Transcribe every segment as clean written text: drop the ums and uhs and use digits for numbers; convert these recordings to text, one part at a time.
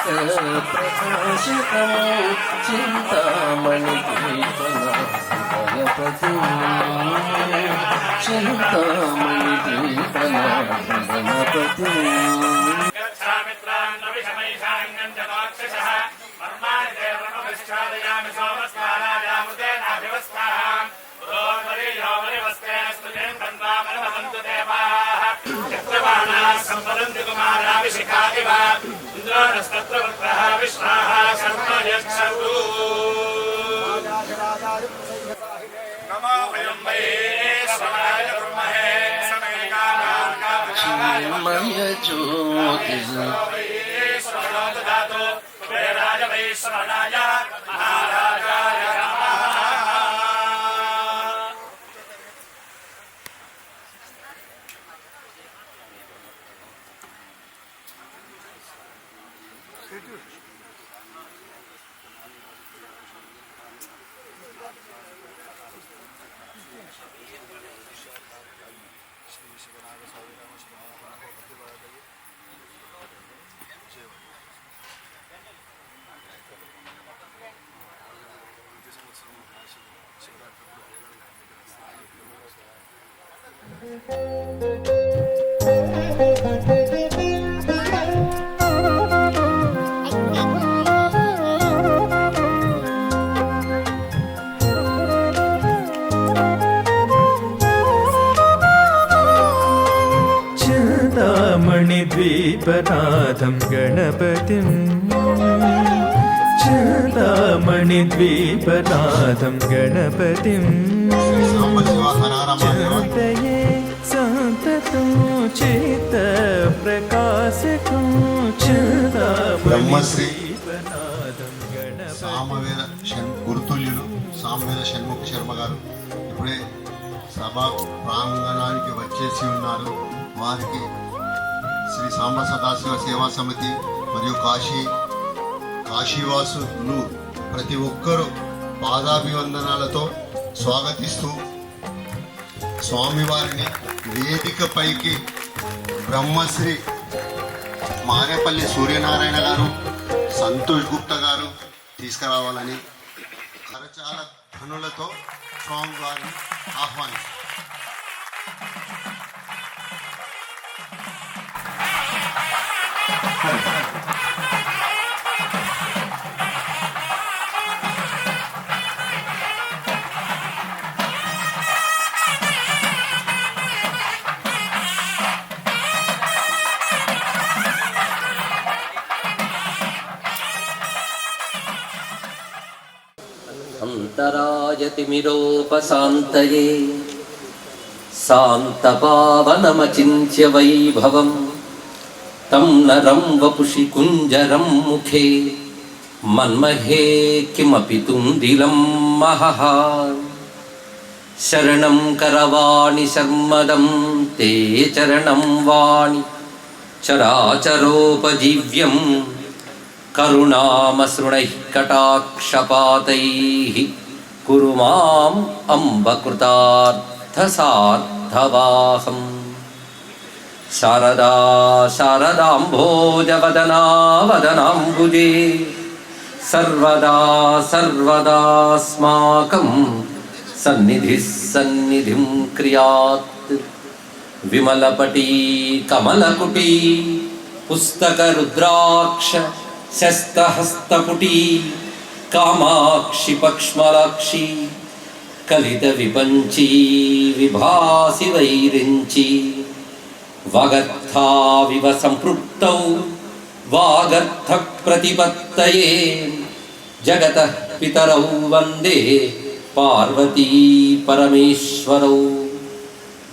ప్రకాశకము చింతామణి గణపతి చింతామణి గణపతి చిన్మయ జ్యోతి చింతామణిద్వీపనాథం గణపతిం చింతామణిద్వీపనాథం గణపతిం చింతయే సంతతం చిత్త ప్రకాశకం బ్రహ్మశ్రీ సామవేద గురుతుల్యులు సామవేద షణ్ముఖ శర్మ గారు ఇప్పుడే సభా ప్రాంగణానికి వచ్చేసి ఉన్నారు. వారికి శ్రీ సాంబ సదాశివ సేవా సమితి మరియు కాశీవాసులు ప్రతి ఒక్కరూ పాదాభివందనాలతో స్వాగతిస్తూ స్వామివారిని వేదికపైకి బ్రహ్మశ్రీ మారేపల్లి సూర్యనారాయణ గారు, సంతోష్ గుప్తా గారు తీసుకురావాలని కరచాల ధనులతో స్వామివారిని ఆహ్వానిస్తారు. అంతరాయతిమిరోపశాంతయే శాంతపావనమచింత్య వైభవం తం నరం వపుషి కుంజరం ముఖే మన్మహే కిమపి తుందిలం మహః శరణం కరవాణి శర్మదం తే చరణం వాణి చరాచరోపజీవ్యం కరుణామసృణైః కటాక్షపాతైః కురు మాం అంబ కృతార్థసార్థవాహం. శారదా శారదాంభోజవదనా వదనాంబుజే సర్వదా సర్వదాస్మాకం సన్నిధిః సన్నిధిం క్రియాత్. విమలపటీ కమలకుటీ పుస్తక రుద్రాక్ష శస్తహస్తపుటీ కామాక్షి పక్ష్మలాక్షి కలిత విపంచీ విభాసి వైరించి వాగర్థావివ సంపృక్తౌ వాగర్థ ప్రతిపత్తయే జగతః పితరౌ వందే పార్వతీ పరమేశ్వరౌ.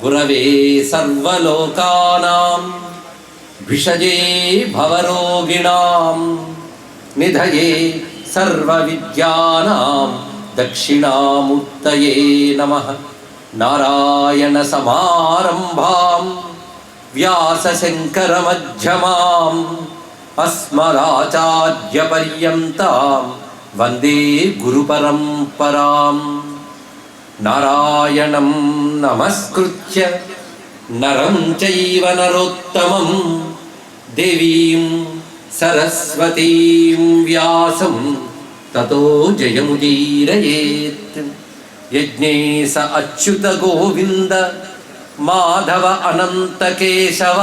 గురవే సర్వలోకానాం భిషజే భవరోగిణాం నిధయే సర్వవిద్యానాం దక్షిణామూర్తయే నమః. నారాయణ సమారంభాం వ్యాసశంకరమధ్యమాం అస్మదాచార్యపర్యంతాం వందే గురుపరంపరాం. నారాయణం నమస్కృత్య నరం చైవ నరోత్తమం దేవీం సరస్వతీం వ్యాసం తతో జయముదీరయేత్. యజ్ఞేశ అచ్యుత గోవింద మాధవ అనంత కేశవ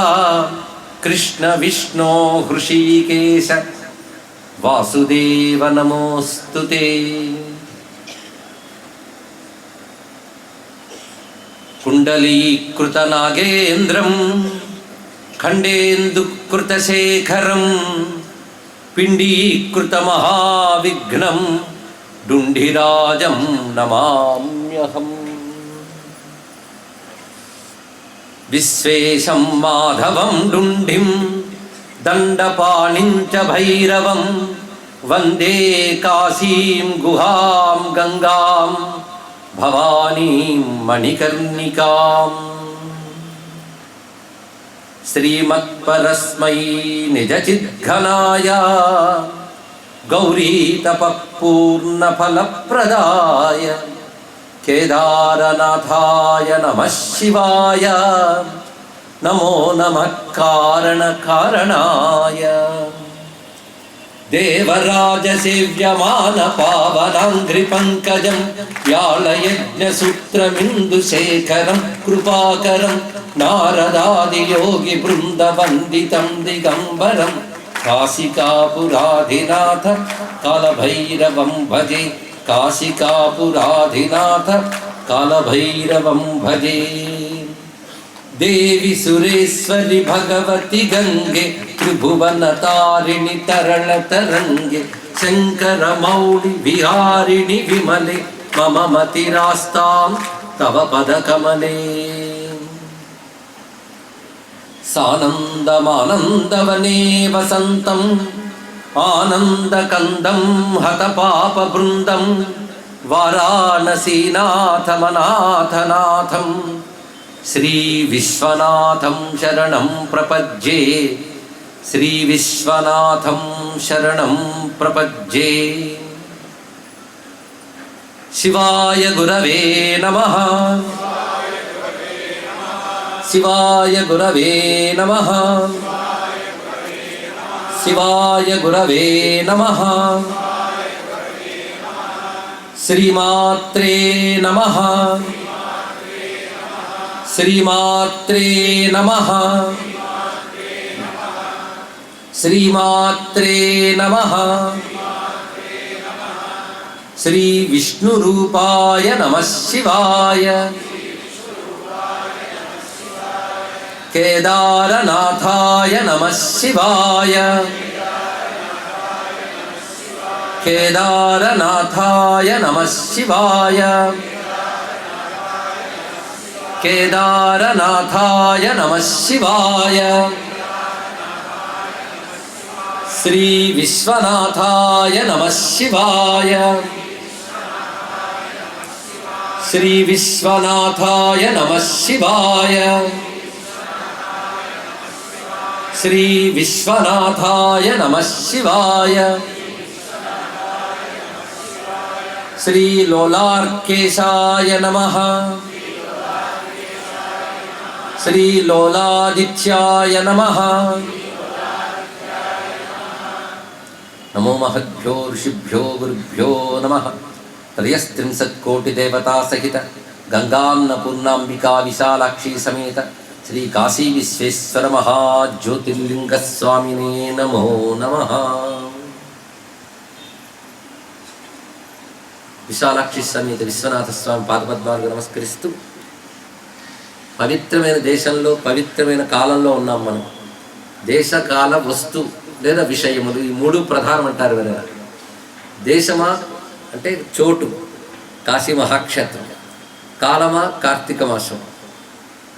కృష్ణ విష్ణో హృషీకేశ వాసుదేవ నమోస్తుతే. కుండలీకృత నాగేంద్రం ఖండేందుకృతశేఖరం పిండీకృత మహావిఘ్నం డుండిరాజం నమామ్యహం. విశ్వేశం మాధవం డుండిం దండపాణిం చ భైరవం వందే కాశీం గుహాం గంగాం భవానీం మణికర్ణికాం. శ్రీమత్పరస్మై నిజచిద్ఘనాయ గౌరీతపఃపూర్ణఫలప్రదాయ కేదారనాథాయ నమః శివాయ నమో నమః కారణకారణాయ. దేవరాజసేవ్యమాన పావనాంఘ్రి పంకజం వ్యాళయజ్ఞసూత్రమిందుశేఖరం కృపాకరం నారదాదియోగి బృందవందితం దిగంబరం కాశికాపురాధినాథ కాలభైరవం భజే. కాశికాపురాధినాథ కాలభైరవం భజే. దేవి సురేశ్వరి భగవతి గంగే త్రిభువన తారిణి తరళ తరంగే శంకర మౌళి విహారిణి విమలే మమ మతిరాస్తాం తవ పదకమలే. సానందమానందవనే వసంతం ఆనందకందం హతపాప బృందం వారాణసీనాథమనాథనాథం శ్రీ విశ్వనాథం శరణం ప్రపజ్యే. శ్రీ విశ్వనాథం శరణం ప్రపజ్యే. శివాయ గురవే నమః. శివాయ గురవే నమః. శివాయ గురవే నమః. శ్రీమాత్రే నమః. శ్రీమాత్రే నమః. శ్రీమాత్రే నమః. శ్రీ విష్ణురూపాయ నమః శివాయ. కేదారనాథాయ నమః శివాయ. కేదారనాథాయ నమః శివాయ. కేదారనాథాయ నమః శివాయ. శ్రీ విశ్వనాథాయ నమః శివాయ. శ్రీ విశ్వనాథాయ నమః శివాయ. శ్రీ విశ్వనాథాయ నమః శివాయ. శ్రీ లోలార్కేశాయ నమః. శ్రీ లోలాదిత్యాయ నమః. నమో మహద్భ్యో ఋషిభ్యో గురుభ్యో నమః. త్రయస్త్రింశత్కోటిదేవతా సహిత గంగాన్నపూర్ణాంబికా విశాలాక్షి సమేత శ్రీ కాశీ విశ్వేశ్వర మహాజ్యోతిర్లింగ స్వామినే నమో నమః. విశాలాక్షి సమేత విశ్వనాథ స్వామి పాదపద్మాలకు నమస్కరిస్తూ, పవిత్రమైన దేశంలో పవిత్రమైన కాలంలో ఉన్నాం మనం. దేశకాల వస్తు లేదా విషయములు ఈ మూడు ప్రధానం అంటారు కదా. దేశమా అంటే చోటు, కాశీ మహాక్షేత్రం. కాలమా కార్తీక మాసం.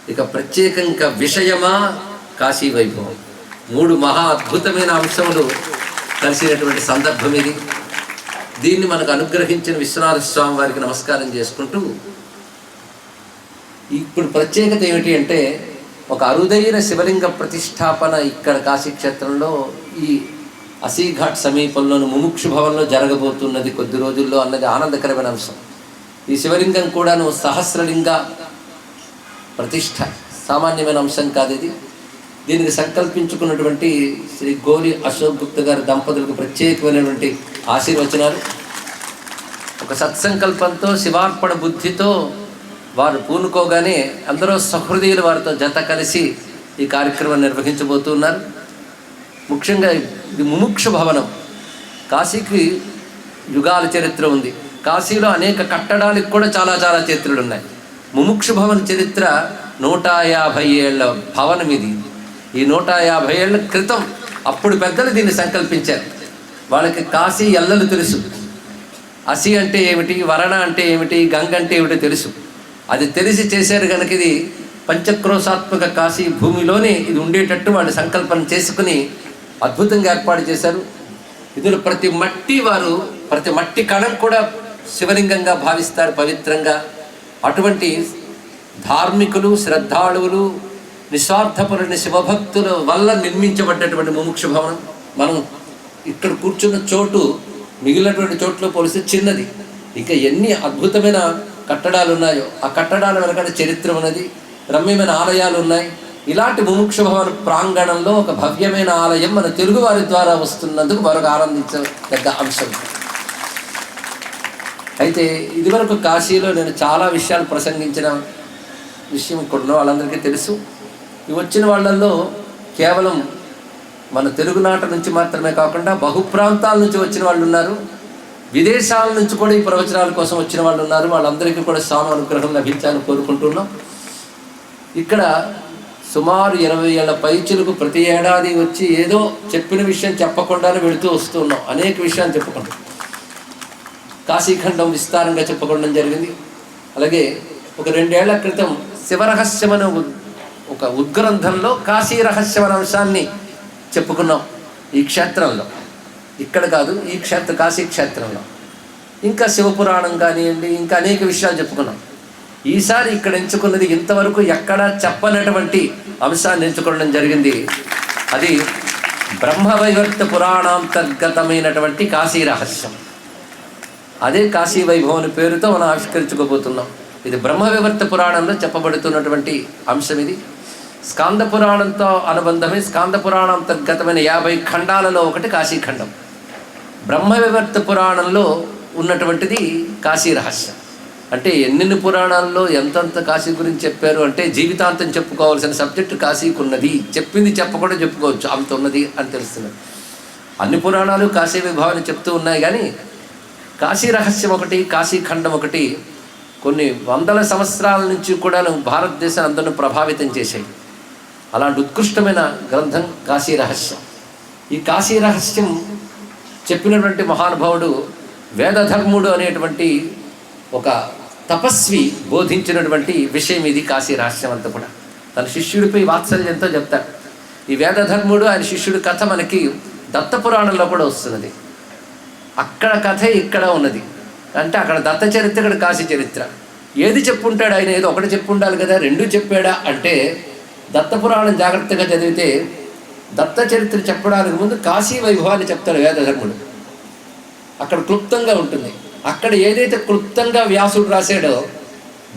ఇక ప్రత్యేకంగా విషయమా కాశీ వైభవం. మూడు మహా అద్భుతమైన అంశములు కలిసినటువంటి సందర్భం ఇది. దీన్ని మనకు అనుగ్రహించిన విశ్వనాథ స్వామి వారికి నమస్కారం చేసుకుంటూ, ఇప్పుడు ప్రత్యేకత ఏమిటి అంటే ఒక అరుదైన శివలింగ ప్రతిష్టాపన ఇక్కడ కాశీక్షేత్రంలో ఈ అసీఘాట్ సమీపంలోని ముముక్షు భవన్లో జరగబోతున్నది కొద్ది రోజుల్లో అన్నది ఆనందకరమైన అంశం. ఈ శివలింగం కూడాను సహస్రలింగ ప్రతిష్ఠ, సామాన్యమైన అంశం కాదు ఇది. దీనికి సంకల్పించుకున్నటువంటి శ్రీ గోలి అశోక్ గుప్తా గారి దంపతులకు ప్రత్యేకమైనటువంటి ఆశీర్వచనాలు. ఒక సత్సంకల్పంతో శివార్పణ బుద్ధితో వారు పూనుకోగానే అందరూ సహృదయులు వారితో జత కలిసి ఈ కార్యక్రమం నిర్వహించబోతున్నారు. ముఖ్యంగా ఇది ముముక్ష భవనం. కాశీకి యుగాల చరిత్ర ఉంది. కాశీలో అనేక కట్టడాలకు కూడా చాలా చాలా చరిత్రలు ఉన్నాయి. ముముక్ష భవన చరిత్ర 150 ఏళ్ల భవనం ఇది. ఈ 150 ఏళ్ల క్రితం అప్పుడు పెద్దలు దీన్ని సంకల్పించారు. వాళ్ళకి కాశీ ఎల్లలు తెలుసు. అసి అంటే ఏమిటి, వరణ అంటే ఏమిటి, గంగ అంటే ఏమిటో తెలుసు. అది తెలిసి చేశారు కనుక ఇది పంచక్రోశాత్మక కాశీ భూమిలోనే ఇది ఉండేటట్టు వాళ్ళు సంకల్పన చేసుకుని అద్భుతంగా ఏర్పాటు చేశారు. ఇందులో ప్రతి మట్టి కణం కూడా శివలింగంగా భావిస్తారు, పవిత్రంగా. అటువంటి ధార్మికులు, శ్రద్ధాళువులు, నిస్వార్థపరుని శివభక్తుల వల్ల నిర్మించబడ్డటువంటి ముముక్ష భవనం. మనం ఇక్కడ కూర్చున్న చోటు మిగిలినటువంటి చోట్ల పోలిస్తే చిన్నది. ఇక ఎన్ని అద్భుతమైన కట్టడాలు ఉన్నాయో ఆ కట్టడాల వెనకాల చరిత్ర ఉన్నది, రమ్యమైన ఆలయాలు ఉన్నాయి. ఇలాంటి ముముక్ష భవన ప్రాంగణంలో ఒక భవ్యమైన ఆలయం మన తెలుగు వారి ద్వారా వస్తున్నందుకు మరొక ఆనందించదగ్గ అంశం. అయితే ఇదివరకు కాశీలో నేను చాలా విషయాలు ప్రసంగించిన విషయం ఇక్కడ వాళ్ళందరికీ తెలుసు. ఈ వచ్చిన వాళ్ళల్లో కేవలం మన తెలుగునాట నుంచి మాత్రమే కాకుండా బహుప్రాంతాల నుంచి వచ్చిన వాళ్ళు ఉన్నారు, విదేశాల నుంచి కూడా ఈ ప్రవచనాల కోసం వచ్చిన వాళ్ళు ఉన్నారు. వాళ్ళందరికీ కూడా స్వామి అనుగ్రహం లభించాలని కోరుకుంటున్నాం. ఇక్కడ సుమారు 20 ఏళ్ల పైచులకు ప్రతి ఏడాది వచ్చి ఏదో చెప్పిన విషయం చెప్పకుండానే వెళుతూ వస్తున్నాం. అనేక విషయాలు చెప్పుకుంటాం. కాశీఖండం విస్తారంగా చెప్పుకోవడం జరిగింది. అలాగే ఒక 2 ఏళ్ల క్రితం శివరహస్యం అనే ఒక ఉద్గ్రంథంలో కాశీ రహస్యం అనే అంశాన్ని చెప్పుకున్నాం. ఈ క్షేత్రంలో, ఇక్కడ కాదు, ఈ కాశీ క్షేత్రంలో. ఇంకా శివపురాణం కానివ్వండి, ఇంకా అనేక విషయాలు చెప్పుకున్నాం. ఈసారి ఇక్కడ ఎంచుకున్నది ఇంతవరకు ఎక్కడా చెప్పనటువంటి అంశాన్ని ఎంచుకోవడం జరిగింది. అది బ్రహ్మవైవర్త పురాణాంతర్గతమైనటువంటి కాశీ రహస్యం. అదే కాశీ వైభవం పేరుతో మనం ఆవిష్కరించుకోబోతున్నాం. ఇది బ్రహ్మవివర్త పురాణంలో చెప్పబడుతున్నటువంటి అంశం. ఇది స్కాంద పురాణంతో అనుబంధమే. స్కాంద పురాణాంతర్గతమైన 50 ఖండాలలో ఒకటి కాశీఖండం. బ్రహ్మవివర్త పురాణంలో ఉన్నటువంటిది కాశీ రహస్యం. అంటే ఎన్నెన్ని పురాణాల్లో ఎంతంత కాశీ గురించి చెప్పారు అంటే జీవితాంతం చెప్పుకోవాల్సిన సబ్జెక్టు కాశీకి ఉన్నది. చెప్పింది చెప్పకుండా చెప్పుకోవచ్చు, అంత ఉన్నది అని తెలుస్తున్నది. అన్ని పురాణాలు కాశీ విభావాన్ని చెప్తూ ఉన్నాయి, కానీ కాశీ రహస్యం ఒకటి, కాశీఖండం ఒకటి కొన్ని వందల సంవత్సరాల నుంచి కూడా భారతదేశాన్ని అందరిని ప్రభావితం చేశాయి. అలాంటి ఉత్కృష్టమైన గ్రంథం కాశీ రహస్యం. ఈ కాశీ రహస్యం చెప్పినటువంటి మహానుభావుడు వేదధర్ముడు అనేటువంటి ఒక తపస్వి బోధించినటువంటి విషయం ఇది. కాశీ రహస్యం అంతా కూడా తన శిష్యుడిపై వాత్సల్యంతో చెప్తాడు. ఈ వేదధర్ముడు ఆయన శిష్యుడి కథ మనకి దత్తపురాణంలో కూడా వస్తున్నది. అక్కడ కథ ఇక్కడ ఉన్నది. అంటే అక్కడ దత్త చరిత్ర, ఇక్కడ కాశీ చరిత్ర. ఏది చెప్పుంటాడు ఆయన? ఏదో ఒకటి చెప్పుండాలి కదా, రెండూ చెప్పాడా అంటే దత్తపురాణం జాగ్రత్తగా చదివితే దత్త చరిత్ర చెప్పడానికి ముందు కాశీ వైభవాన్ని చెప్తాడు వేదధర్ముడు. అక్కడ క్లుప్తంగా ఉంటుంది. అక్కడ ఏదైతే క్లుప్తంగా వ్యాసుడు రాశాడో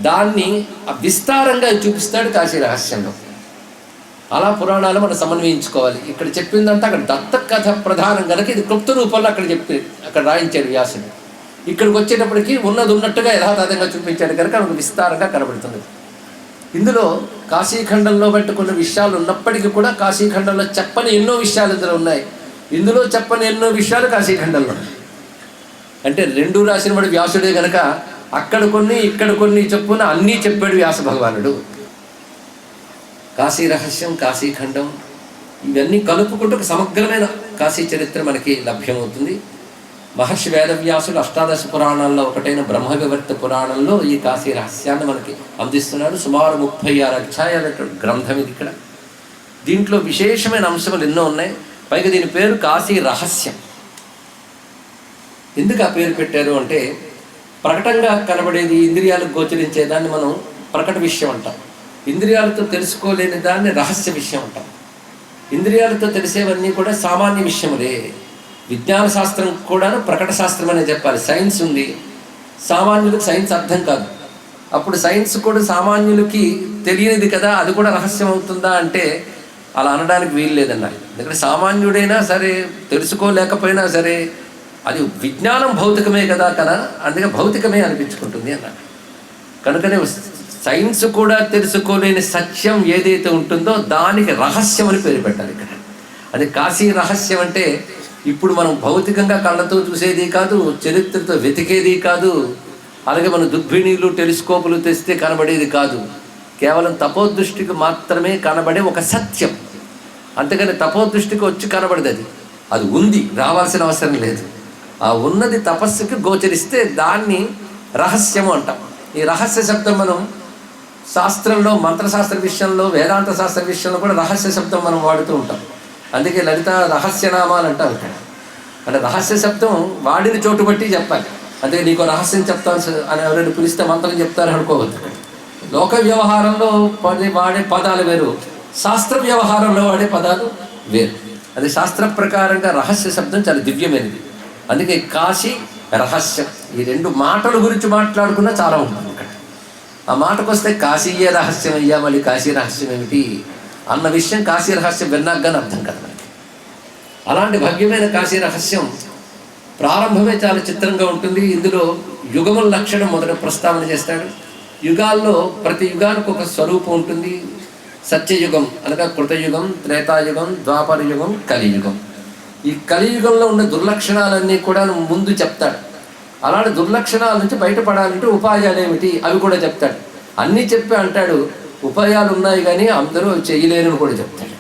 దాన్ని విస్తారంగా చూపిస్తాడు కాశీ రహస్యంలో. అలా పురాణాలు మనం సమన్వయించుకోవాలి. ఇక్కడ చెప్పిందంతా అక్కడ దత్త కథ ప్రధానం కనుక ఇది క్లుప్త రూపంలో అక్కడ రాయించాడు వ్యాసుడు. ఇక్కడికి వచ్చేటప్పటికి ఉన్నది ఉన్నట్టుగా యథాతథంగా చూపించాడు కనుక మనకు విస్తారంగా కనబడుతుంది. ఇందులో కాశీఖండంలో పెట్టుకున్న విషయాలు ఉన్నప్పటికీ కూడా కాశీఖండంలో చెప్పని ఎన్నో విషయాలు ఇందులో ఉన్నాయి. ఇందులో చెప్పని ఎన్నో విషయాలు కాశీఖండంలో ఉన్నాయి. అంటే రెండూ రాసిన వాడు వ్యాసుడే కనుక అక్కడ కొన్ని ఇక్కడ కొన్ని చెప్పున అన్నీ చెప్పాడు వ్యాస భగవానుడు. కాశీ రహస్యం, కాశీఖండం ఇవన్నీ కలుపుకుంటూ ఒక సమగ్రమైన కాశీ చరిత్ర మనకి లభ్యమవుతుంది. మహర్షి వేదవ్యాసుడు అష్టాదశ పురాణాల్లో ఒకటైన బ్రహ్మవివర్త పురాణంలో ఈ కాశీ రహస్యాన్ని మనకి అందిస్తున్నాడు. సుమారు 36 అధ్యాయాల గ్రంథం ఇది. ఇక్కడ దీంట్లో విశేషమైన అంశములు ఎన్నో ఉన్నాయి. పైగా దీని పేరు కాశీ రహస్యం. ఎందుకు ఆ పేరు పెట్టారు అంటే ప్రకటంగా కనబడేది, ఇంద్రియాలకు గోచరించేదాన్ని మనం ప్రకట విషయం అంటాం. ఇంద్రియాలతో తెలుసుకోలేని దాన్ని రహస్య విషయం అంటాం. ఇంద్రియాలతో తెలిసేవన్నీ కూడా సామాన్య విషయములే. విజ్ఞాన శాస్త్రం కూడా ప్రకట శాస్త్రం అనే చెప్పాలి. సైన్స్ ఉంది, సామాన్యులకు సైన్స్ అర్థం కాదు. అప్పుడు సైన్స్ కూడా సామాన్యులకి తెలియనిది కదా, అది కూడా రహస్యం అవుతుందా అంటే అలా అనడానికి వీలు లేదన్నారు. ఎందుకంటే సామాన్యుడైనా సరే, తెలుసుకోలేకపోయినా సరే, అది విజ్ఞానం భౌతికమే కదా అందుకే భౌతికమే అనిపించుకుంటుంది అన్నాడు. కనుకనే సైన్స్ కూడా తెలుసుకోలేని సత్యం ఏదైతే ఉంటుందో దానికి రహస్యం అని పేరు పెట్టాలి ఇక్కడ. అది కాశీ రహస్యం అంటే ఇప్పుడు మనం భౌతికంగా కళ్ళతో చూసేది కాదు, చరిత్రతో వెతికేది కాదు, అలాగే మన దుర్బిణీలు టెలిస్కోపులు తెస్తే కనబడేది కాదు. కేవలం తపోదృష్టికి మాత్రమే కనబడే ఒక సత్యం. అంతేకాని తపోదృష్టికి వచ్చి కనబడదు. అది ఉంది, రావాల్సిన అవసరం లేదు. ఆ ఉన్నది తపస్సుకి గోచరిస్తే దాన్ని రహస్యము అంటాం. ఈ రహస్య శబ్దం మనం శాస్త్రంలో, మంత్రశాస్త్ర విషయంలో, వేదాంత శాస్త్ర విషయంలో కూడా రహస్య శబ్దం మనం వాడుతూ ఉంటాం. అందుకే లలిత రహస్యనామాలు అంటాం ఇక్కడ. అంటే రహస్య శబ్దం వాడిని చోటు బట్టి చెప్పాలి. అందుకే నీకు రహస్యం చెప్తాను అని ఎవరైనా పిలిస్తే మంత్రం చెప్తారు అనుకోవద్దు. లోక వ్యవహారంలో వాడే పదాలు వేరు, శాస్త్ర వ్యవహారంలో వాడే పదాలు వేరు. అది శాస్త్ర ప్రకారంగా రహస్య శబ్దం చాలా దివ్యమైనది. అందుకే కాశీ రహస్యం, ఈ రెండు మాటల గురించి మాట్లాడుకున్నా చాలా ఉంటుంది ఇక్కడ. ఆ మాటకు వస్తే కాశీయే రహస్యం అయ్యా, మళ్ళీ కాశీ రహస్యం ఏమిటి అన్న విషయం కాశీ రహస్యం విన్నాకగానే అర్థం కదా మనకి. అలాంటి భవ్యమైన కాశీ రహస్యం ప్రారంభమే చాలా చిత్రంగా ఉంటుంది. ఇందులో యుగముల లక్షణం మొదట ప్రస్తావన చేస్తాడు. యుగాల్లో ప్రతి యుగానికి ఒక స్వరూపం ఉంటుంది. సత్యయుగం అనగా కృతయుగం, త్రేతాయుగం, ద్వాపర యుగం, కలియుగం. ఈ కలియుగంలో ఉన్న దుర్లక్షణాలన్నీ కూడా ముందు చెప్తాడు. అలాంటి దుర్లక్షణాల నుంచి బయటపడాలంటే ఉపాయాలు ఏమిటి అవి కూడా చెప్తాడు. అన్నీ చెప్పి అంటాడు ఉపాయాలు ఉన్నాయి కానీ అందరూ చేయలేరని కూడా చెప్తాడు.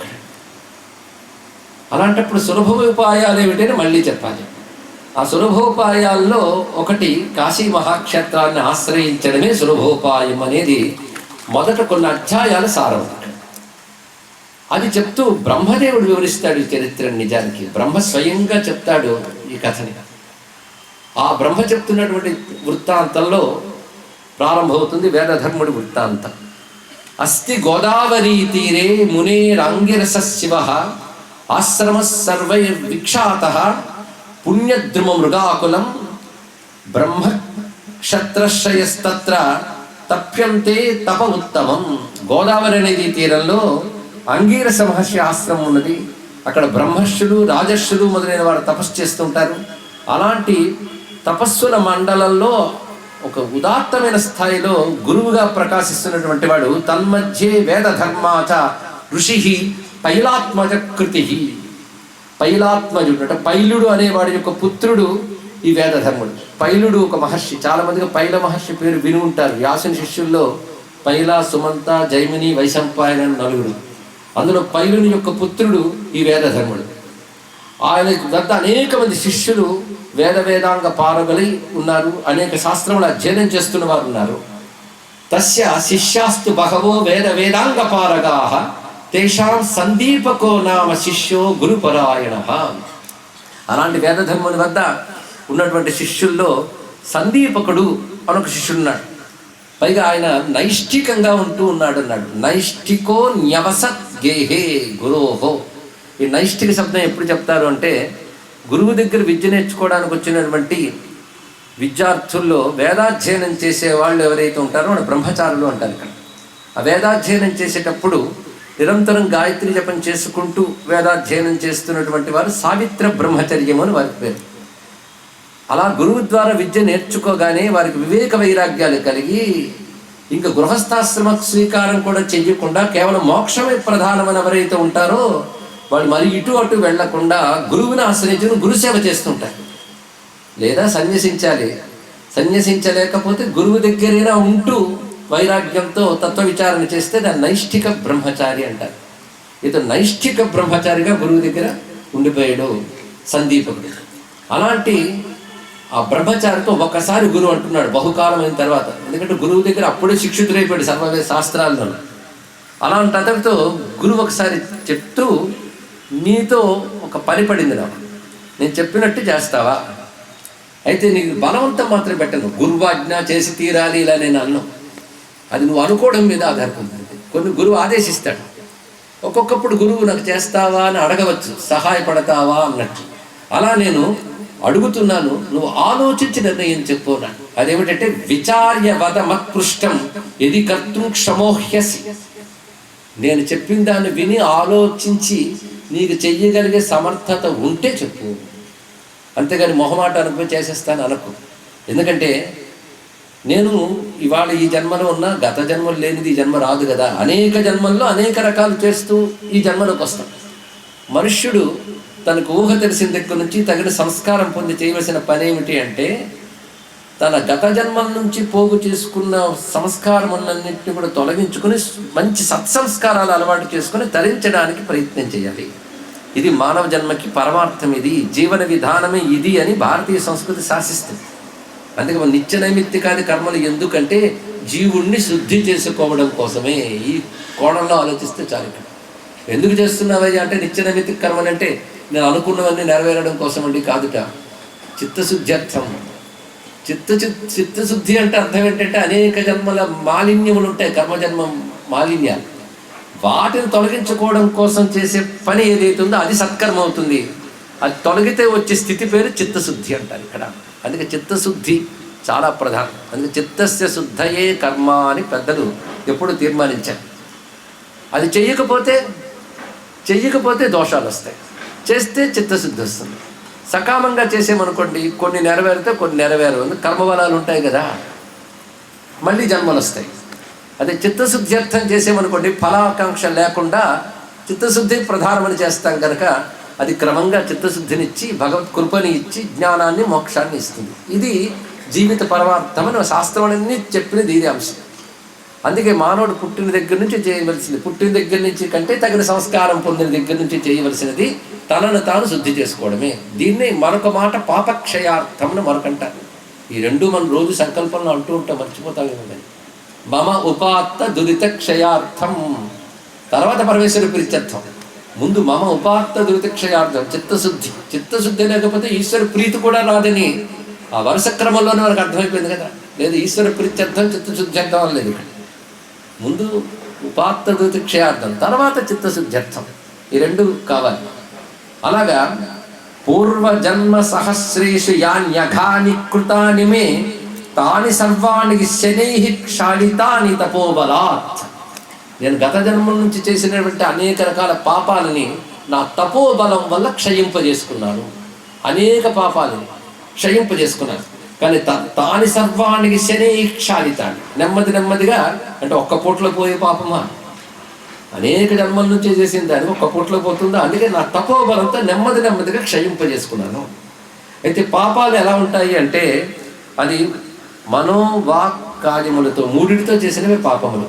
అలాంటప్పుడు సులభోపాయాలు ఏమిటని మళ్ళీ చెప్పాలి. ఆ సులభోపాయాల్లో ఒకటి కాశీ మహాక్షేత్రాన్ని ఆశ్రయించడమే సులభోపాయం అనేది మొదట కొన్ని అధ్యాయాల సారం. అది చెప్తూ బ్రహ్మదేవుడు వివరిస్తాడు ఈ చరిత్రను. నిజానికి బ్రహ్మ స్వయంగా చెప్తాడు ఈ కథని. ఆ బ్రహ్మ చెప్తున్నటువంటి వృత్తాంతంలో ప్రారంభమవుతుంది వేదధర్ముడి వృత్తాంతం. అస్తి గోదావరీ తీరే మునేరాంగిరస శివ ఆశ్రమ సర్వైర్విక్షాత పుణ్యద్రుమ మృగాకులం బ్రహ్మ క్షత్రశ్రయస్తత్ర తప్యంతే తప ఉత్తమం. గోదావరి నదీ తీరంలో అంగీరస మహర్షి ఆశ్రమం ఉన్నది. అక్కడ బ్రహ్మర్షులు, రాజర్షులు మొదలైన వారు తపస్సు చేస్తుంటారు. అలాంటి తపస్సుల మండలంలో ఒక ఉదాత్తమైన స్థాయిలో గురువుగా ప్రకాశిస్తున్నటువంటి వాడు తన్మధ్యే వేదధర్మాచ ఋషి పైలాత్మజ కృతి. పైలాత్మజుడు అంటే పైలుడు అనేవాడి యొక్క పుత్రుడు ఈ వేదధర్ముడు. పైలుడు ఒక మహర్షి. చాలా మందిగా పైల మహర్షి పేరు విని ఉంటారు. వ్యాసుని శిష్యుల్లో పైల, సుమంత, జైమిని, వైశంపాయన నలుగురు. అందులో పైలుని యొక్క పుత్రుడు ఈ వేదధర్ముడు. ఆయన వద్ద అనేక మంది శిష్యులు వేదాంగ పారగలి ఉన్నారు. అనేక శాస్త్రములు అధ్యయనం చేస్తున్న వారు ఉన్నారు. తస్య శిష్యాస్తు బహవో వేదాంగ పారగాః తేషాం సందీపకో నామ శిష్యో గురుపరాయణ. అలాంటి వేదధర్ముని వద్ద ఉన్నటువంటి శిష్యుల్లో సందీపకుడు అనొక శిష్యుడున్నాడు. పైగా ఆయన నైష్ఠికంగా ఉంటూ ఉన్నాడు అన్నాడు. నైష్ఠికో న్యవసత్ గేహే గురోహో. ఈ నైష్ఠిక శబ్దం ఎప్పుడు చెప్తారు అంటే గురువు దగ్గర విద్య నేర్చుకోవడానికి వచ్చినటువంటి విద్యార్థుల్లో వేదాధ్యయనం చేసే వాళ్ళు ఎవరైతే ఉంటారో వాళ్ళు బ్రహ్మచారులు అంటారు ఇక్కడ. ఆ వేదాధ్యయనం చేసేటప్పుడు నిరంతరం గాయత్రి జపం చేసుకుంటూ వేదాధ్యయనం చేస్తున్నటువంటి వారు సావిత్ర బ్రహ్మచర్యం అని వారి పేరు. అలా గురువు ద్వారా విద్య నేర్చుకోగానే వారికి వివేక వైరాగ్యాలు కలిగి ఇంకా గృహస్థాశ్రమ స్వీకారం కూడా చెయ్యకుండా కేవలం మోక్షమే ప్రధానమని ఎవరైతే ఉంటారో వాళ్ళు మరి ఇటు అటు వెళ్లకుండా గురువుని ఆశ్రయించుకుని గురుసేవ చేస్తుంటారు. లేదా సన్యసించాలి. సన్యసించలేకపోతే గురువు దగ్గరైనా ఉంటూ వైరాగ్యంతో తత్వ విచారణ చేస్తే దాన్ని నైష్ఠిక బ్రహ్మచారి అంటారు. ఇతను నైష్ఠిక బ్రహ్మచారిగా గురువు దగ్గర ఉండిపోయాడు సందీపకుడు. అలాంటి ఆ బ్రహ్మచారితో ఒకసారి గురువు అంటున్నాడు బహుకాలం అయిన తర్వాత. ఎందుకంటే గురువు దగ్గర అప్పుడే శిక్షితుడైపోయాడు సర్వవేద శాస్త్రాల్లో. అలాంటి అతడితో గురువు ఒకసారి చెప్తూ నీతో ఒక పని పడింది నాకు, నేను చెప్పినట్టు చేస్తావా? అయితే నీకు బలవంతం మాత్రం పెట్టను, గురువాజ్ఞ చేసి తీరాలి ఇలా నేను అన్నాను. అది నువ్వు అనుకోవడం మీద ఆధారపడుతుంది. కొన్ని గురువు ఆదేశిస్తాడు. ఒక్కొక్కప్పుడు గురువు నాకు చేస్తావా అని అడగవచ్చు, సహాయపడతావా అన్నట్టు. అలా నేను అడుగుతున్నాను, నువ్వు ఆలోచించి నిర్ణయం చెప్పున్నాను. అదేమిటంటే విచార్య వద మత్పృష్టం ఎది కర్తం క్షమోహ్యసి. నేను చెప్పిన దాన్ని విని ఆలోచించి నీకు చెయ్యగలిగే సమర్థత ఉంటే చెప్పు, అంతేగాని మొహమాట అనుకో చేసేస్తాను అనకు. ఎందుకంటే నేను ఇవాళ ఈ జన్మలో ఉన్న గత జన్మలు లేనిది ఈ జన్మ రాదు కదా. అనేక జన్మల్లో అనేక రకాలు చేస్తూ ఈ జన్మలోకి వస్తాం. మనుష్యుడు తనకు ఊహ తెలిసిన దగ్గర నుంచి తగిన సంస్కారం పొంది చేయవలసిన పని ఏమిటి అంటే తన గత జన్మల నుంచి పోగు చేసుకున్న సంస్కారములన్నింటినీ కూడా తొలగించుకుని మంచి సత్సంస్కారాలు అలవాటు చేసుకుని తరించడానికి ప్రయత్నం చేయాలి. ఇది మానవ జన్మకి పరమార్థం, ఇది జీవన విధానమే ఇది అని భారతీయ సంస్కృతి శాసిస్తుంది. అందుకే మన నిత్య నైమిత్తికాది కర్మలు ఎందుకంటే జీవుణ్ణి శుద్ధి చేసుకోవడం కోసమే. ఈ కోణంలో ఆలోచిస్తే చాలు. ఇక్కడ ఎందుకు చేస్తున్నావయ్యా అంటే నిత్య నైమిత్తిక కర్మలు అంటే నేను అనుకున్నవన్నీ నెరవేరడం కోసం అండి కాదుట, చిత్తశుద్ధ్యర్థం. చిత్తశుద్ధి అంటే అర్థం ఏంటంటే అనేక జన్మల మాలిన్యములు ఉంటాయి, కర్మజన్మ మాలిన్యాలు, వాటిని తొలగించుకోవడం కోసం చేసే పని ఏదైతుందో అది సత్కర్మ అవుతుంది. అది తొలగితే వచ్చే స్థితి పేరు చిత్తశుద్ధి అంటారు ఇక్కడ. అందుకే చిత్తశుద్ధి చాలా ప్రధానం. అందుకే చిత్తస్య శుద్ధయే కర్మ అని పెద్దలు ఎప్పుడు తీర్మానించారు. అది చెయ్యకపోతే దోషాలు వస్తాయి, చేస్తే చిత్తశుద్ధి వస్తుంది. సకామంగా చేసేమనుకోండి కొన్ని నెరవేరితే కొన్ని నెరవేరు, కర్మబలాలు ఉంటాయి కదా, మళ్ళీ జన్మలు వస్తాయి. అదే చిత్తశుద్ధ్యర్థం చేసేమనుకోండి ఫలాకాంక్ష లేకుండా చిత్తశుద్ధి ప్రధానమని చేస్తాం కనుక అది క్రమంగా చిత్తశుద్ధినిచ్చి భగవత్ కృపని ఇచ్చి జ్ఞానాన్ని మోక్షాన్ని ఇస్తుంది. ఇది జీవిత పరమార్థమని శాస్త్రాలన్నీ చెప్పినది ఇది అంశం. అందుకే మానవుడు పుట్టిన దగ్గర నుంచి చేయవలసింది, పుట్టిన దగ్గర నుంచి కంటే తగిన సంస్కారం పొందిన దగ్గర నుంచి చేయవలసినది తనను తాను శుద్ధి చేసుకోవడమే. దీన్నే మరొక మాట పాపక్షయార్థం మరొకంటారు. ఈ రెండు మనం రోజు సంకల్పంలో అంటూ ఉంటాం, మర్చిపోతామేమో. మమ ఉపాత్త దురిత క్షయార్థం, తర్వాత పరమేశ్వర ప్రీత్యర్థం. ముందు మమ ఉపాత్త దురిత క్షయార్థం చిత్తశుద్ధి లేకపోతే ఈశ్వర ప్రీతి కూడా రాదని ఆ వరుస క్రమంలోనే మనకు అర్థమైపోయింది కదా. లేదు ఈశ్వర ప్రీత్యర్థం చిత్తశుద్ధ్యర్థం అని లేదు. ముందు ఉపాత్త దురిత క్షయార్థం, తర్వాత చిత్తశుద్ధ్యర్థం, ఈ రెండు కావాలి. అలాగా పూర్వజన్మ సహస్రేషు యాన్యఘాని కృతాని మే తాని సర్వాణి శనై క్షాళితాని తపోబలాత్. నేను గత జన్మల నుంచి చేసినటువంటి అనేక రకాల పాపాలని నా తపోబలం వల్ల క్షయింపజేసుకున్నాను. అనేక పాపాలని క్షయింపజేసుకున్నాను. కానీ తాని సర్వాణి శనై క్షాళితాని, నెమ్మదిగా అంటే ఒక్క పూటలో పోయే పాపమా, అనేక జన్మల నుంచి చేసిన దానికి ఒక్క పూటలో పోతుందా. అందుకే నా తపోబలంతో నెమ్మదిగా క్షయింపజేసుకున్నాను. అయితే పాపాలు ఎలా ఉంటాయి అంటే అది మనోవాక్కార్యములతో మూడిటితో చేసినవి పాపములు.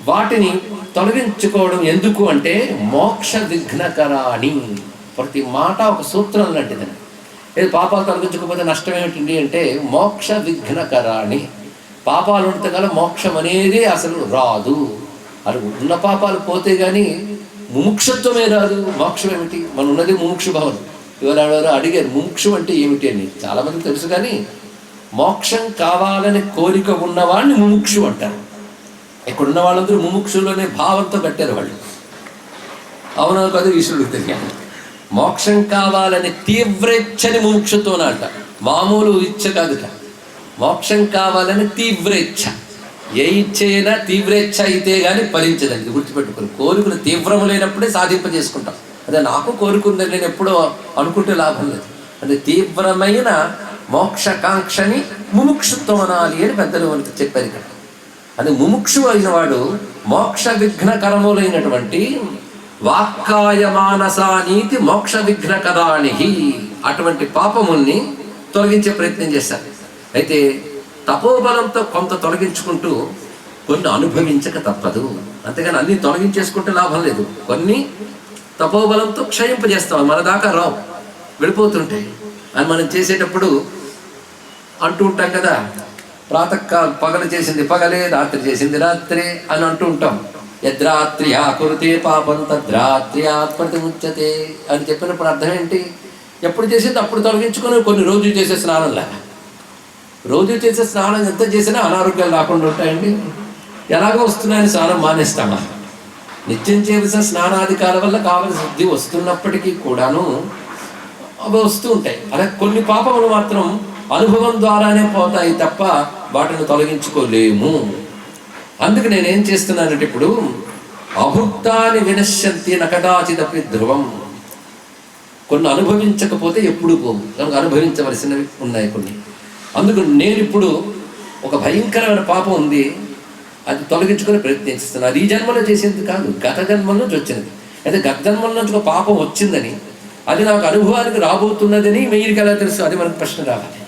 వాటిని తొలగించుకోవడం ఎందుకు అంటే మోక్ష విఘ్నకరాణి. ప్రతి మాట ఒక సూత్రం లాంటిదని. ఏది పాపాలు తొలగించకపోతే నష్టం ఏమిటండి అంటే మోక్ష విఘ్నకరాణి. పాపాలు ఉంటే కల మోక్షం అనేది అసలు రాదు. అది ఉన్న పాపాలు పోతే కానీ ముముక్షత్వమే రాదు. మోక్షం ఏమిటి? మనం ఉన్నది ముముక్షు భావన. ఎవరెవరో అడిగారు ముముక్షు అంటే ఏమిటి అని. చాలామంది తెలుసు, కానీ మోక్షం కావాలని కోరిక ఉన్నవాడిని ముముక్షు అంటారు. ఇక్కడున్న వాళ్ళందరూ ముముక్షులోనే భావంతో కట్టారు వాళ్ళు. అవునో కాదు ఈశ్వరుడికి తెలియాలి. మోక్షం కావాలని తీవ్రేచ్ఛని ముముక్షుత్వం అంట, మామూలు ఇచ్చ కాదుట. మోక్షం కావాలని తీవ్రేచ్ఛ. ఏ ఇచ్చ అయినా తీవ్రేచ్ఛ అయితే కానీ ఫలించదండి, గుర్తుపెట్టుకుని. కోరికలు తీవ్రము లేనప్పుడే సాధింపజేసుకుంటాం. అదే నాకు కోరుకుందని నేను ఎప్పుడో అనుకుంటే లాభం లేదు. అదే తీవ్రమైన మోక్షకాంక్షని ముముక్షుత్వం అనాలి అని పెద్దలు మనకి చెప్పారు ఇక్కడ. అది ముముక్షు అయిన వాడు మోక్ష విఘ్నకరములైనటువంటి వాక్కాయ మానసానీతి మోక్ష విఘ్నకరాణి, అటువంటి పాపముల్ని తొలగించే ప్రయత్నం చేశారు. అయితే తపోబలంతో కొంత తొలగించుకుంటూ కొన్ని అనుభవించక తప్పదు. అంతేగాని అన్నీ తొలగించేసుకుంటే లాభం లేదు. కొన్ని తపోబలంతో క్షయింపజేస్తాం, మన దాకా రావు, వెళ్ళిపోతుంటాయి. అని మనం చేసేటప్పుడు అంటూ ఉంటాం కదా, ప్రాతకాలం పగలు చేసింది పగలే, రాత్రి చేసింది రాత్రే అని అంటూ ఉంటాం. యద్రాత్ర్యా కురుతే పాపం తద్రాత్ర్యా ప్రతిముచ్యతే అని చెప్పినప్పుడు అర్థం ఏంటి? ఎప్పుడు చేసింది అప్పుడు తొలగించుకొని కొన్ని రోజు చేసే స్నానంలా. రోజు చేసే స్నానం ఎంత చేసినా అనారోగ్యాలు రాకుండా ఉంటాయండి. ఎలాగో వస్తున్నాయని స్నానం మానేస్తామా? నిత్యం చేసిన స్నానాధికాల వల్ల కావలసిన శుద్ధి వస్తున్నప్పటికీ కూడాను అవి వస్తూ ఉంటాయి. అలాగే కొన్ని పాపములు మాత్రం అనుభవం ద్వారానే పోతాయి తప్ప వాటిని తొలగించుకోలేము. అందుకు నేనేం చేస్తున్నానంటే ఇప్పుడు అభుక్తాని వినశ్యంతి నకదాచిదపి ధ్రువం. కొన్ని అనుభవించకపోతే ఎప్పుడు పోవు, కనుక అనుభవించవలసినవి ఉన్నాయి కొన్ని. అందుకు నేను ఇప్పుడు ఒక భయంకరమైన పాపం ఉంది, అది తొలగించుకొని ప్రయత్నిస్తున్నాను. అది ఈ జన్మలో చేసేది కాదు, గత జన్మల నుంచి వచ్చినది. అయితే గత జన్మల నుంచి ఒక పాపం వచ్చిందని, అది నాకు అనుభవానికి రాబోతున్నదని మీరికి ఎలా తెలుసు? అది మనకు ప్రశ్న రావాలి.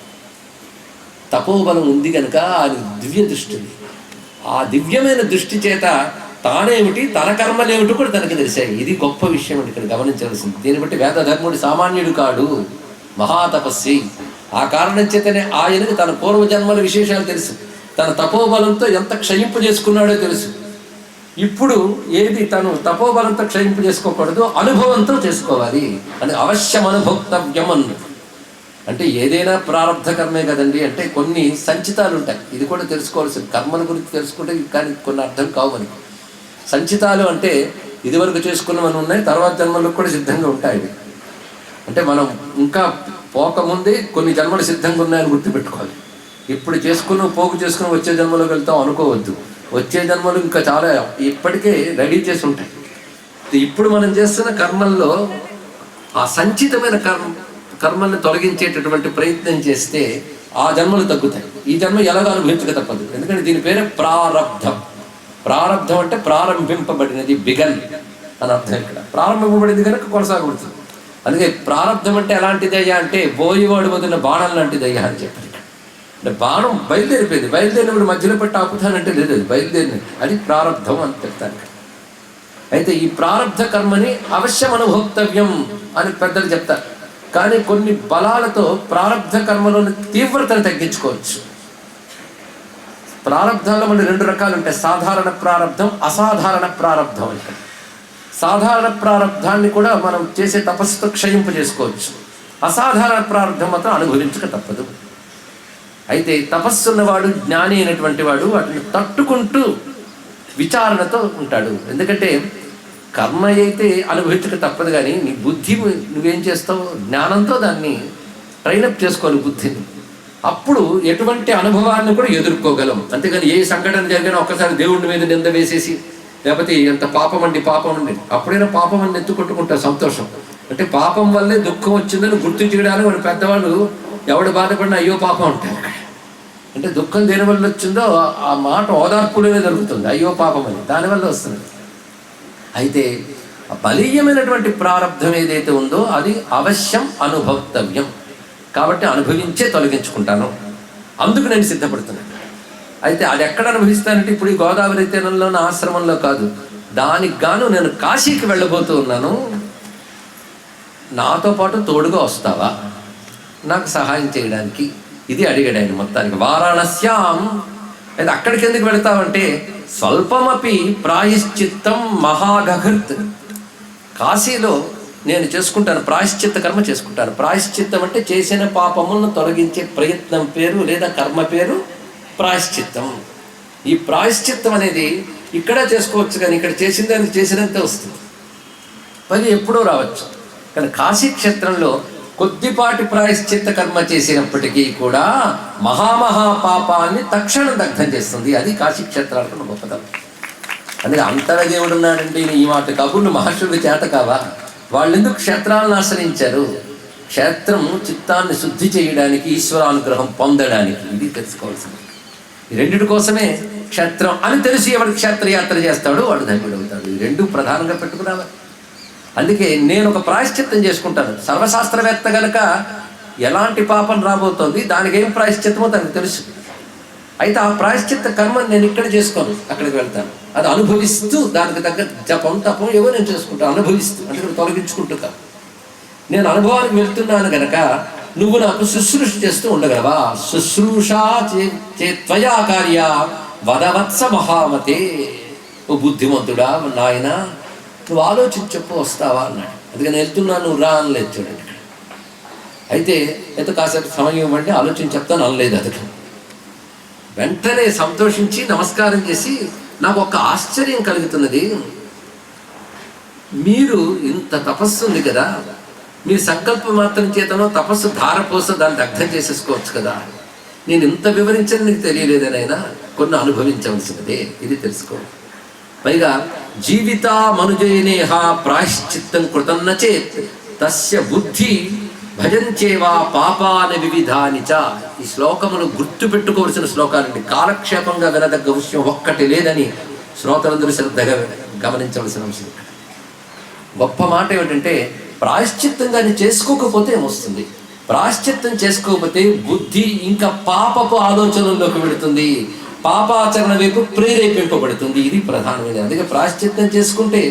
తపోబలం ఉంది కనుక అది దివ్య దృష్టి. ఆ దివ్యమైన దృష్టి చేత తానేమిటి, తన కర్మలేమిటి కూడా తనకు తెలిసాయి. ఇది గొప్ప విషయం అండి ఇక్కడ గమనించవలసింది. దీన్ని బట్టి వేదధర్ముడు సామాన్యుడు కాడు, మహాతపస్వి. ఆ కారణం చేతనే ఆయనకు తన పూర్వజన్మల విశేషాలు తెలుసు, తన తపోబలంతో ఎంత క్షయింపు చేసుకున్నాడో తెలుసు. ఇప్పుడు ఏది తను తపోబలంతో క్షయింపు చేసుకోకూడదు, అనుభవంతో చేసుకోవాలి అని అవశ్యం అనుభోక్తవ్యం అన్నది. అంటే ఏదైనా ప్రారంభ కర్మే కదండి. అంటే కొన్ని సంచితాలు ఉంటాయి, ఇది కూడా తెలుసుకోవాల్సింది. కర్మల గురించి తెలుసుకుంటే కానీ కొన్ని అర్థం కావు మనకి. సంచితాలు అంటే ఇదివరకు చేసుకున్నవన్నీ ఉన్నాయి, తర్వాత జన్మలకు కూడా సిద్ధంగా ఉంటాయి. అంటే మనం ఇంకా పోకముందే కొన్ని జన్మలు సిద్ధంగా ఉన్నాయని గుర్తుపెట్టుకోవాలి. ఇప్పుడు పోగు చేసుకుని వచ్చే జన్మలోకి వెళ్తాం అనుకోవద్దు. వచ్చే జన్మలు ఇంకా చాలా ఇప్పటికే రెడీ చేసి ఉంటాయి. ఇప్పుడు మనం చేస్తున్న కర్మల్లో ఆ సంచితమైన కర్మల్ని తొలగించేటటువంటి ప్రయత్నం చేస్తే ఆ జన్మలు తగ్గుతాయి. ఈ జన్మ ఎలాగో అనుభవించక తప్పదు, ఎందుకంటే దీని పేరే ప్రారబ్ధం. ప్రారబ్ధం అంటే ప్రారంభింపబడినది, బిగన్ అని అర్థం. ఇక్కడ ప్రారంభింపబడింది కనుక కొనసాగుతుంది. అందుకే ప్రారబ్ధం అంటే ఎలాంటిదయ్యా అంటే బోయివాడు వదిలిన బాణం లాంటిదయ్యా అని చెప్పారు. అంటే బాణం బయలుదేరిపోయింది, బయలుదేరినప్పుడు మధ్యలో పెట్టి ఆపుతానంటే లేదు, అది బయలుదేరినది, అది ప్రారబ్ధం అని చెప్తారు. అయితే ఈ ప్రారబ్ధ కర్మని అవశ్యం అనుభోక్తవ్యం అని పెద్దలు చెప్తారు. కానీ కొన్ని బలాలతో ప్రారబ్ధ కర్మలోని తీవ్రతను తగ్గించుకోవచ్చు. ప్రారబ్ధాల్లో మళ్ళీ 2 రకాలు ఉంటాయి, సాధారణ ప్రారబ్ధం, అసాధారణ ప్రారబ్ధం అంటే. సాధారణ ప్రారబ్ధాన్ని కూడా మనం చేసే తపస్సుతో క్షయింపు చేసుకోవచ్చు, అసాధారణ ప్రారబ్ధం మాత్రం అనుభవించక తప్పదు. అయితే తపస్సు ఉన్నవాడు, జ్ఞాని అయినటువంటి వాడు వాటిని తట్టుకుంటూ విచారణతో ఉంటాడు. ఎందుకంటే కర్మ అయితే అనుభవించక తప్పదు, కానీ నీ బుద్ధి నువ్వేం చేస్తావు, జ్ఞానంతో దాన్ని ట్రైనప్ చేసుకోవాలి బుద్ధిని. అప్పుడు ఎటువంటి అనుభవాన్ని కూడా ఎదుర్కోగలం. అంతేగాని ఏ సంఘటన జరిగినా ఒక్కసారి దేవుడి మీద నింద వేసేసి, లేకపోతే ఎంత పాపం అండి అప్పుడైనా పాపం అని ఎత్తుకొట్టుకుంటారు సంతోషం. అంటే పాపం వల్లే దుఃఖం వచ్చిందని గుర్తించడానికి మన పెద్దవాళ్ళు ఎవడు బాధపడినా అయ్యో పాపం అంటారు. అంటే దుఃఖం దేని వల్ల వచ్చిందో ఆ మాట ఓదార్పులోనే జరుగుతుంది, అయ్యో పాపం అని, దానివల్ల వస్తుంది. అయితే బలీయమైనటువంటి ప్రారంధం ఏదైతే ఉందో అది అవశ్యం అనుభోక్తవ్యం. కాబట్టి అనుభవించే తొలగించుకుంటాను, అందుకు నేను సిద్ధపడుతున్నాను. అయితే అది ఎక్కడ అనుభవిస్తానంటే ఇప్పుడు ఈ గోదావరి తీరంలోని ఆశ్రమంలో కాదు, దానికి గాను నేను కాశీకి వెళ్ళబోతూ ఉన్నాను. నాతో పాటు తోడుగా వస్తావా నాకు సహాయం చేయడానికి? ఇది అడిగాడు ఆయన మొత్తానికి. వారాణస్యాం, అయితే అక్కడికి ఎందుకు వెళతావంటే స్వల్పమపి ప్రాయశ్చిత్తం మహాగహృత్. కాశీలో నేను చేసుకుంటాను ప్రాయశ్చిత్త కర్మ చేసుకుంటాను. ప్రాయశ్చిత్తం అంటే చేసిన పాపములను తొలగించే ప్రయత్నం పేరు లేదా కర్మ పేరు ప్రాయశ్చిత్తం. ఈ ప్రాయశ్చిత్తం అనేది ఇక్కడ చేసుకోవచ్చు, కానీ ఇక్కడ చేసిందానికి చేసినంతే వస్తుంది, పది ఎప్పుడో రావచ్చు. కానీ కాశీక్షేత్రంలో కొద్దిపాటి ప్రాయశ్చిత్త కర్మ చేసినప్పటికీ కూడా మహాపాపాన్ని తక్షణం దగ్ధం చేస్తుంది. అది కాశీక్షేత్రాలకు గొప్పతనం. అందుకే అంతగా దేవుడు ఉన్నాడంటే ఈ మాట కబుర్లు మహర్షులు చేత కావా? వాళ్ళు ఎందుకు క్షేత్రాలను ఆశ్రయించారు? క్షేత్రం చిత్తాన్ని శుద్ధి చేయడానికి, ఈశ్వరానుగ్రహం పొందడానికి. ఇది తెలుసుకోవాల్సింది. ఈ రెండిటి కోసమే క్షేత్రం అని తెలిసి ఎవరికి క్షేత్రయాత్ర చేస్తాడో వాడు ధన్యుడు అవుతాడు. ఈ రెండు ప్రధానంగా పెట్టుకురావాలి. అందుకే నేను ఒక ప్రాయశ్చిత్తం చేసుకుంటాను. సర్వశాస్త్రవేత్త గనక ఎలాంటి పాపం రాబోతోంది, దానికి ఏం ప్రాయశ్చిత్తమో తనకు తెలుసు. అయితే ఆ ప్రాయశ్చిత్త కర్మ నేను ఇక్కడ చేసుకోను, అక్కడికి వెళ్తాను. అది అనుభవిస్తూ దానికి తగ్గ జపం తపం ఏవో నేను చేసుకుంటాను, అనుభవిస్తూ, అంటే ఇక్కడ తొలగించుకుంటూ కాదు. నేను అనుభవానికి వెళ్తున్నాను గనక నువ్వు నాకు శుశ్రూష చేస్తూ ఉండగలవా? శుశ్రూషా త్వయా కార్య వదవత్స మహామతే. ఓ బుద్ధిమంతుడా నాయన, నువ్వు ఆలోచించి చెప్పు వస్తావా అన్నాడు. అందుకని వెళ్తున్నాను, నువ్వు రా అనలేదు. చూడండి, అయితే కాసేపు సమయం ఇవ్వండి ఆలోచించి చెప్తాను అనలేదు. అతను వెంటనే సంతోషించి నమస్కారం చేసి, నాకు ఒక ఆశ్చర్యం కలుగుతున్నది, మీరు ఇంత తపస్సు ఉంది కదా, మీ సంకల్ప మాత్రం చేతనో తపస్సు ధారపోస దాన్ని అర్థం చేసేసుకోవచ్చు కదా. నేను ఇంత వివరించని నీకు తెలియలేదనైనా కొన్ని అనుభవించవలసినదే, ఇది తెలుసుకో. పైగా జీవిత మనుజయనేహ ప్రాయశ్చిత్తం కృతం నచేత్ తస్య బుద్ధి భజంచేవా పాపాని వివిధాని చ. ఈ శ్లోకములు గుర్తు పెట్టుకోవలసిన శ్లోకాలండి. కాలక్షేపంగా వినదగ్గ విషయం ఒక్కటి లేదని శ్రోతలందరూ శ్రద్ధగా గమనించవలసిన అంశం. గొప్ప మాట ఏమిటంటే ప్రాయశ్చిత్తంగాని చేసుకోకపోతే ఏమొస్తుంది? ప్రాయశ్చిత్తం చేసుకోకపోతే బుద్ధి ఇంకా పాపపు ఆలోచనల్లోకి వెళుతుంది, పాపాచరణ వైపు ప్రేరేపింపబడుతుంది. ఇది ప్రధానమైనది. అందుకే ప్రాయశ్చిత్తం చేసుకుంటే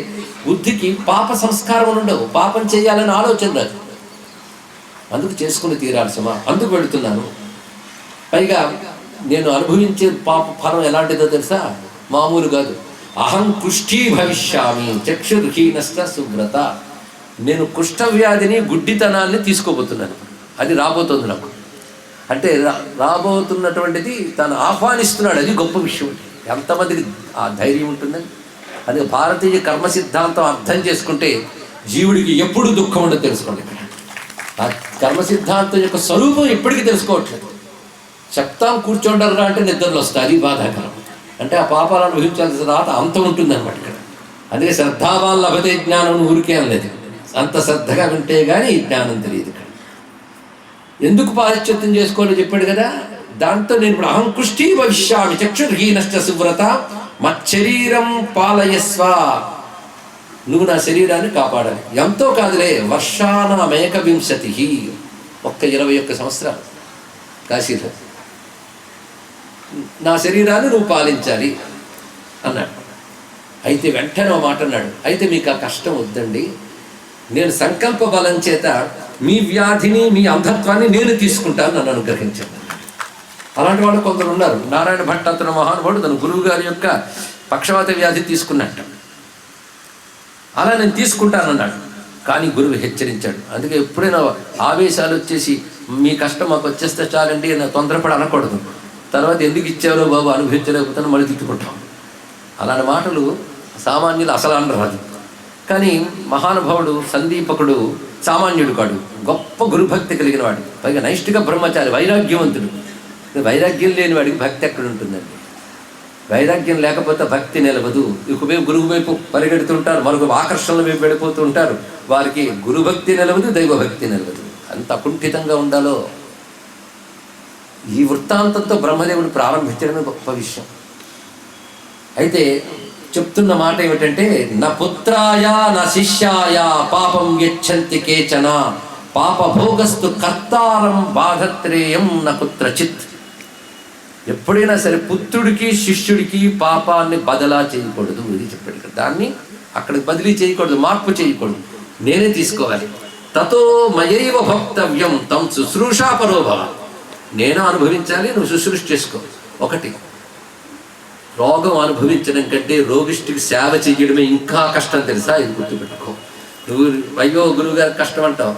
బుద్ధికి పాప సంస్కారం ఉండవు, పాపం చేయాలని ఆలోచన రాదు. అందుకు చేసుకుని తీరాలి సుమా, అందుకు వెళుతున్నాను. పైగా నేను అనుభవించే పాప ఫలం ఎలాంటిదో తెలుసా? మామూలు కాదు. అహం కుష్ఠీ భవిష్యామి చక్షుర్హీనస్థ శుభ్రత. నేను కుష్ఠవ్యాధిని, గుడ్డితనాన్ని తీసుకోబోతున్నాను. అది రాబోతుంది నాకు. అంటే రాబోతున్నటువంటిది తను ఆహ్వానిస్తున్నాడు. అది గొప్ప విషయం. ఎంతమందికి ఆ ధైర్యం ఉంటుందని. అది భారతీయ కర్మ సిద్ధాంతం అర్థం చేసుకుంటే జీవుడికి ఎప్పుడు దుఃఖం ఉండదు తెలుసుకోండి. ఆ కర్మ సిద్ధాంతం యొక్క స్వరూపం ఎప్పటికీ తెలుసుకోవట్లేదు. చెప్తాం కూర్చోండరా అంటే నిద్రలు వస్తాయి. అది బాధాకరం. అంటే ఆ పాపాలను అనుభవించాల్సిన తర్వాత అంతం ఉంటుందన్నమాట ఇక్కడ. అందుకే శ్రద్ధావాన్ లభతే జ్ఞానం ఊరికే అనలేదు. అంత శ్రద్ధగా వింటే కానీ ఈ జ్ఞానం తెలియదు ఇక్కడ. ఎందుకు పాశ్చిత్యం చేసుకోవాలో చెప్పాడు కదా. దాంతో నేను ఇప్పుడు అహం కుష్ఠీ భవిష్యామి చక్షుర్హీనశ్చ శుభ్రత మచ్చరీరం పాలయస్వ. నువ్వు నా శరీరాన్ని కాపాడాలి. ఎంతో కాదులే, వర్షానామేక వింశతి, 21 సంవత్సరాలు కాశీలో నా శరీరాన్ని నువ్వు పాలించాలి అన్నాడు. అయితే వెంటనే ఒక మాట అన్నాడు, అయితే మీకు ఆ కష్టం వద్దండి, నేను సంకల్ప బలం చేత మీ వ్యాధిని, మీ అంధత్వాన్ని నేను తీసుకుంటాను, నన్ను అనుగ్రహించాను. అలాంటి వాళ్ళు కొందరు ఉన్నారు. నారాయణ భట్ట అతను మహానుభావుడు తన గురువు గారి యొక్క పక్షవాత వ్యాధి తీసుకున్నట్ట. అలా నేను తీసుకుంటానన్నాడు. కానీ గురువు హెచ్చరించాడు. అందుకే ఎప్పుడైనా ఆవేశాలు వచ్చేసి మీ కష్టం మాకు వచ్చేస్తే చాలండి అని తొందరపడి అనకూడదు. తర్వాత ఎందుకు ఇచ్చారో బాబు అనుభవించలేకపోతే మళ్ళీ తిట్టుకుంటాం. అలాంటి మాటలు సామాన్యులు అసలు అనరాదు. కానీ మహానుభావుడు సందీపకుడు సామాన్యుడు కాడు, గొప్ప గురుభక్తి కలిగిన వాడు. పైగా నైష్ఠిక బ్రహ్మచారి, వైరాగ్యవంతుడు. వైరాగ్యం లేని వాడికి భక్తి ఎక్కడ ఉంటుందండి? వైరాగ్యం లేకపోతే భక్తి నిలవదు. ఇకవైపు గురువు వైపు పరిగెడుతుంటారు, మరొక ఆకర్షణల వైపు వెళ్ళిపోతూ ఉంటారు. వారికి గురుభక్తి నిలవదు, దైవభక్తి నిలవదు. అంత అకుంఠితంగా ఉండాలో. ఈ వృత్తాంతంతో బ్రహ్మదేవుడు ప్రారంభించడమే గొప్ప విషయం. అయితే చెప్తున్న మాట ఏమిటంటే, నా పుత్రాయ నా శిష్యాయ పాపం యచ్చంతి కేచన పాపభోగస్తు కర్తారం బాధత్రేయం న కుత్రచిత్. ఎప్పుడైనా సరే పుత్రుడికి శిష్యుడికి పాపాన్ని బదలా చేయకూడదు. ఇది చెప్పాడు. దాన్ని అక్కడికి బదిలీ చేయకూడదు, మార్పు చేయకూడదు, నేనే తీసుకోవాలి. తతో మయైవ భక్తవ్యం తం శుశ్రూషాపరోభవ. నేను అనుభవించాలి, నువ్వు శుశ్రూష చేసుకో. ఒకటి, రోగం అనుభవించడం కంటే రోగిష్టికి సేవ చేయడమే ఇంకా కష్టం తెలుసా? ఇది గుర్తుపెట్టుకో. నువ్వు అయ్యో గురువుగారి కష్టం అంటావు,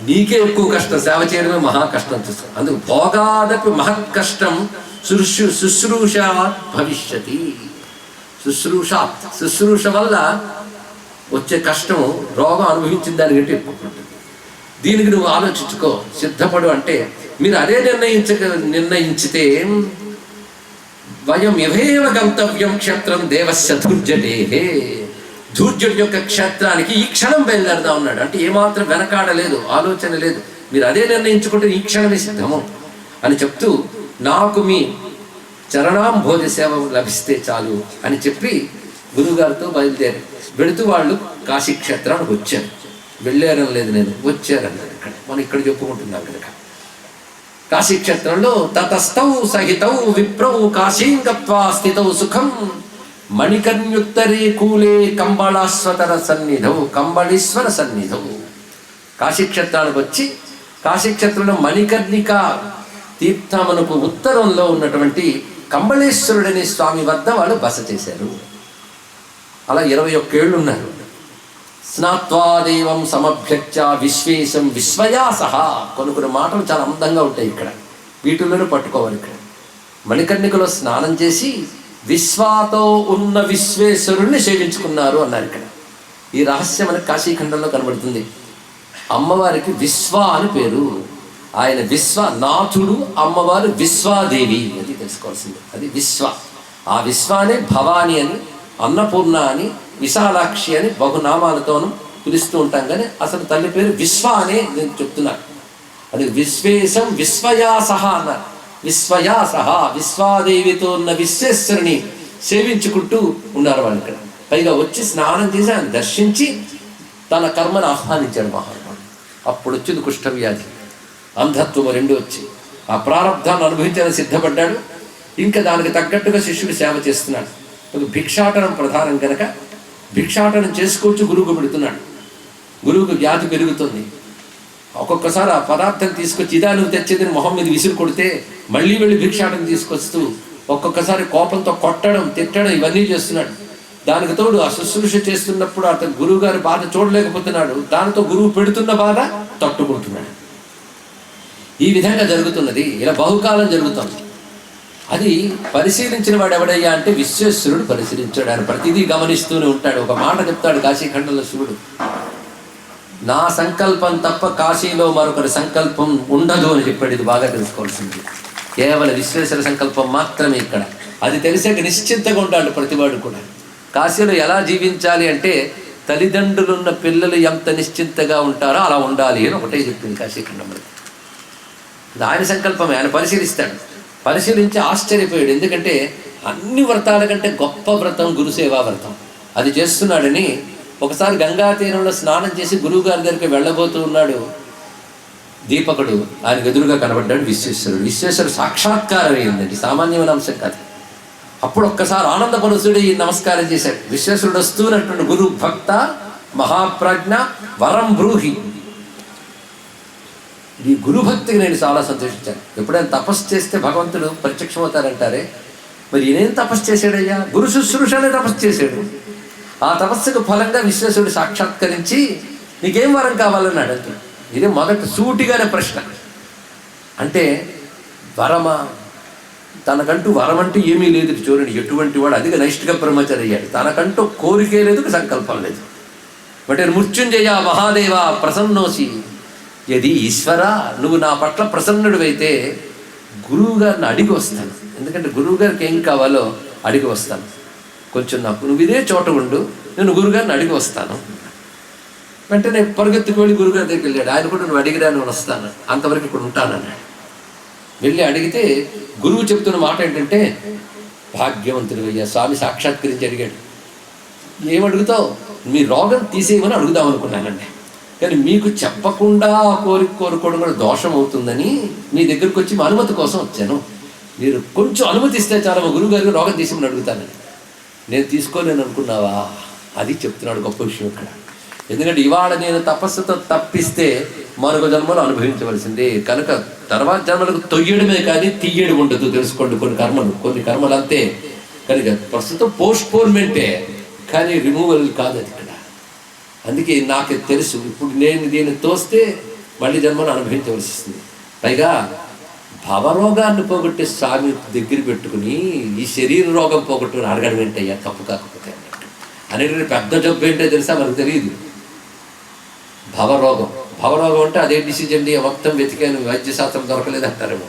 నీకే ఎక్కువ కష్టం. సేవ చేయడమే మహా కష్టం చూస్తావు. అందుకు భోగాదపి మహత్ కష్టం శుశ్రూష భవిష్యతి. శుశ్రూష వల్ల వచ్చే కష్టం రోగం అనుభవించిన దానికంటే ఎక్కువ ఉంటుంది. దీనికి నువ్వు ఆలోచించుకో, సిద్ధపడు. అంటే మీరు అదే నిర్ణయించితే వయం ఇవేవ గంతవ్యం క్షేత్రం దేవస్య ధూర్జటేహే. ధూర్జుడి యొక్క క్షేత్రానికి ఈ క్షణం బయలుదేరదా ఉన్నాడు. అంటే ఏమాత్రం వెనకాడలేదు, ఆలోచన లేదు. మీరు అదే నిర్ణయించుకుంటే ఈ క్షణమే సిద్ధము అని చెప్తూ, నాకు మీ చరణాంభోజ సేవ లభిస్తే చాలు అని చెప్పి గురువుగారితో బయలుదేరి వెళుతూ వాళ్ళు కాశీక్షేత్రానికి వచ్చారు. వెళ్ళారని లేదు, నేను వచ్చారన్నాడు. మనం ఇక్కడ చెప్పుకుంటున్నాం కనుక కాశీక్షేత్రంలో తతస్థౌ సహితౌ విప్రౌ కాశీం గత్వా స్థితౌ సుఖం మణికర్ణ్యుత్తరే కూలే కంబళీశ్వర సన్నిధౌ. కాశీక్షేత్రానికి వచ్చి కాశీక్షేత్రంలో మణికర్ణిక తీర్థమునకు ఉత్తరంలో ఉన్నటువంటి కంబళేశ్వరుడనే స్వామి వద్ద వాళ్ళు బస చేశారు. అలా 21 ఏళ్ళు ఉన్నారు. స్నాత్వాదేవం సమభ్యర్చ విశ్వేశం విశ్వయా సహా. కొన్ని మాటలు చాలా అందంగా ఉంటాయి ఇక్కడ, వీటిల్లోనే పట్టుకోవాలి. ఇక్కడ మణికర్ణికలో స్నానం చేసి విశ్వాతో ఉన్న విశ్వేశ్వరుణ్ణి సేవించుకున్నారు అన్నారు. ఇక్కడ ఈ రహస్యం మనకి కాశీఖండంలో కనబడుతుంది. అమ్మవారికి విశ్వ అని పేరు. ఆయన విశ్వనాథుడు, అమ్మవారు విశ్వాదేవి. అది తెలుసుకోవాల్సింది. అది విశ్వ. ఆ విశ్వానే భవాని అని అన్నపూర్ణ అని, విశాలాక్షి అని బహునామాలతోనూ పిలుస్తూ ఉంటాం. కానీ అసలు తల్లి పేరు విశ్వ అనే నేను చెప్తున్నాను. అది విశ్వేశం విశ్వయాసహ అన్నారు. విశ్వయాసహ, విశ్వాదేవితో ఉన్న విశ్వేశ్వరుని సేవించుకుంటూ ఉన్నారు వాళ్ళు ఇక్కడ. పైగా వచ్చి స్నానం చేసి ఆయన దర్శించి తన కర్మను ఆహ్వానించాడు మహాత్ముడు. అప్పుడు వచ్చింది కుష్ఠవ్యాధి, అంధత్వం రెండు వచ్చి ఆ ప్రారంధాన్ని అనుభవించాలని సిద్ధపడ్డాడు. ఇంకా దానికి తగ్గట్టుగా శిష్యుడు సేవ చేస్తున్నాడు. భిక్షాటనం ప్రధానం కనుక భిక్షాటనం చేసుకోవచ్చు గురువుకు పెడుతున్నాడు. గురువుకు వ్యాధి పెరుగుతుంది. ఒక్కొక్కసారి ఆ పదార్థం తీసుకొచ్చి ఇదా నువ్వు తెచ్చేదని మొహం మీద విసురు కొడితే మళ్ళీ వెళ్ళి భిక్షాటనం తీసుకొస్తూ ఒక్కొక్కసారి కోపంతో కొట్టడం, తిట్టడం ఇవన్నీ చేస్తున్నాడు. దానికి తోడు ఆ శుశ్రూష చేస్తున్నప్పుడు అతను గురువు గారి బాధ చూడలేకపోతున్నాడు. దానితో గురువు పెడుతున్న బాధ తట్టుకుంటున్నాడు. ఈ విధంగా జరుగుతున్నది. ఇలా బహుకాలం జరుగుతుంది. అది పరిశీలించిన వాడు ఎవడయ్యా అంటే విశ్వేశ్వరుడు పరిశీలించాడు. ఆయన ప్రతిదీ గమనిస్తూనే ఉంటాడు. ఒక మాట చెప్తాడు కాశీఖండంలో శివుడు, నా సంకల్పం తప్ప కాశీలో మరొకరి సంకల్పం ఉండదు అని చెప్పాడు. ఇది బాగా తెలుసుకోవాల్సింది. కేవలం విశ్వేశ్వర సంకల్పం మాత్రమే ఇక్కడ. అది తెలిసాక నిశ్చింతగా ఉంటాడు ప్రతివాడు కూడా. కాశీలో ఎలా జీవించాలి అంటే తల్లిదండ్రులున్న పిల్లలు ఎంత నిశ్చింతగా ఉంటారో అలా ఉండాలి అని ఒకటే చెప్పింది కాశీఖండంలో. ఆయన సంకల్పమే. ఆయన పరిశీలిస్తాడు. పరిశీలించి ఆశ్చర్యపోయాడు. ఎందుకంటే అన్ని వ్రతాల కంటే గొప్ప వ్రతం గురుసేవా వ్రతం. అది చేస్తున్నాడని ఒకసారి గంగా తీరంలో స్నానం చేసి గురువుగారి దగ్గరికి వెళ్ళబోతూ ఉన్నాడు. దీపకుడు ఆయనకు ఎదురుగా కనబడ్డాడు విశ్వేశ్వరుడు. విశ్వేశ్వరుడు సాక్షాత్కారం అయిందండి, సామాన్యమైన అంశం కాదు. అప్పుడు ఒక్కసారి ఆనందపరుసుడు ఈ నమస్కారం చేశాడు. విశ్వేశ్వరుడు వస్తున్నటువంటి గురు భక్త మహాప్రజ్ఞ వరం బ్రూహి. ఈ గురుభక్తికి నేను చాలా సంతోషించాను. ఎప్పుడైనా తపస్సు చేస్తే భగవంతుడు ప్రత్యక్షమవుతారంటారే, మరి ఈయనేం తపస్సు చేశాడయ్యా? గురు శుశ్రూషనే తపస్సు చేశాడు. ఆ తపస్సుకు ఫలంగా విశ్వేశ్వరుడు సాక్షాత్కరించి నీకేం వరం కావాలన్నాడు. అంటే ఇదే మొదటి సూటిగానే ప్రశ్న. అంటే వరమా? తనకంటూ వరం అంటే ఏమీ లేదు. చూడండి ఎటువంటి వాడు. అదిగా నైష్ఠిక బ్రహ్మచారి అయ్యాడు. తనకంటూ కోరికే లేదు, సంకల్పం లేదు. బట్ మృత్యుంజయ మహాదేవ ప్రసన్నోసి యది ఈశ్వర, నువ్వు నా పట్ల ప్రసన్నుడివైతే గురువు గారిని అడిగి వస్తాను. ఎందుకంటే గురువు గారికి ఏం కావాలో అడిగి వస్తాను. కొంచెం నాకు నువ్వు ఇదే చోట ఉండు, నేను గురుగారిని అడిగి వస్తాను. వెంటనే పరిగెత్తుకు వెళ్ళి గురుగారి దగ్గరికి వెళ్ళాడు. ఆయన కూడా నువ్వు అడిగిరా, నేను వస్తాను, అంతవరకు ఇక్కడ ఉంటానన్నాడు. వెళ్ళి అడిగితే గురువు చెప్తున్న మాట ఏంటంటే, భాగ్యవంతుడు అయ్యా, స్వామి సాక్షాత్కరించి అడిగాడు. ఏమడుగుతావు? మీ రోగం తీసేయమని అడుగుదాం అనుకున్నానండి. కానీ మీకు చెప్పకుండా కోరుకోవడం కూడా దోషం అవుతుందని మీ దగ్గరికి వచ్చి మా అనుమతి కోసం వచ్చాను. మీరు కొంచెం అనుమతి ఇస్తే చాలా మా గురువుగారికి రోగం తీసేమని అడుగుతానని. నేను తీసుకోలేను అనుకున్నావా? అది చెప్తున్నాడు గొప్ప విషయం ఇక్కడ. ఎందుకంటే ఇవాళ నేను తపస్సుతో తప్పిస్తే మరొక జన్మలు అనుభవించవలసిందే. కనుక తర్వాత జన్మలకు తొయ్యడమే కానీ తీయడం ఉండదు. తెలుసుకోండి. కొన్ని కర్మలు అంతే. కనుక ప్రస్తుతం పోస్ట్పోన్మెంటే కానీ రిమూవల్ కాదు అది ఇక్కడ. అందుకే నాకు తెలుసు, ఇప్పుడు నేను దీన్ని తోస్తే మళ్ళీ జన్మను అనుభవించవలసి వస్తుంది. పైగా భవరోగాన్ని పోగొట్టే స్వామి దగ్గర పెట్టుకుని ఈ శరీర రోగం పోగొట్టుకుని అడగడం ఏంటయ్యా తప్పు కాకపోతే అనేటువంటి పెద్ద జబ్బు ఏంటో తెలుసా? మనకు తెలియదు. భవరోగం అంటే అదే డిసీజ్ అండి, మొత్తం వెతికాను, వైద్యశాస్త్రం దొరకలేదు అంటారేమో.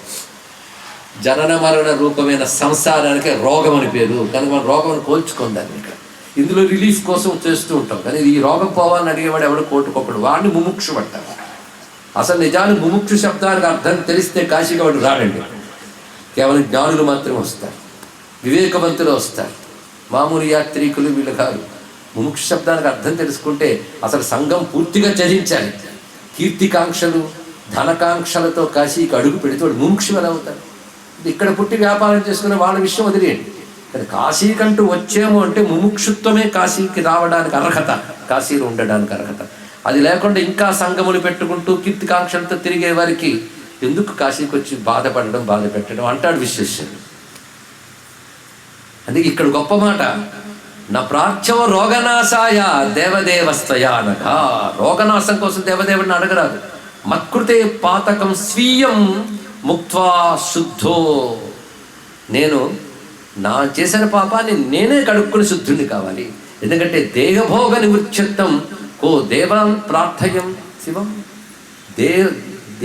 జనన మరణ రూపమైన సంసారానికే రోగం అని పేరు. కనుక మన రోగం కోల్చుకుందాన్ని ఇక్కడ. ఇందులో రిలీఫ్ కోసం చేస్తూ ఉంటాం. కానీ ఈ రోగం పోవాలని అడిగేవాడు ఎవడు కోటుకోపడు, వాడిని ముముక్షు పట్టారు. అసలు నిజానికి ముముక్షు శబ్దానికి అర్థం తెలిస్తే కాశీగా వాడు రాడండి. కేవలం జ్ఞానులు మాత్రమే వస్తారు, వివేకవంతులు వస్తారు, మామూలు యాత్రికులు వీళ్ళు కాదు. ముముక్షు శబ్దానికి అర్థం తెలుసుకుంటే అసలు సంఘం పూర్తిగా త్యజించాలి. కీర్తికాంక్షలు ధనకాంక్షలతో కాశీకి అడుగు పెడితే వాడు ముముక్షు ఎలా అవుతారు? ఇక్కడ పుట్టి వ్యాపారం చేసుకునే వాళ్ళ విషయం వదిలేయండి. కానీ కాశీకంటూ వచ్చేమో అంటే ముముక్షుత్వమే కాశీకి రావడానికి అర్హత, కాశీలో ఉండడానికి అర్హత. అది లేకుండా ఇంకా సంఘములు పెట్టుకుంటూ కీర్తికాంక్షలతో తిరిగే వారికి ఎందుకు కాశీకి వచ్చి బాధపడడం, బాధ పెట్టడం అంటాడు విశ్వేశ్వరుడు. అందుకే ఇక్కడ గొప్ప మాట, నా ప్రార్థ్యం రోగనాశాయ దేవదేవస్తయా అనగా, రోగనాశం కోసం దేవదేవుడిని అడగరాదు. మత్కృతే పాతకం స్వీయం ముక్త్వా శుద్ధో, నేను నా చేసిన పాపాన్ని నేనే కడుక్కుని శుద్ధుని కావాలి. ఎందుకంటే దేహభోగ నివృత్యర్థం కో దేవాన్ ప్రార్థయం శివం.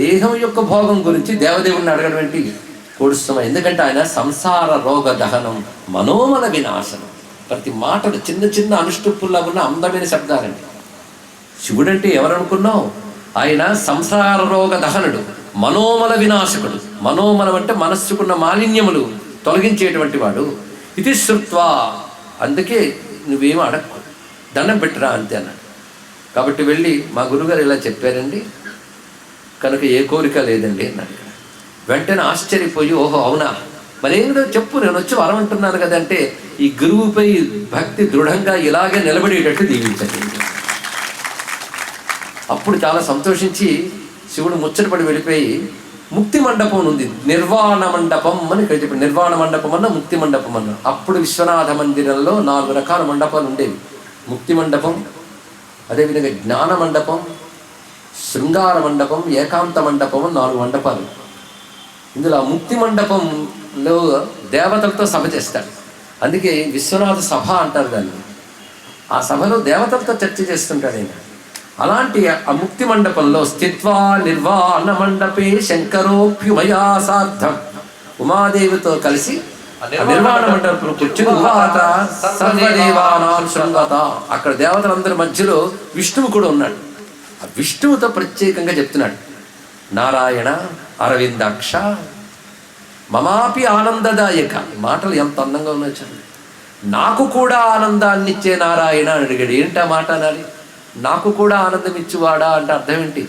దేహం యొక్క భోగం గురించి దేవదేవుడిని అడగడం ఏంటి? కూడుస్తాం. ఎందుకంటే ఆయన సంసార రోగ దహనం మనోమల వినాశనం. ప్రతి మాటలు చిన్న చిన్న అనుష్టుప్పుల్లా ఉన్న అందమైన శబ్దాలండి. శివుడంటే ఎవరనుకున్నావు? ఆయన సంసార రోగ దహనుడు, మనోమల వినాశకుడు. మనోమలం అంటే మనస్సుకున్న మాలిన్యములు తొలగించేటువంటి వాడు. ఇది శృత్వా, అందుకే నువ్వేమో అడక్కు, దండం పెట్టిరా అంతే అన్నాడు. కాబట్టి వెళ్ళి మా గురుగారు ఇలా చెప్పారండి కనుక ఏ కోరిక లేదండి అన్నాడు. వెంటనే ఆశ్చర్యపోయి, ఓహో అవునా, మరేమిటో చెప్పు, నేను వచ్చి వరం అంటున్నాను కదంటే, ఈ గురువుపై భక్తి దృఢంగా ఇలాగే నిలబడేటట్టు దీవించండి. అప్పుడు చాలా సంతోషించి శివుడు ముచ్చటపడి వెళ్ళిపోయి, ముక్తి మండపం ఉంది, నిర్వాణ మండపం అని ఇక్కడ చెప్పి, నిర్వాణ మండపం అన్న ముక్తి మండపం అన్న. అప్పుడు విశ్వనాథ మందిరంలో 4 రకాల మండపాలు ఉండేవి. ముక్తి మండపం, అదేవిధంగా జ్ఞాన మండపం, శృంగార మండపం, ఏకాంత మండపం అని 4 మండపాలు. ఇందులో ముక్తి మండపంలో దేవతలతో సభ చేస్తాడు. అందుకే విశ్వనాథ సభ అంటారు దాన్ని. ఆ సభలో దేవతలతో చర్చ చేస్తుంటాడు ఆయన. అలాంటి ఆ ముక్తి మండపంలో స్థిత్వా నిర్వాణ మండపే శంకరోప్యుమయా సార్థం, ఉమాదేవితో కలిసి నిర్వాణ మండపంలో కూర్చుని సర్వదేవానాం శృణ్వత, అక్కడ దేవతలందరి మధ్యలో విష్ణువు కూడా ఉన్నాడు. ఆ విష్ణువుతో ప్రత్యేకంగా చెప్తున్నాడు, నారాయణ అరవిందాక్ష మమాపి ఆనందదాయక. మాటలు ఎంత అందంగా ఉన్నాయి చూడండి. నాకు కూడా ఆనందాన్ని ఇచ్చే నారాయణ అని అడిగాడు. ఏంటా మాట అనాలి? నాకు కూడా ఆనందం ఇచ్చేవాడా అంటే అర్థం ఏంటి?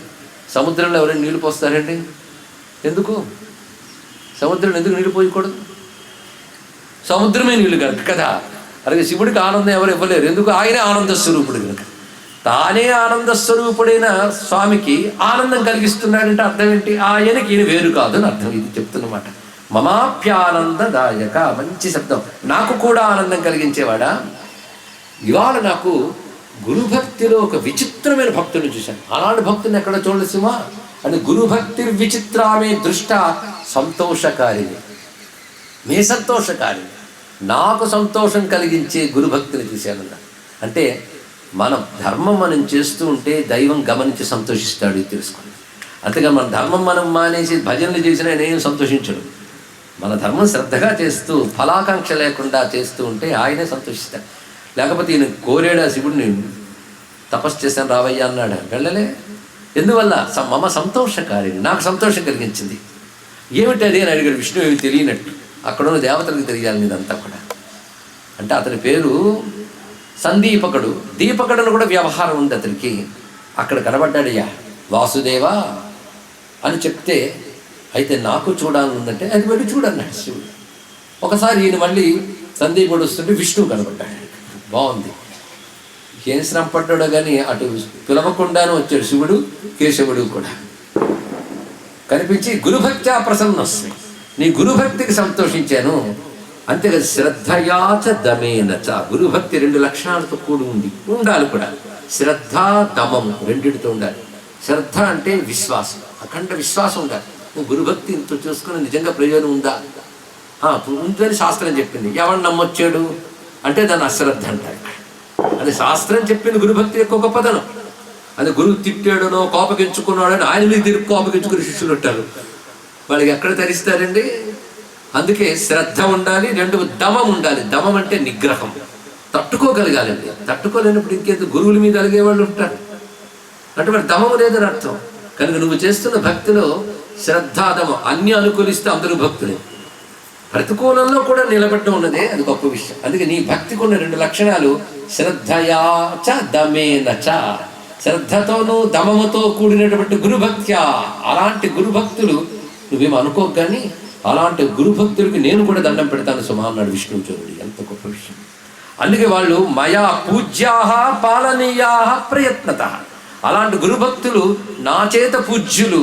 సముద్రంలో ఎవరైనా నీళ్ళు పోస్తారండి? ఎందుకు సముద్రంలో ఎందుకు నీళ్ళు పోయకూడదు? సముద్రమే నీళ్ళు కనుక కదా. అలాగే శివుడికి ఆనందం ఎవరు ఇవ్వలేరు, ఎందుకు? ఆయనే ఆనంద స్వరూపుడు కనుక. తానే ఆనంద స్వరూపుడైన స్వామికి ఆనందం కలిగిస్తున్నాడంటే అర్థం ఏంటి? ఆయనకి ఈయన వేరు కాదు అని అర్థం. ఇది చెప్తున్నమాట. మమాప్యానందదాయక, మంచి శబ్దం. నాకు కూడా ఆనందం కలిగించేవాడా. ఇవాళ నాకు గురుభక్తిలో ఒక విచిత్రమైన భక్తుని చూశాను. అలాంటి భక్తుని ఎక్కడ చూడలేదు సుమా అని. గురుభక్తి విచిత్రామే దృష్ట సంతోషకారిణి, మే సంతోషకారిణి, నాకు సంతోషం కలిగించే గురుభక్తిని చూశానన్నా. అంటే మనం ధర్మం మనం చేస్తూ ఉంటే దైవం గమనించి సంతోషిస్తాడు, ఇది తెలుసుకోండి. అంతేగా మన ధర్మం మనం మానేసి భజనలు చేసినా నేనేం సంతోషించడు. మన ధర్మం శ్రద్ధగా చేస్తూ ఫలాకాంక్ష లేకుండా చేస్తూ ఉంటే ఆయనే సంతోషిస్తాడు. లేకపోతే ఈయన కోరాడా శివుడిని, తపస్సు చేశాను రావయ్యా అన్నాడు, వెళ్ళలే. ఎందువల్ల? మమ సంతోషకారిణి, నాకు సంతోషం కలిగించింది. ఏమిటి అది అని అడిగాడు. విష్ణు ఏమి తెలియనట్టు, అక్కడున్న దేవతలకు తెలియాలి ఇదంతా కూడా. అంటే అతని పేరు సందీపకుడు. దీపకుడును కూడా వ్యవహారం ఉంది అతనికి. అక్కడ కనబడ్డాడయ్యా వాసుదేవా అని చెప్తే, అయితే నాకు చూడాలని ఉందంటే అది వెళ్ళి చూడన్నాడు శివుడు. ఒకసారి ఈయన మళ్ళీ సందీపుడు వస్తుంటే విష్ణువు కనబడ్డాడు. బాగుంది, ఏం శ్రమ పడ్డాడో కానీ అటు పిలవకుండానే వచ్చాడు శివుడు, కేశవుడు కూడా కనిపించి గురుభక్త్యా ప్రసన్నస్మి, నీ గురుభక్తికి సంతోషించాను. అంతేకాదు శ్రద్ధయాచ దమేనచ, గురుభక్తి 2 లక్షణాలతో కూడి ఉండాలి కూడా. శ్రద్ధ దమము రెండిటితో ఉండాలి. శ్రద్ధ అంటే విశ్వాసం, అఖండ విశ్వాసం ఉండాలి. నువ్వు గురుభక్తి ఇంత చూసుకుని నిజంగా ప్రయోజనం ఉందా? ఉందని శాస్త్రం చెప్పింది. ఎవరు నమ్మొచ్చాడు అంటే దాన్ని అశ్రద్ధ అంటారు. అది శాస్త్రం చెప్పింది గురుభక్తి యొక్క ఒక పదనం. అది గురువు తిట్టాడనో కోపగించుకున్నాడని ఆయన మీద తిరిగి కోపగించుకుని శిష్యులు ఉంటారు. వాళ్ళకి ఎక్కడ తరిస్తారండి? అందుకే శ్రద్ధ ఉండాలి, 2 దమం ఉండాలి. దమం అంటే నిగ్రహం, తట్టుకోగలగాలండి. తట్టుకోలేనప్పుడు ఇంకేందుకు గురువుల మీద అలిగేవాళ్ళు ఉంటారు. అటువంటి దమము లేదని అర్థం. కనుక నువ్వు చేస్తున్న భక్తిలో శ్రద్ధాదమం, అన్ని అనుకూలిస్తే అందరూ భక్తులే. ప్రతికూలంలో కూడా నిలబడ్డం ఉన్నదే అది గొప్ప విషయం. అందుకే నీ భక్తికి ఉన్న 2 లక్షణాలు శ్రద్ధయాచ దమేనచ, శ్రద్ధతోనూ దమముతో కూడినటువంటి గురుభక్త్యా. అలాంటి గురుభక్తులు నువ్వేమో అనుకోకు, కానీ అలాంటి గురుభక్తులకి నేను కూడా దండం పెడతాను సుమా అన్నాడు విష్ణువు. చూడండి ఎంత గొప్ప విషయం. అందుకే వాళ్ళు మయా పూజ్యాః పాలనీయాః ప్రయత్నత. అలాంటి గురుభక్తులు నా చేత పూజ్యులు,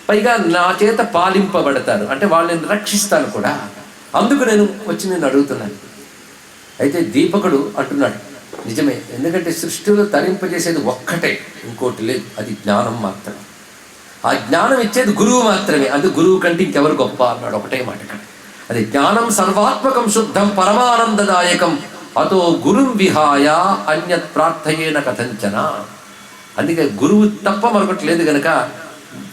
పైగా నా చేత పాలింపబడతారు. అంటే వాళ్ళని రక్షిస్తాను కూడా. అందుకు నేను వచ్చి నేను అడుగుతున్నాను. అయితే దీపకుడు అంటున్నాడు, నిజమే, ఎందుకంటే సృష్టిలో తరింపజేసేది ఒక్కటే, ఇంకోటి లేదు, అది జ్ఞానం మాత్రమే. ఆ జ్ఞానం ఇచ్చేది గురువు మాత్రమే. అది గురువు కంటే ఇంకెవరు గొప్ప అన్నాడు ఒకటే మాట. అది జ్ఞానం సర్వాత్మకం శుద్ధం పరమానందదాయకం అతో గురుం విహాయ అన్యత్ ప్రార్థయేన కథంచన. అందుకే గురువు తప్ప మరొకటి లేదు. గనక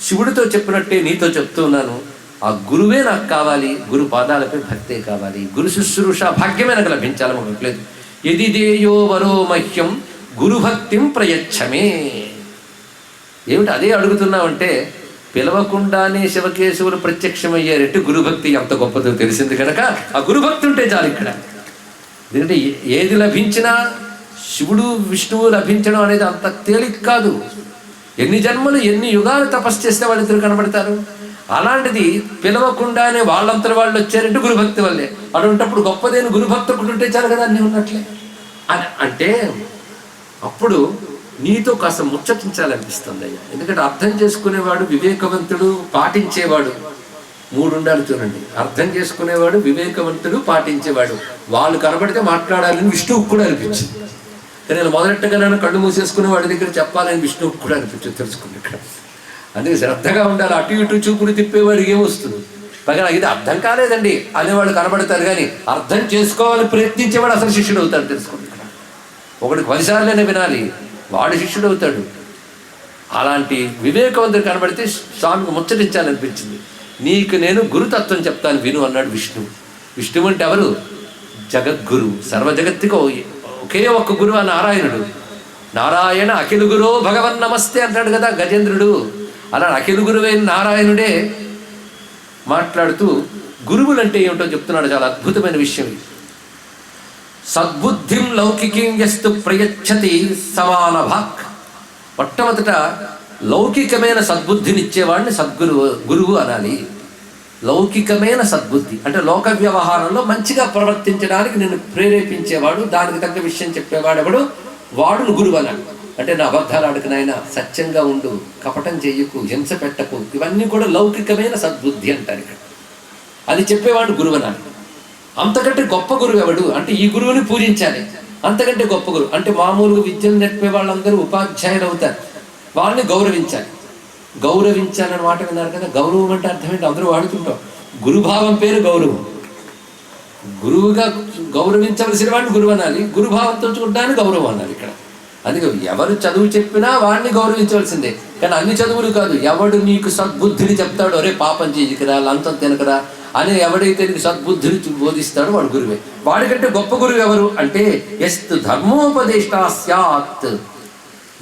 శివుడితో చెప్పినట్టే నీతో చెప్తున్నాను, ఆ గురువే నాకు కావాలి, గురు పాదాలపై భక్తే కావాలి, గురు శుశ్రూష భాగ్యమే నాకు లభించాలి. మాకు లేదు. యది దేయో వరో మహ్యం గురుభక్తిం ప్రయచ్చమే. ఏమిటి అదే అడుగుతున్నామంటే, పిలవకుండానే శివకేశవులు ప్రత్యక్షమయ్యారంటే గురుభక్తి ఎంత గొప్పదో తెలిసింది కనుక ఆ గురుభక్తి ఉంటే చాలు ఇక్కడ. ఎందుకంటే ఏది లభించినా శివుడు విష్ణువు లభించడం అనేది అంత తేలిక కాదు. ఎన్ని జన్మలు ఎన్ని యుగాలు తపస్సు చేస్తే వాళ్ళిద్దరు కనబడతారు. అలాంటిది పిలవకుండానే వాళ్ళంతటి వాళ్ళు వచ్చారంటే గురుభక్తి వల్లే. అటువంటిప్పుడు గొప్పదేని గురుభక్తి ఒకటి ఉంటే చాలు కదా అన్నీ ఉన్నట్లే అంటే అప్పుడు నీతో కాస్త ముచ్చటించాలనిపిస్తుంది అయ్యా. ఎందుకంటే అర్థం చేసుకునేవాడు, వివేకవంతుడు, పాటించేవాడు, మూడు ఉండాలి చూడండి. అర్థం చేసుకునేవాడు, వివేకవంతుడు, పాటించేవాడు. వాళ్ళు కనబడితే మాట్లాడాలని విష్ణువుకు కూడా అనిపించింది. కానీ నేను మొదలెట్టగా నన్ను కళ్ళు మూసేసుకునే వాడి దగ్గర చెప్పాలని విష్ణువుకు కూడా అనిపించింది. తెలుసుకుంది ఇక్కడ. అందుకే శ్రద్ధగా ఉండాలి. అటు ఇటు చూపులు తిప్పేవాడికి ఏమొస్తుంది? పైగా ఇది అర్థం కాలేదండి అనేవాళ్ళు కనబడతారు, కానీ అర్థం చేసుకోవాలని ప్రయత్నించేవాడు అసలు శిష్యుడు అవుతాడు. తెలుసుకోండి ఇక్కడ. ఒకటికి 10 సార్లైనా వినాలి, వాడు శిష్యుడు అవుతాడు. అలాంటి వివేకవంతుడు కనబడితే స్వామికి ముచ్చటించాలనిపించింది. నీకు నేను గురుతత్వం చెప్తాను విను అన్నాడు విష్ణువు. విష్ణువు అంటే ఎవరు? జగద్గురు. సర్వ జగత్తుకు ఒకే ఒక్క గురువు ఆ నారాయణుడు. నారాయణ అఖిల గురో భగవన్ నమస్తే అంటాడు కదా గజేంద్రుడు. అలా అఖిల గురువైన నారాయణుడే మాట్లాడుతూ గురువులంటే ఏమిటో చెప్తున్నాడు. చాలా అద్భుతమైన విషయం. సద్బుద్ధిం లౌకికం యస్తు ప్రయచ్చతి సమాన భాక్. మొట్టమొదట లౌకికమైన సద్బుద్ధినిచ్చేవాడిని గురువు అనాలి. లౌకికమైన సద్బుద్ధి అంటే లోక వ్యవహారంలో మంచిగా ప్రవర్తించడానికి నేను ప్రేరేపించేవాడు, దానికి తగ్గ విషయం చెప్పేవాడు ఎవడు, వాడు గురువు అనాలి. అంటే నా అబద్ధాలు ఆడుకునైనా సత్యంగా ఉండు, కపటం చెయ్యకు, హింస పెట్టకు, ఇవన్నీ కూడా లౌకికమైన సద్బుద్ధి అంటారు ఇక్కడ. అది చెప్పేవాడు గురువు అనాలి. అంతకంటే గొప్ప గురువు ఎవడు అంటే ఈ గురువుని పూజించాలి. అంతకంటే గొప్ప గురువు అంటే మామూలుగా విద్యను నేర్పే వాళ్ళందరూ ఉపాధ్యాయులు అవుతారు, వాళ్ళని గౌరవించాలి. గౌరవించాలని మాట విన్నారు కదా. గౌరవం అంటే అర్థమేంటి? అందరూ వాడుతుంటాం. గురుభావం పేరు గౌరవం. గురువుగా గౌరవించవలసిన వాడిని గురువు అనాలి, గురుభావంతో చూడడానికి గౌరవం అనాలి ఇక్కడ. అందుకే ఎవరు చదువు చెప్పినా వాడిని గౌరవించవలసిందే. కానీ అన్ని చదువులు కాదు. ఎవడు నీకు సద్బుద్ధిని చెప్తాడు, అరే పాపం చేయకురా, లంచం తినకరా అని ఎవడైతే నీకు సద్బుద్ధిని బోధిస్తాడో వాడు గురువే. వాడికంటే గొప్ప గురువు ఎవరు అంటే ఎస్తు ధర్మోపదేష్టా స్యాత్.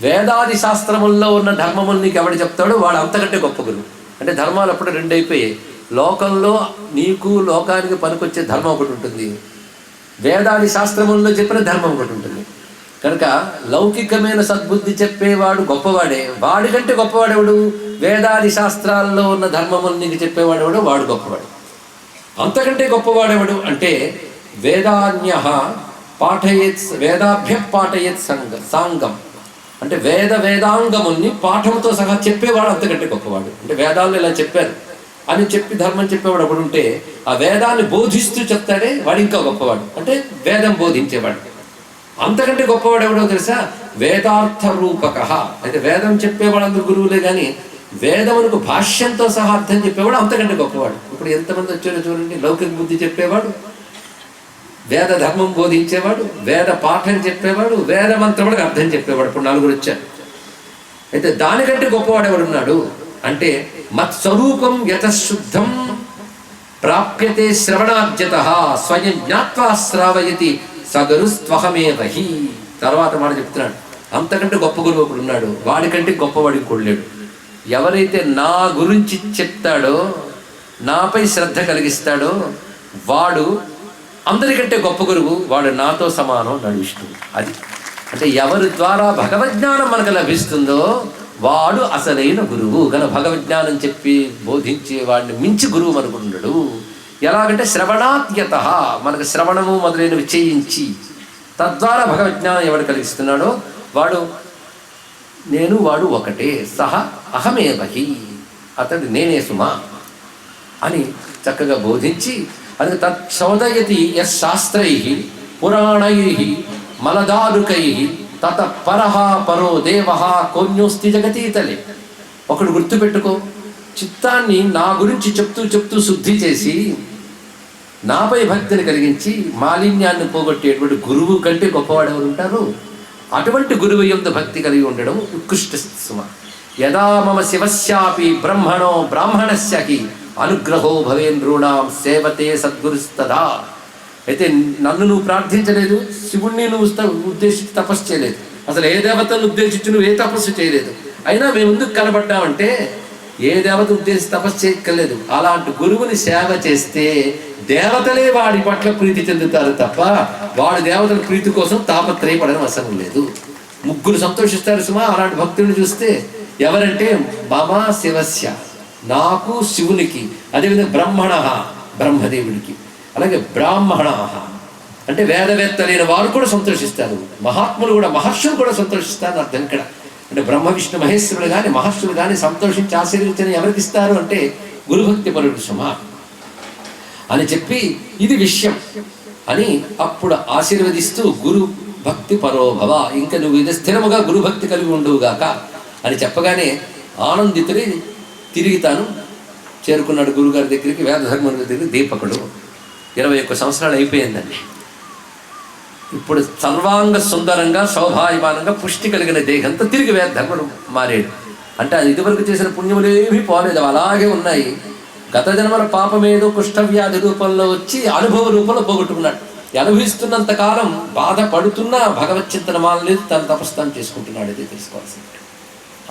వేదాది శాస్త్రముల్లో ఉన్న ధర్మములు నీకు ఎవడు చెప్తాడో వాడు అంతకంటే గొప్ప గురువు. అంటే ధర్మాలు అప్పుడు 2 అయిపోయాయి. లోకంలో నీకు లోకానికి పనికొచ్చే ధర్మం ఒకటి ఉంటుంది, వేదాది శాస్త్రముల్లో చెప్పిన ధర్మం ఒకటి ఉంటుంది. కనుక లౌకికమైన సద్బుద్ధి చెప్పేవాడు గొప్పవాడే. వాడికంటే గొప్పవాడెవడు? వేదాది శాస్త్రాల్లో ఉన్న ధర్మములు నీకు చెప్పేవాడెవడు, వాడు గొప్పవాడు. అంతకంటే గొప్పవాడెవడు అంటే వేదాన్య పాఠయేత్, వేదాభ్య పాఠయేత్ సాంగం అంటే వేదాంగముల్ని పాఠంతో సహా చెప్పేవాడు అంతకంటే గొప్పవాడు. అంటే వేదాలు ఇలా చెప్పారు అని చెప్పి ధర్మం చెప్పేవాడు అప్పుడు ఉంటే, ఆ వేదాన్ని బోధిస్తూ చెప్తాడే వాడు ఇంకా గొప్పవాడు. అంటే వేదం బోధించేవాడు. అంతకంటే గొప్పవాడు ఎవడో తెలుసా? వేదార్థ రూపక. అయితే వేదం చెప్పేవాడు గురువులే, కానీ వేదమునకు భాష్యంతో సహా అర్థం చెప్పేవాడు అంతకంటే గొప్పవాడు. ఇప్పుడు ఎంతమంది వచ్చారో చూడండి. లౌకిక బుద్ధి చెప్పేవాడు, వేద ధర్మం బోధించేవాడు, వేద పాఠం చెప్పేవాడు, వేద మంత్రములకు అర్థం చెప్పేవాడు. ఇప్పుడు 4 వచ్చారు. అయితే దానికంటే గొప్పవాడు ఎవడున్నాడు అంటే మత్స్వరూపం యతశుద్ధం ప్రాప్యతే శ్రవణార్జత స్వయం జ్ఞాత్వా శ్రావయతి సగరుస్త్వహమేవహి. తర్వాత మాట చెప్తున్నాడు, అంతకంటే గొప్ప గురువు ఒకడు ఉన్నాడు, వాడికంటే గొప్పవాడు ఇంకోడు లేడు. ఎవరైతే నా గురించి చెప్తాడో, నాపై శ్రద్ధ కలిగిస్తాడో వాడు అందరికంటే గొప్ప గురువు, వాడు నాతో సమానం అన్నాడు విష్ణువు. అది అంటే ఎవరి ద్వారా భగవజ్ఞానం మనకు లభిస్తుందో వాడు అసలైన గురువు. గల భగవజ్ఞానం చెప్పి బోధించే వాడిని మించి గురువు మనకు ఉండడు. ఎలాగంటే శ్రవణాత్యత, మనకు శ్రవణము మొదలైనవి చేయించి తద్వారా భగవజ్ఞానం ఎవడు కలిగిస్తున్నాడో వాడు నేను, వాడు ఒకటే. సహ అహమేవహి, అతడు నేనే సుమా అని చక్కగా బోధించి, అది తత్సోదయతి యశాస్త్రై పురాణై మలదారుకై తత పరహ పరో దేవ కోన్యోస్తి జగతీతలే. ఒకడు గుర్తుపెట్టుకో, చిత్తాన్ని నా గురించి చెప్తూ చెప్తూ శుద్ధి చేసి నాపై భక్తిని కలిగించి మాలిన్యాన్ని పోగొట్టేటువంటి గురువు కంటే గొప్పవాడు ఎవరు ఉంటారు? అటువంటి గురువు యందు భక్తి కలిగి ఉండడం ఉత్కృష్ట సుమ. యదా మమ శివస్యాపి బ్రహ్మణో బ్రాహ్మణస్యకి అనుగ్రహో భవేంద్రూణాం సేవతే సద్గురుస్తదా. అయితే నన్ను నువ్వు ప్రార్థించలేదు, శివుణ్ణి నువ్వు ఉద్దేశించి తపస్సు చేయలేదు, అసలు ఏ దేవతను ఉద్దేశించి నువ్వు ఏ తపస్సు చేయలేదు. అయినా మేము ఎందుకు కనబడ్డామంటే ఏ దేవత ఉద్దేశించి తపస్సు చేయక్కర్లేదు. అలాంటి గురువుని సేవ చేస్తే దేవతలే వాడి పట్ల ప్రీతి చెందుతారు తప్ప వాడి దేవతల ప్రీతి కోసం తాపత్రయపడడం అవసరం లేదు. ముగ్గురు సంతోషిస్తారు సుమా అలాంటి భక్తుడిని చూస్తే. ఎవరంటే మమ శివస్య, నాకు శివునికి, అదేవిధంగా బ్రహ్మణ బ్రహ్మదేవుడికి, అలాగే బ్రాహ్మణ అంటే వేదవేత్తలైన వారు కూడా సంతోషిస్తారు, మహాత్ములు కూడా మహర్షులు కూడా సంతోషిస్తారు అర్థం ఇక్కడ. అంటే బ్రహ్మ విష్ణు మహేశ్వరులు కానీ మహర్షులు కానీ సంతోషించి ఆశీర్వదించిన ఎవరికి ఇస్తారు అంటే గురుభక్తి పరుడు సుమా అని చెప్పి ఇది విషయం అని అప్పుడు ఆశీర్వదిస్తూ గురు భక్తి పరోభవ, ఇంకా నువ్వు ఇది స్థిరముగా గురుభక్తి కలిగి ఉండువుగాక అని చెప్పగానే ఆనందితుడి తిరిగి తాను చేరుకున్నాడు గురుగారి దగ్గరికి. వేదధర్మం దగ్గరికి దీపకుడు 21 సంవత్సరాలు అయిపోయిందండి. ఇప్పుడు సర్వాంగ సుందరంగా శోభాయమానంగా పుష్టి కలిగిన దేహంతో తిరిగి వేదధర్ముడు మారాడు. అంటే అది ఇదివరకు చేసిన పుణ్యములేమీ పోలేదు, అలాగే ఉన్నాయి. గత జన్మల పాపమేదో కుష్ఠవ్యాధి రూపంలో వచ్చి అనుభవ రూపంలో పోగొట్టుకున్నాడు. అనుభవిస్తున్నంత కాలం బాధపడుతున్నా భగవచ్చింతన మానలేదు, తన తపస్సు చేసుకుంటున్నాడు. ఇది తెలుసుకోవాల్సింది.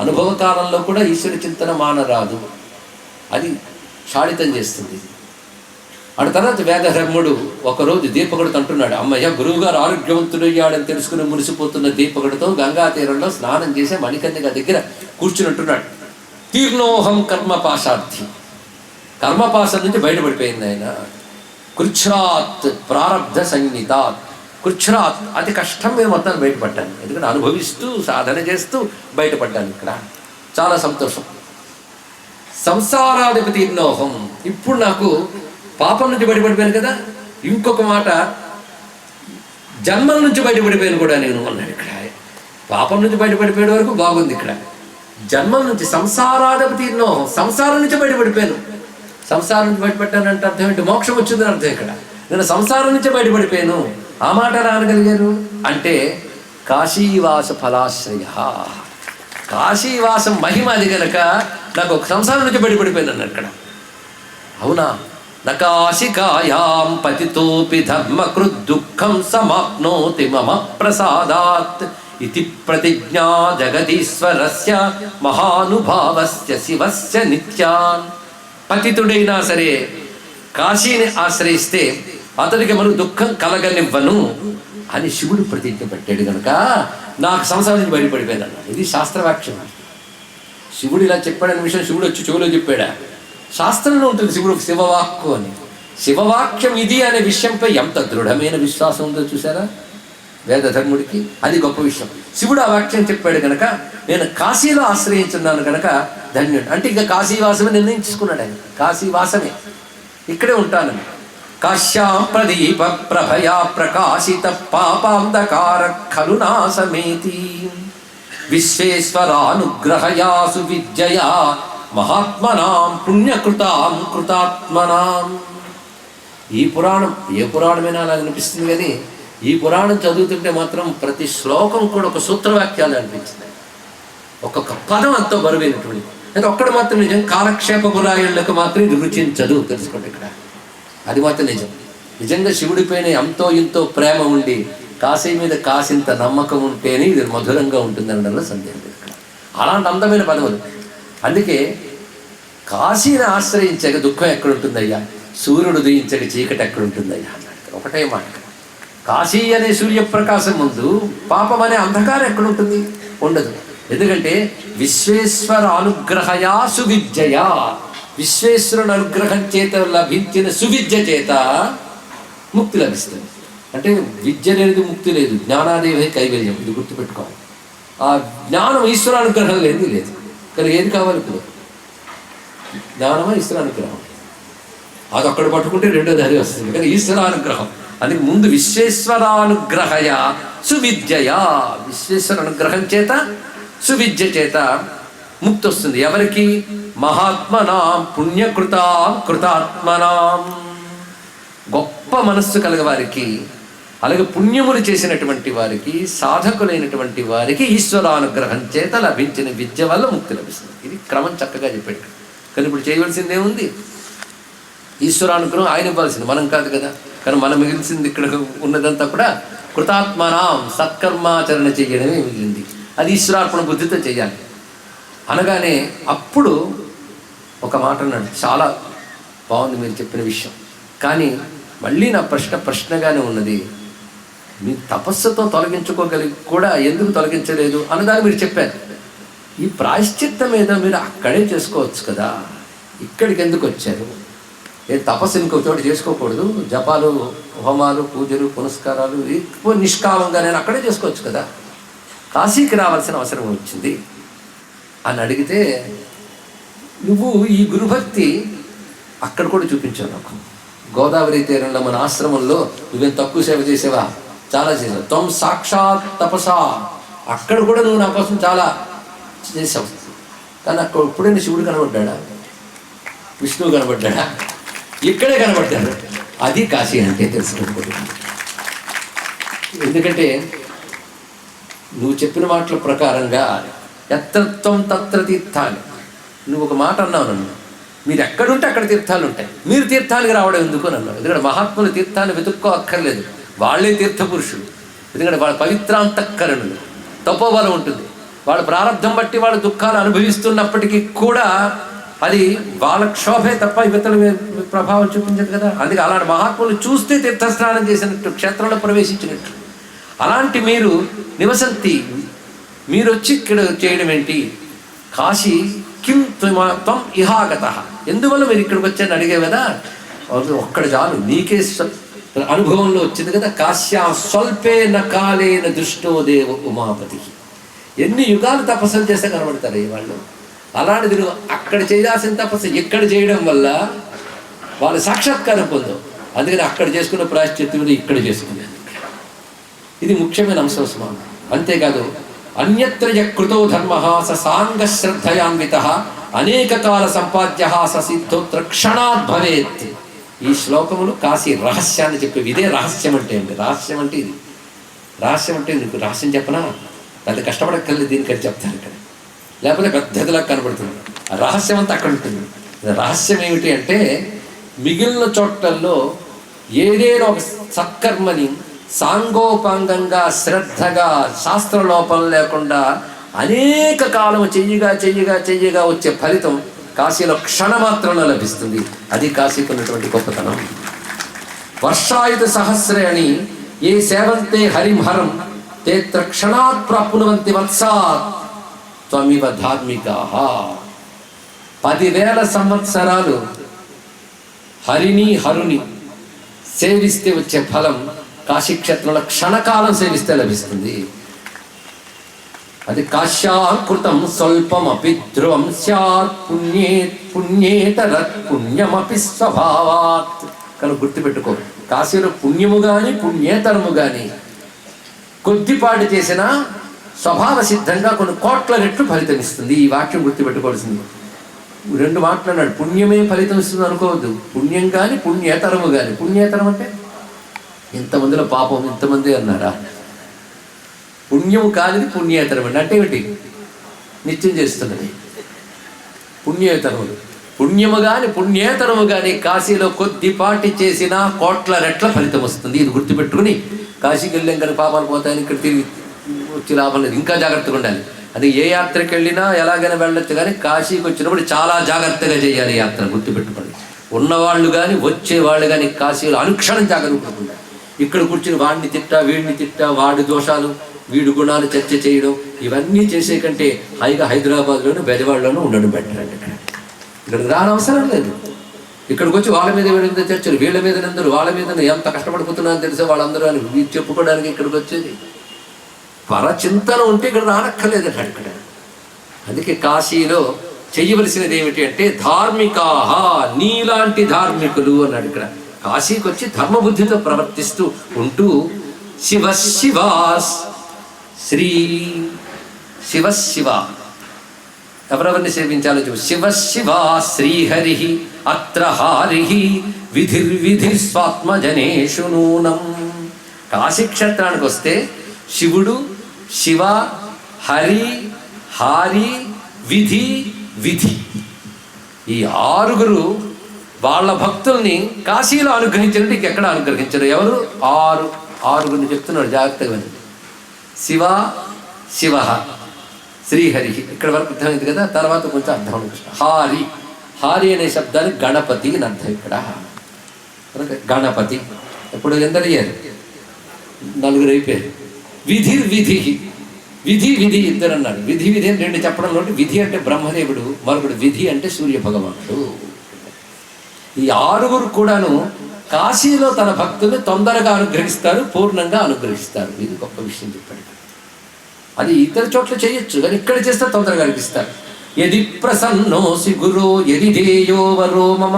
అనుభవ కాలంలో కూడా ఈశ్వర చింతన మానరాదు, అది షాడితం చేస్తుంది. అటు తర్వాత వేదధర్ముడు ఒకరోజు దీపకుడితో అంటున్నాడు, అమ్మయ్య గురువుగారు ఆరోగ్యవంతుడయ్యాడని తెలుసుకుని మురిసిపోతున్న దీపకుడితో గంగా తీరంలో స్నానం చేసే మణికన్యక దగ్గర కూర్చున్నట్టున్నాడు. తీర్ణోహం కర్మపాశార్థి, కర్మపాశం నుంచి బయటపడిపోయింది ఆయన. కృచ్ఛ్రాత్ ప్రారబ్ధ సంహితాత్, కృచ్ఛ్రాత్ అతి కష్టం మీద మొత్తాన్ని బయటపడ్డాను. ఎందుకంటే అనుభవిస్తూ సాధన చేస్తూ బయటపడ్డాను. ఇక్కడ చాలా సంతోషం. సంసారాధిపతి తీర్ణోహం, ఇప్పుడు నాకు పాపం నుంచి బయటపడిపోయాను కదా, ఇంకొక మాట జన్మల నుంచి బయటపడిపోయాను కూడా నేను అన్నాడు. ఇక్కడ పాపం నుంచి బయటపడిపోయే వరకు బాగుంది. ఇక్కడ జన్మల నుంచి సంసారాధిపతి తీర్ణోహం, సంసారం నుంచి బయటపడిపోయాను. సంసారం నుంచి బయటపడ్డానంటే అర్థం ఏంటి? మోక్షం వచ్చిందని అర్థం. ఇక్కడ నేను సంసారం నుంచి బయటపడిపోయాను. ఆ మాట రానగలిగాను అంటే కాశీవాస ఫలాశ్రయ, కాశీవాసం మహిమ అది గనక నాకు ఒక సంసారం నుంచి బయటపడిపోయాను అన్నాడు ఇక్కడ. అవునా? నకాశికాయాం పతితోపి ధర్మకృద్ దుఃఖం సమాప్నోతి మమ ప్రసాదాత్ ఇతి ప్రతిజ్ఞా జగదీశ్వరస్య మహానుభావస్య శివస్య నిత్యాన్. పతితుడైనా సరే కాశీని ఆశ్రయిస్తే అతడికి మనం దుఃఖం కలగనివ్వను అని శివుడు ప్రతిజ్ఞ పెట్టాడు కనుక నాకు సంసారం నుంచి బయటపడిపోయాను అన్నాడు. ఇది శాస్త్రవాక్యం. శివుడు ఇలా చెప్పాడనే విషయం శివుడు వచ్చి చెవులో చెప్పాడా? శాస్త్రంలో ఉంటుంది శివుడు శివవాక్కు అని. శివవాక్యం ఇది అనే విషయంపై ఎంత దృఢమైన విశ్వాసం ఉందో చూసారా వేదధర్ముడికి. అది గొప్ప విషయం. శివుడు ఆ వాక్యం చెప్పాడు కనుక నేను కాశీలో ఆశ్రయించున్నాను కనుక ధన్యుడు. అంటే ఇంకా కాశీవాసమే నిర్ణయించుకున్నాడు ఆయన. కాశీవాసమే, ఇక్కడే ఉంటానని. కాశ్యాం ప్రదీప ప్రభయా ప్రకాశిత పాపాంధకార ఖలు నాశమేతి విశ్వేశ్వరానుగ్రహయాసు విద్యయా మహాత్మనాం పుణ్యకృతాం కృతాత్మనాం. ఈ పురాణం ఏ పురాణమైనా అలా అనిపిస్తుంది, కానీ ఈ పురాణం చదువుతుంటే మాత్రం ప్రతి శ్లోకం కూడా ఒక సూత్రవాక్యాలు అనిపించింది. ఒక్కొక్క పదం అంతా బరువైనటువంటి. అయితే ఒక్కడు మాత్రం నిజం, కాలక్షేప పురాయణలకు మాత్రం ఇది రుచించదు. తెలుసుకోండి ఇక్కడ, అది మాత్రం నిజం. నిజంగా శివుడిపైన ఎంతో ఇంతో ప్రేమ ఉండి కాశీ మీద కాసింత నమ్మకం ఉంటేనే ఇది మధురంగా ఉంటుంది అనడంలో సందేహం లేదు. అలాంటి అందమైన పదములు. అందుకే కాశీని ఆశ్రయించక దుఃఖం ఎక్కడుంటుందయ్యా, సూర్యుడు ఉదయించక చీకటి ఎక్కడుంటుందయ్యా అన్నాడు. ఒకటే మాట. కాశీ అనే సూర్యప్రకాశం ముందు పాపం అనే అంధకారం ఎక్కడుంటుంది? ఉండదు. ఎందుకంటే విశ్వేశ్వర అనుగ్రహయా సువిద్యయా, విశ్వేశ్వరుని అనుగ్రహం చేత లభించిన సువిద్య చేత ముక్తి లభిస్తుంది. అంటే విద్య లేదు, ముక్తి లేదు, జ్ఞానాదేవే కైవల్యం. ఇది గుర్తుపెట్టుకోవాలి. ఆ జ్ఞానం ఈశ్వరానుగ్రహం లేదు లేదు కానీ ఏది కావాలి ఇప్పుడు? జ్ఞానమా ఈశ్వరానుగ్రహం? అది ఒక్కడ పట్టుకుంటే రెండో దారి వస్తుంది. కానీ ఈశ్వరానుగ్రహం. అందుకే ముందు విశ్వేశ్వరానుగ్రహయ సువిద్యయా, విశ్వేశ్వర అనుగ్రహం చేత సువిద్య చేత ముక్తి వస్తుంది. ఎవరికి? మహాత్మనాం పుణ్యకృతాం కృతాత్మనాం, గొప్ప మనస్సు కలగవారికి, అలాగే పుణ్యములు చేసినటువంటి వారికి, సాధకులైనటువంటి వారికి ఈశ్వరానుగ్రహం చేత లభించిన విద్య వల్ల ముక్తి లభిస్తుంది. ఇది క్రమం చక్కగా చెప్పాడు. కానీ ఇప్పుడు చేయవలసిందేముంది? ఈశ్వరానుగ్రహం ఆయన ఇవ్వాల్సింది, మనం కాదు కదా. కానీ మనం మిగిలిసింది ఇక్కడ ఉన్నదంతా కూడా కృతాత్మనాం సత్కర్మాచరణ చేయడమే మిగిలింది. అది ఈశ్వరార్పణ బుద్ధితో చేయాలి. అనగానే అప్పుడు ఒక మాట అన్నాడు, చాలా బాగుంది మీరు చెప్పిన విషయం. కానీ మళ్ళీ నా ప్రశ్నగానే ఉన్నది. మీ తపస్సుతో తొలగించుకోగలిగి కూడా ఎందుకు తొలగించలేదు అన్నదాన్ని మీరు చెప్పారు. ఈ ప్రాయశ్చిత్తం ఏదో మీరు అక్కడే చేసుకోవచ్చు కదా, ఇక్కడికి ఎందుకు వచ్చారు? తపస్సు ఇంకో చోటు చేసుకోకూడదు, జపాలు హోమాలు పూజలు పునస్కారాలు ఎక్కువ నిష్కామంగా నేను అక్కడే చేసుకోవచ్చు కదా, కాశీకి రావాల్సిన అవసరం వచ్చింది అని అడిగితే, నువ్వు ఈ గురుభక్తి అక్కడ కూడా చూపించావు నాకు. గోదావరి తీరంలో మన ఆశ్రమంలో నువ్వేం తక్కువ సేవ చేసేవా, చాలా చేసావు. త్వం సాక్షాత్ తపసా, అక్కడ కూడా నువ్వు నా కోసం చాలా చేసావు. కానీ అక్కడ ఎప్పుడైనా శివుడు కనబడ్డా, విష్ణువు కనబడ్డా? ఇక్కడే కనబడ్డాడు. అది కాశీ అంటే తెలుసుకోకూడదు. ఎందుకంటే నువ్వు చెప్పిన మాటల ప్రకారంగా ఎత్రత్వం తత్ర తీర్థాలు, నువ్వు ఒక మాట అన్నావు నన్ను, మీరు ఎక్కడుంటే అక్కడ తీర్థాలు ఉంటాయి, మీరు తీర్థానికి రావడం ఎందుకు అని అన్నావు. ఎందుకంటే మహాత్ములు తీర్థాన్ని వెతుక్కో అక్కర్లేదు, వాళ్ళే తీర్థ పురుషులు. ఎందుకంటే వాళ్ళ పవిత్రాంతఃకరణలు, తపోబలం ఉంటుంది. వాళ్ళ ప్రారంధం బట్టి వాళ్ళ దుఃఖాలు అనుభవిస్తున్నప్పటికీ కూడా అది వాళ్ళ క్షోభే తప్ప ఇతరుల ప్రభావం చూపించదు కదా. అందుకే అలాంటి మహాత్ములు చూస్తే తీర్థస్నానం చేసినట్టు, క్షేత్రంలో ప్రవేశించినట్టు. అలాంటి మీరు నివసంతి, మీరు వచ్చి ఇక్కడ చేయడం ఏంటి? కాశీ కిం త్వం ఇహాగత, ఎందువల్ల మీరు ఇక్కడికి వచ్చారని అడిగే కదా. ఒక్కడ చాలు, నీకే అనుభవంలో వచ్చింది కదా. కాశ్యా స్వల్పేన కాలేన దృష్టో దేవ ఉమాపతి. ఎన్ని యుగాలు తపస్సులు చేస్తే కనబడతారు వాళ్ళు. అలాంటిది నువ్వు అక్కడ చేయాల్సిన తపస్సు ఇక్కడ చేయడం వల్ల వాళ్ళు సాక్షాత్కారం పొందవు. అందుకని అక్కడ చేసుకున్న ప్రాయశ్చిత్తం ఇక్కడ చేసుకునేది. ఇది ముఖ్యమైన అంశం స్వామి. అంతేకాదు, అన్యత్ర యకృతో ధర్మ స సాంగ శ్రద్ధయాన్విత అనేక కాల సంపాద్య స సిద్ధోత్ర క్షణాత్ భవేత్. ఈ శ్లోకములు కాశీ రహస్యాన్ని చెప్పేవి. ఇదే రహస్యం అంటే అండి. రహస్యం అంటే ఇది. రహస్యం అంటే నీకు రహస్యం చెప్పనా, పెద్ద కష్టపడక్కర్లేదు, దీనికని చెప్తాను ఇక్కడ. లేకపోతే పెద్దదిలా కనబడుతుంది. ఆ రహస్యం అంతా అక్కడ ఉంటుంది. రహస్యం ఏమిటి అంటే, మిగిలిన చోట్లలో ఏదైనా ఒక సత్కర్మని సాంగోపాంగంగా శ్రద్ధగా శాస్త్రలోపం లేకుండా అనేక కాలం చెయ్యగా వచ్చే ఫలితం కాశీలో క్షణమాత్రంలో లభిస్తుంది. అది కాశీకి ఉన్నటువంటి గొప్పతనం. వర్షాయుధ సహస్రేణి ఏ సేవంతే హరిహరం తేత్ర క్షణాత్ ప్రాప్నువంతి వత్సాత్ త్వమివ ధార్మికాః. 10,000 సంవత్సరాలు హరుని సేవిస్తే వచ్చే ఫలం కాశీక్షేత్రంలో క్షణకాలం సేవిస్తే లభిస్తుంది. అది కాశ్యాకృతం స్వల్పమపి ధ్రువం స్యాత్ పుణ్యేతరత్ పుణ్యమపి స్వభావాత్. కానీ గుర్తుపెట్టుకో, కాశీలో పుణ్యము కానీ పుణ్యేతరము కానీ కొద్దిపాటు చేసినా స్వభావ సిద్ధంగా కొన్ని కోట్ల రెట్లు ఫలితం ఇస్తుంది. ఈ వాక్యం గుర్తుపెట్టుకోవాల్సింది. 2 మాటలు అన్నాడు. పుణ్యమే ఫలితం ఇస్తుంది అనుకోవద్దు. పుణ్యం కానీ పుణ్యేతరము కానీ. పుణ్యేతరం అంటే ఇంతమందిలో పాపం ఇంతమంది అన్నారా? పుణ్యము కానిది పుణ్యేతరం అండి. అంటే ఏమిటి? నిత్యం చేస్తున్నది పుణ్యేతరములు. పుణ్యము కానీ పుణ్యేతరము కానీ కాశీలో కొద్దిపాటి చేసినా కోట్ల రెట్ల ఫలితం వస్తుంది. ఇది గుర్తుపెట్టుకుని కాశీకి వెళ్ళాం కానీ పాపాలు పోతాయని ఇక్కడ తిరిగి వచ్చి లాభం లేదు. ఇంకా జాగ్రత్తగా ఉండాలి. అది ఏ యాత్రకి వెళ్ళినా ఎలాగైనా వెళ్ళొచ్చు, కానీ కాశీకి వచ్చినప్పుడు చాలా జాగ్రత్తగా చేయాలి యాత్ర. గుర్తుపెట్టుకోండి. ఉన్నవాళ్ళు కానీ వచ్చేవాళ్ళు కానీ కాశీలో అనుక్షణం జాగ్రత్తగా ఉండాలి. ఇక్కడ కూర్చుని వాడిని తిట్టా వీడిని తిట్టా, వాడి దోషాలు వీడి గుణాలు చర్చ చేయడం, ఇవన్నీ చేసే కంటే హాయిగా హైదరాబాద్లోనూ బెజవాడలోనూ ఉండడం బెటర్ అండి. ఇక్కడికి రానవసరం లేదు. ఇక్కడికి వచ్చి వాళ్ళ మీద వీళ్ళ మీద చర్చలు, వీళ్ళ మీద అందరూ వాళ్ళ మీద ఎంత కష్టపడిపోతున్నారని తెలిసే వాళ్ళందరూ అని చెప్పుకోవడానికి ఇక్కడికి వచ్చేది. పరచింతన ఉంటే ఇక్కడ రానక్కర్లేదు అంటాడు ఇక్కడ. అందుకే కాశీలో చెయ్యవలసినది ఏమిటి అంటే ధార్మికాహ, నీలాంటి ధార్మికులు అన్నాడు ఇక్కడ. కాశీకి వచ్చి ధర్మబుద్ధితో ప్రవర్తిస్తూ ఉంటూ శివ ఎవరెవరిని సేవించాలో చెప్పు. శివ శ్రీహరి అత్ర హారి విధి స్వాత్మజనేషు నూనం. కాశీక్షేత్రానికి వస్తే శివుడు, శివ, హరి, హారి, విధి, ఈ 6 వాళ్ళ భక్తుల్ని కాశీలో అనుగ్రహించినట్టు ఇంకెక్కడ అనుగ్రహించరు. ఎవరు? ఆరుగురిని చెప్తున్నాడు, జాగ్రత్తగా వినండి. శివ, శివ, శ్రీహరి, ఇక్కడ వరకు అర్థమైంది కదా. తర్వాత కొంచెం అర్థం ఉంటుంది. హారి అనే శబ్దానికి గణపతి అని అర్థం. ఇక్కడ గణపతి ఇప్పుడు ఎందరయ్యారు? 4 అయిపోయారు. విధి ఇద్దరు అన్నాడు. విధి అని 2 చెప్పడంలో విధి అంటే బ్రహ్మదేవుడు, మరొకడు విధి అంటే సూర్య భగవానుడు. ఈ 6 కూడాను కాశీలో తన భక్తుల్ని తొందరగా అనుగ్రహిస్తారు, పూర్ణంగా అనుగ్రహిస్తారు. ఇది గొప్ప విషయం చెప్పాడు. అది ఇతర చోట్ల చేయొచ్చు, కానీ ఇక్కడ చేస్తే తొందరగా అనిపిస్తారు. యది ప్రసన్నోసి గురో యది ధేయో వరో మమ.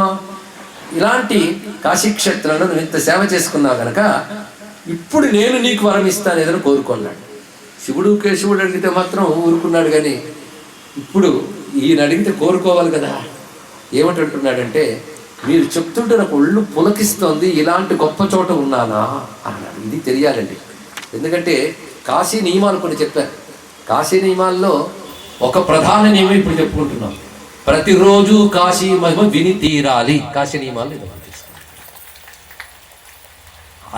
ఇలాంటి కాశీక్షేత్రంలో నువ్వు ఇంత సేవ చేసుకున్నావు కనుక ఇప్పుడు నేను నీకు వరం ఇస్తాను ఏదైనా కోరుకున్నాడు. శివుడు కేశవుడు అడిగితే మాత్రం ఊరుకున్నాడు, కానీ ఇప్పుడు ఈయన అడిగితే కోరుకోవాలి కదా. ఏమంటున్నాడంటే, మీరు చెప్తుంటే నాకు ఒళ్ళు పులకిస్తోంది, ఇలాంటి గొప్ప చోట ఉన్నానా అన్నాడు. ఇది తెలియాలండి. ఎందుకంటే కాశీ నియమాలు కొన్ని చెప్పారు. కాశీ నియమాల్లో ఒక ప్రధాన నియమం ఇప్పుడు చెప్పుకుంటున్నాం. ప్రతిరోజు కాశీ మహిమ విని తీరాలి. కాశీ నియమాలు ఇది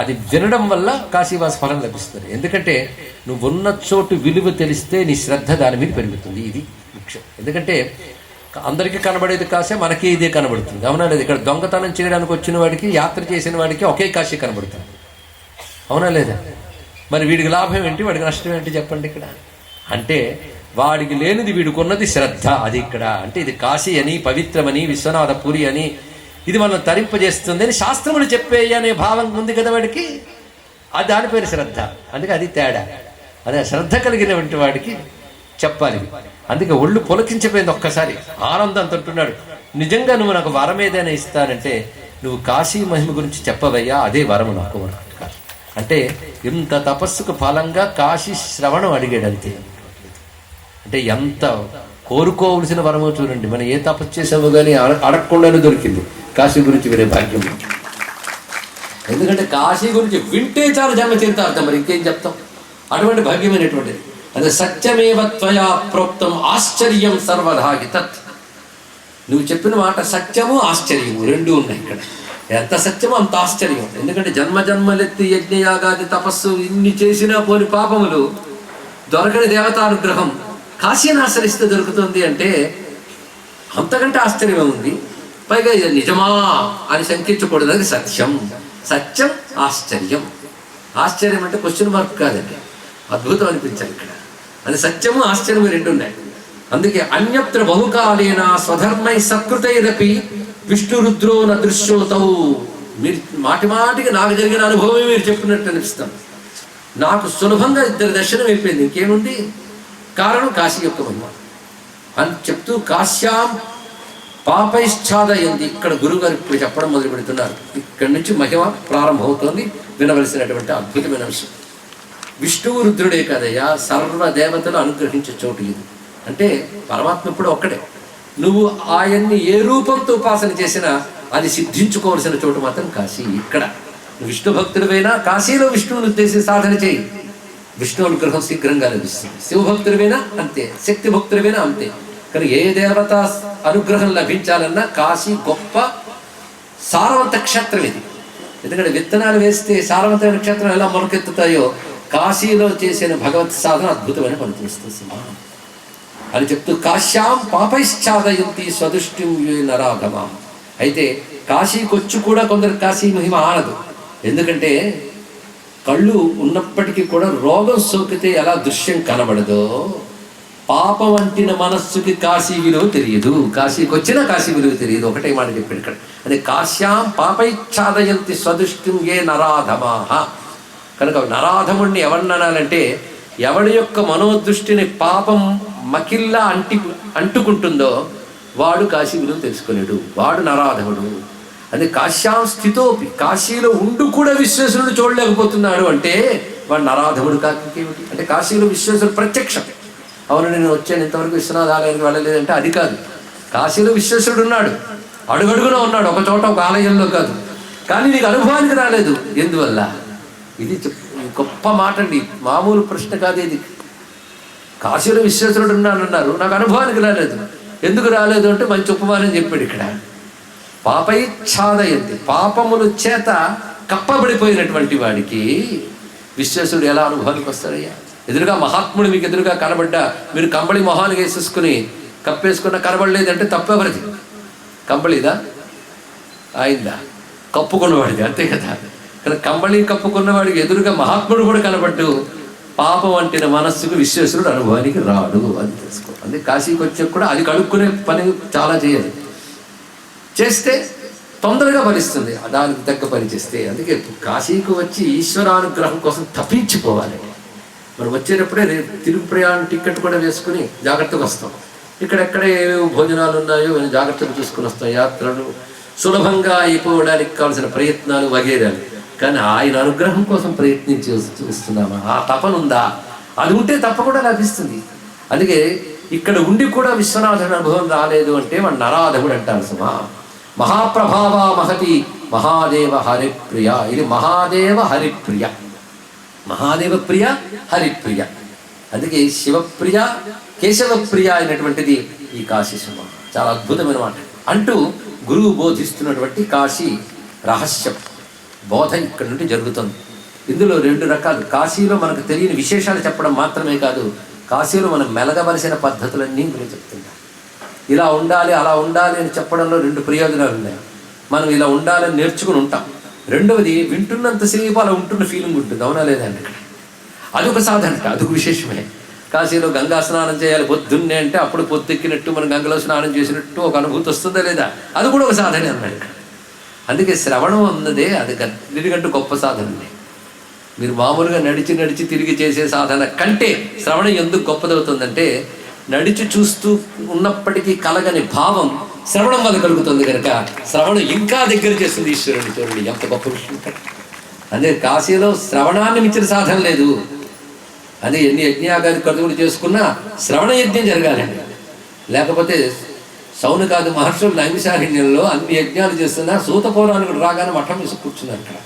అది వినడం వల్ల కాశీవాస ఫలం లభిస్తుంది. ఎందుకంటే నువ్వు ఉన్న చోటు విలువ తెలిస్తే నీ శ్రద్ధ దాని మీద పెరుగుతుంది. ఇది ముఖ్యం. ఎందుకంటే అందరికీ కనబడేది కాశీ, మనకి ఇదే కనబడుతుంది. అవునా లేదు? ఇక్కడ దొంగతనం చేయడానికి వచ్చిన వాడికి, యాత్ర చేసిన వాడికి ఒకే కాశీ కనబడుతుంది. అవునా లేదా? మరి వీడికి లాభం ఏంటి, వాడికి నష్టం ఏంటి చెప్పండి. ఇక్కడ అంటే వాడికి లేనిది వీడికి ఉన్నది శ్రద్ధ. అది ఇక్కడ అంటే ఇది కాశీ అని, పవిత్రమని, విశ్వనాథపురి అని, ఇది మనం తరింపజేస్తుంది అని శాస్త్రములు చెప్పేయి అనే భావం ఉంది కదా వాడికి. అది దాని పేరు శ్రద్ధ. అందుకే అది తేడా. అదే శ్రద్ధ కలిగినటువంటి వాడికి చెప్పాలి. అందుకే ఒళ్ళు పులకించిపోయింది ఒక్కసారి, ఆనందంతో అంటున్నాడు, నిజంగా నువ్వు నాకు వరం ఏదైనా ఇస్తానంటే నువ్వు కాశీ మహిమ గురించి చెప్పవయ్యా, అదే వరము నాకు. అంటే ఇంత తపస్సుకు ఫలంగా కాశీ శ్రవణం అడిగాడు అంతే. అంటే ఎంత కోరుకోవలసిన వరమో చూడండి. మనం ఏ తపస్సు చేసామో కానీ అడగకుండానే దొరికింది కాశీ గురించి వినే భాగ్యం. ఎందుకంటే కాశీ గురించి వింటే చాలు జన్మ చరితార్థం, మరి ఇంకేం చెప్తాం. అటువంటి భాగ్యమైనటువంటిది. అదే సత్యమేవ త్వయా ప్రోక్తం ఆశ్చర్యం సర్వధాగి తత్. నువ్వు చెప్పిన మాట సత్యము ఆశ్చర్యము రెండూ ఉన్నాయి ఇక్కడ. ఎంత సత్యమో అంత ఆశ్చర్యం. ఎందుకంటే జన్మలెత్తి యజ్ఞయాగాది తపస్సు ఇన్ని చేసినా పోని పాపములు దొరకని దేవతానుగ్రహం కాశీని ఆశ్రయిస్తే దొరుకుతుంది అంటే అంతకంటే ఆశ్చర్యమే ఉంది. పైగా ఇది నిజమా అని శంకించకూడదు. అది సత్యం. సత్యం ఆశ్చర్యం. ఆశ్చర్యం అంటే క్వశ్చన్ మార్క్ కాదండి, అద్భుతం అనిపించాలి ఇక్కడ. అది సత్యము ఆశ్చర్యము రెండు ఉన్నాయి. అందుకే అన్యత్ర బహుకాలేన స్వధర్మై సత్కృతైరపి విష్ణు రుద్రో న దృశ్యోతౌ. మీరు మాటి మాటికి నాకు జరిగిన అనుభవమే మీరు చెప్పినట్టు అనిపిస్తాం. నాకు సులభంగా 2 దర్శనం అయిపోయింది. ఇంకేముంది? కారణం కాశీ యొక్క మహిమ అని చెప్తూ కాశ్యాం పాపైశ్చాదయంది. ఇక్కడ గురువుగారు ఇప్పుడు చెప్పడం మొదలు పెడుతున్నారు. ఇక్కడి నుంచి మహిమ ప్రారంభమవుతోంది. వినవలసినటువంటి అద్భుతమైన విషయం. విష్ణువు రుద్రుడే కదయ్యా, సర్వ దేవతలు అనుగ్రహించే చోటు ఇది. అంటే పరమాత్మ ఇప్పుడు ఒక్కడే. నువ్వు ఆయన్ని ఏ రూపంతో ఉపాసన చేసినా అది సిద్ధించుకోవాల్సిన చోటు మాత్రం కాశీ. ఇక్కడ విష్ణు భక్తుడివైనా కాశీలో విష్ణువుని ఉద్దేశించి సాధన చేయి, విష్ణు అనుగ్రహం శీఘ్రంగా లభిస్తుంది. శివభక్తుడివైనా అంతే, శక్తి భక్తుడివైనా అంతే. కానీ ఏ దేవత అనుగ్రహం లభించాలన్నా కాశీ గొప్ప సారవంత క్షేత్రం ఇది. ఎందుకంటే విత్తనాలు వేస్తే సారవంతమైన క్షేత్రం ఎలా మొలకెత్తుతాయో కాశీలో చేసిన భగవత్ సాధన అద్భుతమైన పనిచేస్తుంది అని చెప్తూ కాశ్యాం పాపైశ్చాదయంతి స్వదృష్టిం నరాగమా. అయితే కాశీకొచ్చి కూడా కొందరు కాశీ మహిమ ఆనదు. ఎందుకంటే కళ్ళు ఉన్నప్పటికీ కూడా రోగం సోకితే ఎలా దృశ్యం కనబడదో, పాపం అంటిన మనస్సుకి కాశీ విలువ తెలియదు. కాశీకి వచ్చినా కాశీ విలువ తెలియదు. ఒకటే మాట చెప్పాడు ఇక్కడ. అదే కాశ్యాం పాపైచ్ఛాదయంతి స్వదృష్టిం ఏ నరాధమాహ. కనుక నరాధముడిని ఎవరిననాలంటే ఎవడి యొక్క మనోదృష్టిని పాపం మకిల్లా అంటుకుంటుందో వాడు కాశీ విలువ తెలుసుకోలేడు, వాడు నరాధముడు. అదే కాశ్యాం స్థితోపి, కాశీలో ఉండు కూడా విశ్వేశ్వరుడు చూడలేకపోతున్నాడు అంటే వాడు నరాధముడు. కాకేమిటి అంటే కాశీలో విశ్వేశ్వరుడు ప్రత్యక్షం. అవును, నేను వచ్చాను, ఇంతవరకు విశ్వనాథ ఆలయానికి వెళ్ళలేదంటే అది కాదు. కాశీలో విశ్వేశ్వరుడు ఉన్నాడు, అడుగడుగునా ఉన్నాడు, ఒక చోట ఒక ఆలయంలో కాదు. కానీ నీకు అనుభవానికి రాలేదు. ఎందువల్ల? ఇది గొప్ప మాట అండి, మామూలు ప్రశ్న కాదు ఇది. కాశీలో విశ్వేశ్వరుడు ఉన్నాడన్నారు, నాకు అనుభవానికి రాలేదు. ఎందుకు రాలేదు అంటే మంచి ఉపమానం చెప్పాడు ఇక్కడ. పాపైచ్ఛాదయంతి, పాపముల చేత కప్పబడిపోయినటువంటి వాడికి విశ్వేశ్వరుడు ఎలా అనుభవానికి వస్తాడయ్యా? ఎదురుగా మహాత్ముడు మీకు ఎదురుగా కనబడ్డా మీరు కంబళి మొహానికి వేసేసుకుని కప్పేసుకున్న కనబడలేదంటే తప్పెవరిది? కంబళిదా అయిందా? కప్పుకున్నవాడిది, అంతే కదా. కానీ కంబళి కప్పుకున్నవాడికి ఎదురుగా మహాత్ముడు కూడా కనబడ్డు పాపం అంటిన మనస్సుకు విశ్వేశ్వరుడు అనుభవానికి రాడు. అది తెలుసుకో. అందుకే కాశీకి వచ్చే కూడా అది కడుక్కునే పని చాలా చేయాలి, చేస్తే తొందరగా ఫలిస్తుంది దానికి తగ్గ పని చేస్తే. అందుకే కాశీకి వచ్చి ఈశ్వరానుగ్రహం కోసం తప్పించిపోవాలి. మనం వచ్చేటప్పుడే తిరుగు ప్రయాణం టికెట్ కూడా వేసుకుని జాగ్రత్తగా వస్తాం. ఇక్కడెక్కడ ఏవేవి భోజనాలు ఉన్నాయో మేము జాగ్రత్తగా చూసుకుని వస్తాం. యాత్రలు సులభంగా అయిపోవడానికి కావాల్సిన ప్రయత్నాలు వగేరాలు. కానీ ఆయన అనుగ్రహం కోసం ప్రయత్నించి చూస్తున్నామా? ఆ తపన ఉందా? అది ఉంటే తప్పకుండా లభిస్తుంది. అందుకే ఇక్కడ ఉండి కూడా విశ్వనాథుని అనుభవం రాలేదు అంటే వాడు నరాధముడు అంటారు. సుమా మహాప్రభావ మహతి మహాదేవ హరిప్రియ. ఇది మహాదేవ హరిప్రియ, మహాదేవ ప్రియ హరిప్రియ. అందుకే శివప్రియ కేశవప్రియ అయినటువంటిది ఈ కాశీ. సుమ చాలా అద్భుతమైన మాట అంటూ గురువు బోధిస్తున్నటువంటి కాశీ రహస్యం బోధ ఇక్కడ నుండి జరుగుతుంది. ఇందులో 2 రకాలు. కాశీలో మనకు తెలియని విశేషాలు చెప్పడం మాత్రమే కాదు, కాశీలో మనం మెలగవలసిన పద్ధతులన్నీ ఇందులో చెప్తున్నారు. ఇలా ఉండాలి అలా ఉండాలి అని చెప్పడంలో 2 ప్రయోజనాలు ఉన్నాయి. మనం ఇలా ఉండాలని నేర్చుకుని ఉంటాం. రెండవది వింటున్నంతసేపు అలా ఉంటున్న ఫీలింగ్ ఉంటుంది, అవునా లేదండి? అదొక సాధన, అదొక విశేషమే. కాశీలో గంగా స్నానం చేయాలి పొద్దున్నే అంటే అప్పుడు పొద్దెక్కినట్టు మనం గంగలో స్నానం చేసినట్టు ఒక అనుభూతి వస్తుందా లేదా? అది కూడా ఒక సాధనే అన్నాడు. అందుకే శ్రవణం అన్నదే అది దీనికంటూ గొప్ప సాధన. మీరు మామూలుగా నడిచి తిరిగి చేసే సాధన కంటే శ్రవణం ఎందుకు గొప్పదవుతుందంటే నడిచి చూస్తూ ఉన్నప్పటికీ కలగని భావం శ్రవణం వల్ల కలుగుతుంది కనుక శ్రవణం ఇంకా దగ్గర చేస్తుంది ఈశ్వరుని. చూడండి ఎంత గొప్ప విషయం. అదే కాశీలో శ్రవణాన్ని మించిన సాధన లేదు. అదే ఎన్ని యజ్ఞాగాది క్రతువులు చేసుకున్నా శ్రవణ యజ్ఞం జరగాలండి. లేకపోతే సౌనకాది మహర్షులు నైమిషారణ్యంలో అన్ని యజ్ఞాలు చేస్తున్నా సూత పౌరాణికుడు రాగానే మఠం వేసి కూర్చున్నారు అక్కడ.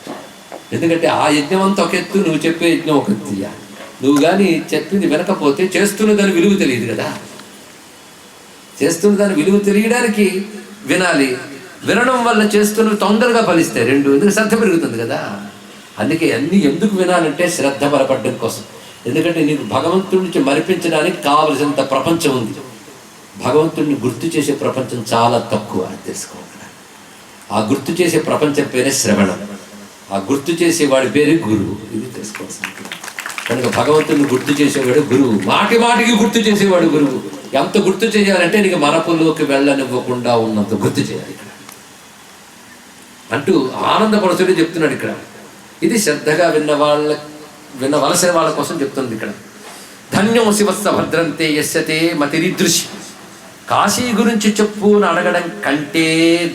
ఎందుకంటే ఆ యజ్ఞం అంతా ఒక ఎత్తు, నువ్వు చెప్పే యజ్ఞం ఒక ఎత్తుయ్యా. నువ్వు కానీ చెప్పింది వినకపోతే చేస్తున్న దాని విలువ తెలియదు కదా. చేస్తున్న దాని విలువ తెలియడానికి వినాలి. వినడం వల్ల చేస్తున్నవి తొందరగా ఫలిస్తాయి 2. ఎందుకు శ్రద్ధ పెరుగుతుంది కదా. అందుకే అన్నీ ఎందుకు వినాలంటే శ్రద్ధ బలపడడం కోసం. ఎందుకంటే నీకు భగవంతుడి నుంచి మరిపించడానికి కావలసినంత ప్రపంచం ఉంది. భగవంతుడిని గుర్తు చేసే ప్రపంచం చాలా తక్కువ, అని తెలుసుకోవాలి. ఆ గుర్తు చేసే ప్రపంచం పేరే శ్రవణం. ఆ గుర్తు చేసేవాడి పేరు గురువు. ఇది తెలుసుకోవాల్సింది. కనుక భగవంతుడిని గుర్తు చేసేవాడు గురువు. మాటికి గుర్తు చేసేవాడు గురువు. ఎంత గుర్తు చేయాలంటే నీకు మరపులోకి వెళ్ళనివ్వకుండా ఉన్నంత గుర్తు చేయాలి ఇక్కడ అంటూ ఆనందపడుతూనే చెప్తున్నాడు ఇక్కడ. ఇది శ్రద్ధగా విన్నవలసిన వాళ్ళ కోసం చెప్తుంది ఇక్కడ. ధన్యం శివస్స భద్రంతే యస్యతే మతిరిదృశి. కాశీ గురించి చెప్పు అని అడగడం కంటే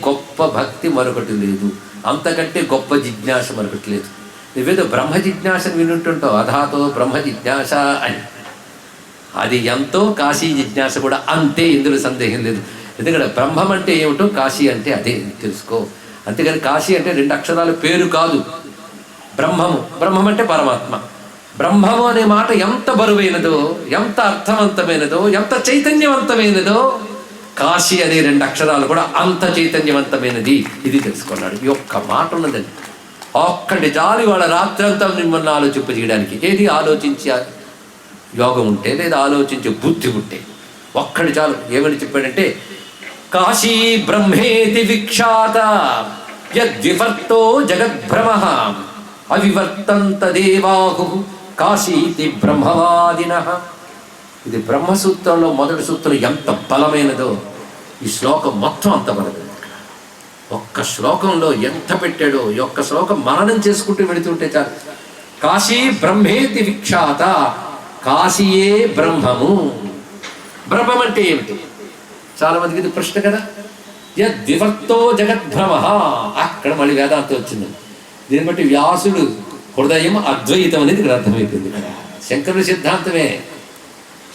గొప్ప భక్తి మరొకటి లేదు, అంతకంటే గొప్ప జిజ్ఞాస మరొకటి లేదు. నువ్వేదో బ్రహ్మ జిజ్ఞాసను వినుంటుంటావు, అధాతో బ్రహ్మ జిజ్ఞాస అని. అది ఎంతో కాశీ జిజ్ఞాస కూడా అంతే, ఇందులో సందేహం లేదు. ఎందుకంటే బ్రహ్మం అంటే ఏమిటో కాశీ అంటే అదే తెలుసుకో. అంతేగాని కాశీ అంటే 2 అక్షరాల పేరు కాదు. బ్రహ్మము, బ్రహ్మం అంటే పరమాత్మ. బ్రహ్మము అనే మాట ఎంత బరువైనదో, ఎంత అర్థవంతమైనదో, ఎంత చైతన్యవంతమైనదో, కాశీ అనే 2 అక్షరాలు కూడా అంత చైతన్యవంతమైనది. ఇది తెలుసుకున్నాడు. ఈ ఒక్క మాట ఉన్నదండి. ఒక్కటి జాలి వాళ్ళ రాత్రంతా మిమ్మల్ని ఆలోచింపజేయడానికి. ఏది ఆలోచించే యోగం ఉంటే లేదా ఆలోచించే బుద్ధి ఉంటే ఒక్కటి చాలు. ఏమని చెప్పాడంటే కాశీ బ్రహ్మేతి విఖ్యాత యద్వివర్తో జగద్భ్రమః అవివర్తంత దేవాహు కాశీతి బ్రహ్మవాదినః. ఇది బ్రహ్మసూత్రంలో మొదటి సూత్రం ఎంత బలమైనదో ఈ శ్లోకం మొత్తం అంత బలమైనది. ఒక్క శ్లోకంలో ఎంత పెట్టాడో, ఈ ఒక్క శ్లోకం మననం చేసుకుంటూ వెళుతుంటే చాలు. కాశీ బ్రహ్మేతి విఖ్యాత, కాశీయే బ్రహ్మము. బ్రహ్మం అంటే ఏమిటి? చాలా మందికి ఇది ప్రశ్న కదా. యద్వివర్తో జగద్భ్రమః, అక్కడ మళ్ళీ వేదాంతం వచ్చింది. దీన్ని బట్టి వ్యాసుడు హృదయం అద్వైతం అనేది ఇక్కడ అర్థమైపోయింది. శంకరుడి సిద్ధాంతమే.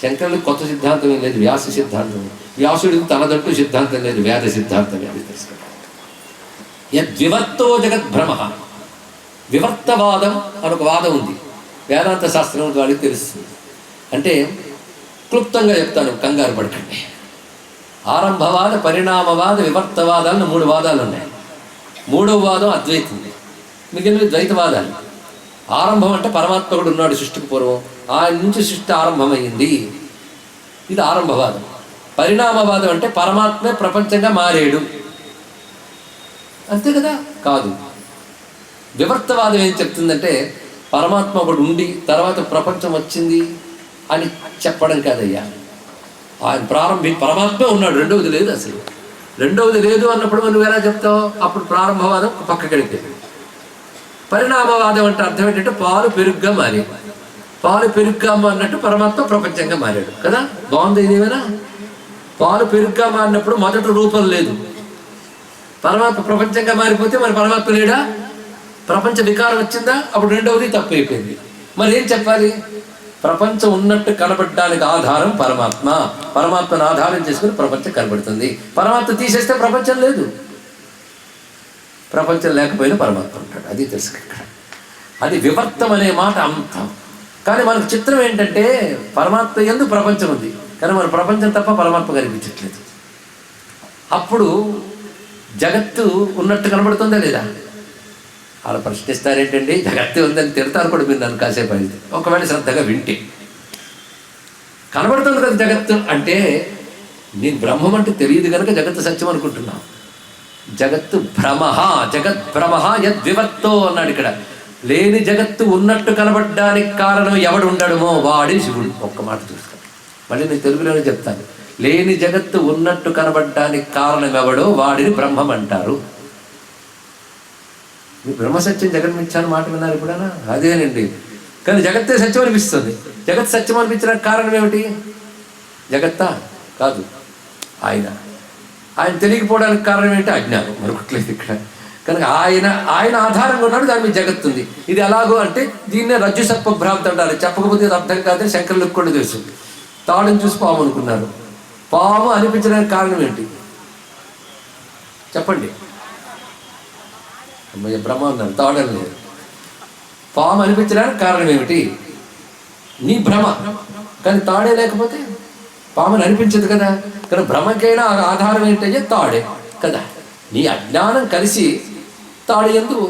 శంకరుడు కొత్త సిద్ధాంతం ఏం లేదు, వ్యాస సిద్ధాంతం. వ్యాసుడికి తనదంటూ సిద్ధాంతం లేదు, వేద సిద్ధాంతమే. అది తెలుసుకోండి. యద్వివర్తో జగద్భ్రమః. వివర్తవాదం అని ఒక వాదం ఉంది, వేదాంత శాస్త్రం వాళ్ళకి తెలుస్తుంది. అంటే క్లుప్తంగా చెప్తాను, కంగారు పడకండి. ఆరంభవాద, పరిణామవాద, వివర్తవాదాలను 3 వాదాలు ఉన్నాయి. 3వ వాదం అద్వైతం, మిగిలినవి ద్వైతవాదాలు. ఆరంభం అంటే పరమాత్మ కూడా ఉన్నాడు సృష్టికి పూర్వం, ఆయన నుంచి సృష్టి ఆరంభమైంది, ఇది ఆరంభవాదం. పరిణామవాదం అంటే పరమాత్మే ప్రపంచంగా మారాడు, అంతే కదా? కాదు. వివర్తవాదం ఏం చెప్తుందంటే పరమాత్మ ఒకడు ఉండి తర్వాత ప్రపంచం వచ్చింది అని చెప్పడం కాదయ్యా. ఆయన పరమాత్మ ఉన్నాడు, రెండవది లేదు. అసలు రెండవది లేదు అన్నప్పుడు నువ్వు ఎలా చెప్తావు? అప్పుడు ప్రారంభవాదం పక్కకి వెళ్ళిపోయింది. పరిణామవాదం అంటే అర్థం ఏంటంటే పాలు పెరుగ్గా మారి, పాలు పెరుగ్గా మారినట్టు పరమాత్మ ప్రపంచంగా మారాడు కదా. బాగుంది ఇదేమైనా? పాలు పెరుగ్గా మారినప్పుడు మొదటి రూపం లేదు, పరమాత్మ ప్రపంచంగా మారిపోతే మరి పరమాత్మ లేడా? ప్రపంచ వికారం వచ్చిందా? అప్పుడు రెండవది తప్పు అయిపోయింది. మరి ఏం చెప్పాలి? ప్రపంచం ఉన్నట్టు కనబడడానికి ఆధారం పరమాత్మ, పరమాత్మను ఆధారం చేసుకుని ప్రపంచం కనబడుతుంది. పరమాత్మ తీసేస్తే ప్రపంచం లేదు, ప్రపంచం లేకపోయినా పరమాత్మ ఉంటాడు. అది తెలుసు ఇక్కడ. అది వివర్తం అనే మాట అంతం. కానీ మనకు చిత్రం ఏంటంటే పరమాత్మ యందు ప్రపంచం ఉంది, కానీ మన ప్రపంచం తప్ప పరమాత్మ కనిపించట్లేదు. అప్పుడు జగత్తు ఉన్నట్టు కనబడుతుందా లేదా? అలా ప్రశ్నిస్తారేంటండి, జగత్తు ఉందని తిడతారు కూడా మీరు నన్ను కాసేపు అయితే. ఒకవేళ శ్రద్ధగా వింటే కనబడుతుంది కదా జగత్తు అంటే. నేను బ్రహ్మం అంటే తెలియదు కనుక జగత్తు సత్యం అనుకుంటున్నాను. జగత్తు భ్రమ, జగద్భ్రమ యద్వివర్తో అన్నాడు ఇక్కడ. లేని జగత్తు ఉన్నట్టు కనబడ్డానికి కారణం ఎవడు ఉండడమో వాడి శివుడు. ఒక్క మాట చూస్తాను, మళ్ళీ నేను తెలుగులోనే చెప్తాను. లేని జగత్తు ఉన్నట్టు కనబడ్డానికి కారణం ఎవడో వాడిని బ్రహ్మం అంటారు. మీ బ్రహ్మసత్యం జగన్మిథ్యాన్ని మాట విన్నారు ఎప్పుడైనా? అదేనండి. కానీ జగత్తే సత్యం అనిపిస్తుంది. జగత్ సత్యం అనిపించడానికి కారణం ఏమిటి? జగత్తా? కాదు, ఆయన తెలియకపోవడానికి కారణం ఏంటి? అజ్ఞానం, మరొకట్లేదు ఇక్కడ. కనుక ఆయన ఆధారంగా ఉన్నాడు, దాని మీద జగత్తు ఉంది. ఇది ఎలాగో అంటే దీన్నే రజ్జు సర్ప భ్రాంతి అంటారు. చెప్పకపోతే అర్థం కాదని శంకరులకు కూడా తెలుసు. తాడుని చూసి పాము అనుకున్నారు. పాము అనిపించడానికి కారణం ఏంటి చెప్పండి? బ్రహ్మ అన్నారు, తాడని లేదు. పాము అనిపించడానికి కారణం ఏమిటి? నీ భ్రమ. కానీ తాడే లేకపోతే పాముని అనిపించదు కదా. కానీ భ్రమకైనా ఆధారం ఏంటంటే తాడే కదా. నీ అజ్ఞానం కలిసి తాడు ఎందుకు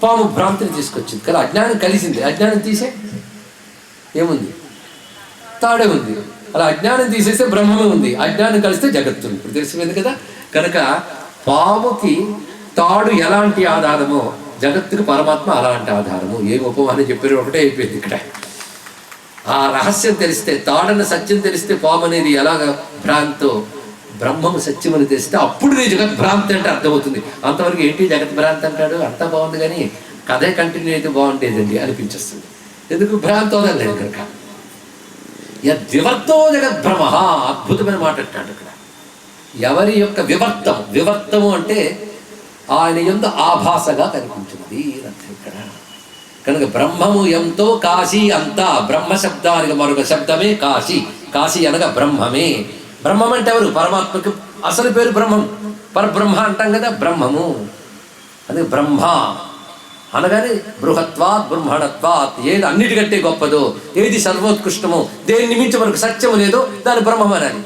పాము భ్రాంతిని తీసుకొచ్చింది కదా. అజ్ఞానం కలిసింది, అజ్ఞానం తీసే ఏముంది? తాడే ఉంది. అలా అజ్ఞానం తీసేస్తే బ్రహ్మమే ఉంది, అజ్ఞానం కలిస్తే జగత్తు ఉంది. ఇప్పుడు తెలిసిపోయింది కదా. కనుక పాముకి తాడు ఎలాంటి ఆధారమో జగత్తుకు పరమాత్మ అలాంటి ఆధారము. ఏం ఉపమానం చెప్పారు? ఒకటే అయిపోయింది ఇక్కడ. ఆ రహస్యం తెలిస్తే, తాడన్న సత్యం తెలిస్తే పాము అనేది ఎలాగ భ్రాంతో బ్రహ్మము సత్యం అని తెలిస్తే అప్పుడు నీ జగత్ భ్రాంతి అంటే అర్థమవుతుంది. అంతవరకు ఏంటి జగత్ భ్రాంతి అంటాడు, అంతా బాగుంది కానీ కథే కంటిన్యూ అయితే బాగుండేదండి అనిపించేస్తుంది. ఎందుకు? భ్రాంతి వదలలేదు కనుక. యద్వివర్తో జగద్భ్రమ, అద్భుతమైన మాట అంటాడు ఇక్కడ. ఎవరి యొక్క వివర్తము అంటే ఆయన యందు ఆభాసగా కనిపించినది అర్థం ఇక్కడ. కనుక బ్రహ్మము ఎంతో, కాశీ అంతా. బ్రహ్మ శబ్దానికి మరొక శబ్దమే కాశీ. కాశీ అనగా బ్రహ్మమే. బ్రహ్మం అంటే ఎవరు? పరమాత్మకు అసలు పేరు బ్రహ్మం. పరబ్రహ్మ అంటాం కదా, బ్రహ్మము. అదే బ్రహ్మ అనగానే బృహత్వాత్ బ్రహ్మణత్వాత్, ఏది అన్నిటికంటే గొప్పదో, ఏది సర్వోత్కృష్టమో, దేన్ని మించి మనకు సత్యము లేదో దాని బ్రహ్మం అనాలి.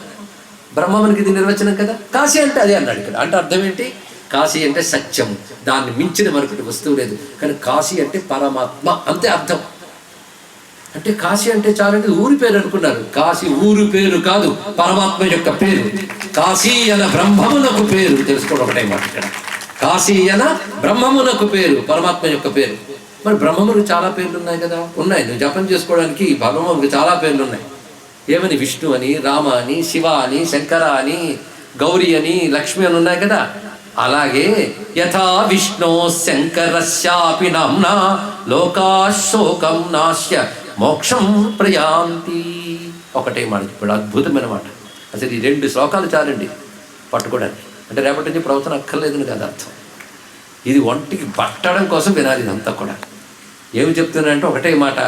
బ్రహ్మమునికి ఇది నిర్వచనం కదా. కాశీ అంటే అదే అన్నాడు ఇక్కడ. అంటే అర్థం ఏంటి? కాశీ అంటే సత్యం, దాన్ని మించిన మరొకటి వస్తువు లేదు. కానీ కాశీ అంటే పరమాత్మ, అంతే అర్థం. అంటే కాశీ అంటే చాలంటే ఊరి పేరు అనుకున్నారు. కాశీ ఊరు పేరు కాదు, పరమాత్మ యొక్క పేరు. కాశీ అన బ్రహ్మమునకు పేరు. తెలుసుకోవడం ఒకటే మాట ఇక్కడ. కాశీ అన బ్రహ్మమునకు పేరు, పరమాత్మ యొక్క పేరు. మరి బ్రహ్మములకు చాలా పేర్లు ఉన్నాయి కదా. ఉన్నాయి, నువ్వు జపం చేసుకోవడానికి భగవంతుడికి చాలా పేర్లు ఉన్నాయి. ఏమని? విష్ణు అని, రామ అని, శివ అని, శంకర అని, గౌరీ అని, లక్ష్మి అని ఉన్నాయి కదా. అలాగే యథా విష్ణు శంకరస్యాపి నామ్నా లోకా శోకం నాశ్య మోక్షం ప్రయాంతి. ఒకటే మాట ఇప్పుడు అద్భుతమైన మాట. అసలు ఈ 2 శ్లోకాలు చాలండి పట్టుకోవడానికి. అంటే రేపటి నుంచి ప్రవచనం అక్కర్లేదని కదా అర్థం. ఇది ఒంటికి పట్టడం కోసం వినాలి ఇదంతా కూడా. ఏమి చెప్తున్నానంటే ఒకటే మాట,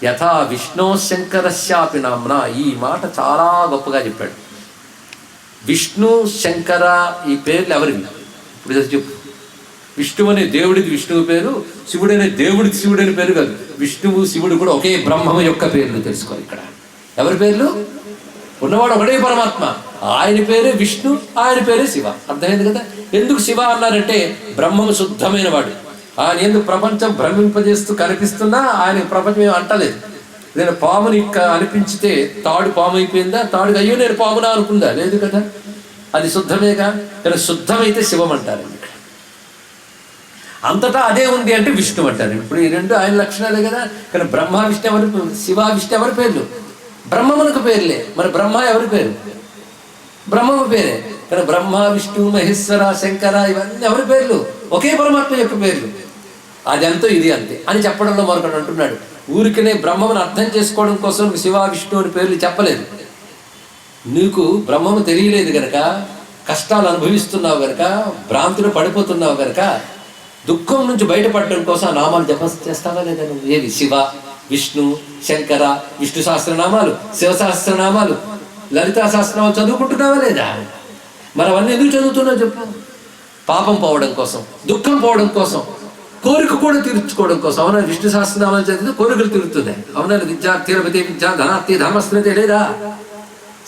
యథా విష్ణు శంకరస్యాపి నామ్నా. ఈ మాట చాలా గొప్పగా చెప్పాడు. విష్ణు శంకర ఈ పేర్లు ఎవరివి? ఇప్పుడు చెప్పు. విష్ణువు అనే దేవుడిది విష్ణువు పేరు, శివుడు అనే దేవుడిది శివుడు అనే పేరు కాదు. విష్ణువు శివుడు కూడా ఒకే బ్రహ్మము యొక్క పేర్లు తెలుసుకోవాలి ఇక్కడ. ఎవరి పేర్లు? ఉన్నవాడు ఒకటే పరమాత్మ. ఆయన పేరే విష్ణు, ఆయన పేరే శివ. అర్థమైంది కదా. ఎందుకు శివ అన్నారంటే బ్రహ్మము శుద్ధమైన వాడు. ఆయన ఎందుకు ప్రపంచం భ్రమింపజేస్తూ కనిపిస్తున్నా ఆయన ప్రపంచం ఏమి అంటలేదు. నేను పాముని అనిపించితే తాడు పాము అయిపోయిందా? తాడుగా అయ్యో నేను పామునా అనుకుందా? లేదు కదా, అది శుద్ధమేగా. కానీ శుద్ధమైతే శివం అంటారండి. ఇక్కడ అంతటా అదే ఉంది అంటే విష్ణు అంటారు. ఇప్పుడు ఈ రెండు ఆయన లక్షణాలే కదా. కానీ బ్రహ్మ విష్ణు ఎవరి, శివ విష్ణు ఎవరి పేర్లు? బ్రహ్మమునకు పేర్లే. మరి బ్రహ్మ ఎవరి పేరు? బ్రహ్మము పేరే. కానీ బ్రహ్మ, విష్ణు, మహేశ్వర, శంకర ఇవన్నీ ఎవరి పేర్లు? ఒకే పరమాత్మ యొక్క పేర్లు. అది అంతో ఇది అంతే అని చెప్పడంలో మరొకడు అంటున్నాడు, ఊరికనే బ్రహ్మమును అర్థం చేసుకోవడం కోసం శివ విష్ణు అని పేర్లు చెప్పలేదు. నీకు బ్రహ్మము తెలియలేదు గనక, కష్టాలు అనుభవిస్తున్నావు గనక, భ్రాంతులు పడిపోతున్నావు గనక, దుఃఖం నుంచి బయటపడడం కోసం ఆ నామాలు జపం చేస్తావా లేదా నువ్వు? ఏవి? శివ, విష్ణు, శంకర, విష్ణు సహస్రనామాలు, శివ సహస్రనామాలు, లలితా సహస్రనామాలు చదువుకుంటున్నావా లేదా? మరి అవన్నీ ఎందుకు చదువుతున్నావు చెప్పు? పాపం పోవడం కోసం, దుఃఖం పోవడం కోసం, కోరిక కూడా తీర్చుకోవడం కోసం. అవునా? విష్ణు సహస్రనామాలు చదివితే కోరికలు తీరుతున్నాయి. అవునా? విద్యార్థి విద్యా ధనార్థి ధర్మస్థితి లేదా?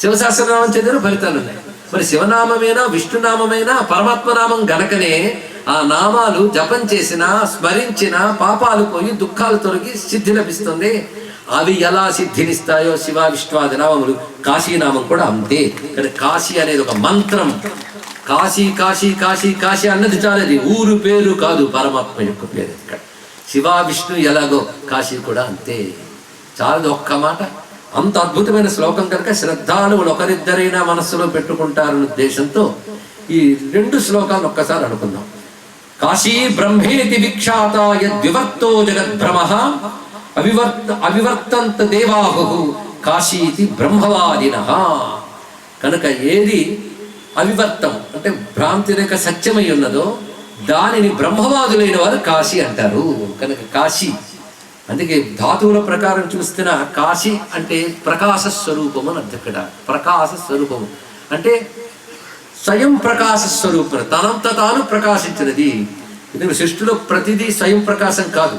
శివ సహస్రనామం చదివిన ఫలితాలు ఉన్నాయి. మరి శివనామమైనా విష్ణునామైనా పరమాత్మనామం గనకనే ఆ నామాలు జపం చేసినా స్మరించినా పాపాలు పోయి దుఃఖాలు తొలగి సిద్ధి లభిస్తుంది. అవి ఎలా సిద్ధినిస్తాయో శివ విష్ణువాది నామములు, కాశీనామం కూడా అంతే. కానీ కాశీ అనేది ఒక మంత్రం. కాశీ కాశీ కాశీ కాశీ అన్నది చాలది, ఊరు పేరు కాదు, పరమాత్మ యొక్క పేరు. ఇక్కడ శివ విష్ణు ఎలాగో కాశీ కూడా అంతే. చాలదు ఒక్క మాట. అంత అద్భుతమైన శ్లోకం కనుక శ్రద్ధాళువులు ఒకరిద్దరైనా మనస్సులో పెట్టుకుంటారన్న ఉద్దేశంతో ఈ రెండు శ్లోకాలు ఒక్కసారి అనుకుందాం. కాశీ బ్రహ్మేతి విఖ్యాత యద్వివర్తో జగద్భ్రమః అవివర్తంత దేవాహు కాశీతి బ్రహ్మవాదినః. కనుక ఏది అవివర్తం అంటే భ్రాంతి లేక సత్యమై ఉన్నదో దానిని బ్రహ్మవాదులైన వారు కాశీ అంటారు. కనుక కాశీ, అందుకే ధాతువుల ప్రకారం చూస్తున్న కాశీ అంటే ప్రకాశ స్వరూపం అని అర్థం. ఇక్కడ ప్రకాశ స్వరూపము అంటే స్వయం ప్రకాశ స్వరూపం, తనంత తాను ప్రకాశించినది. ఎందుకంటే సృష్టిలో ప్రతిదీ స్వయం ప్రకాశం కాదు,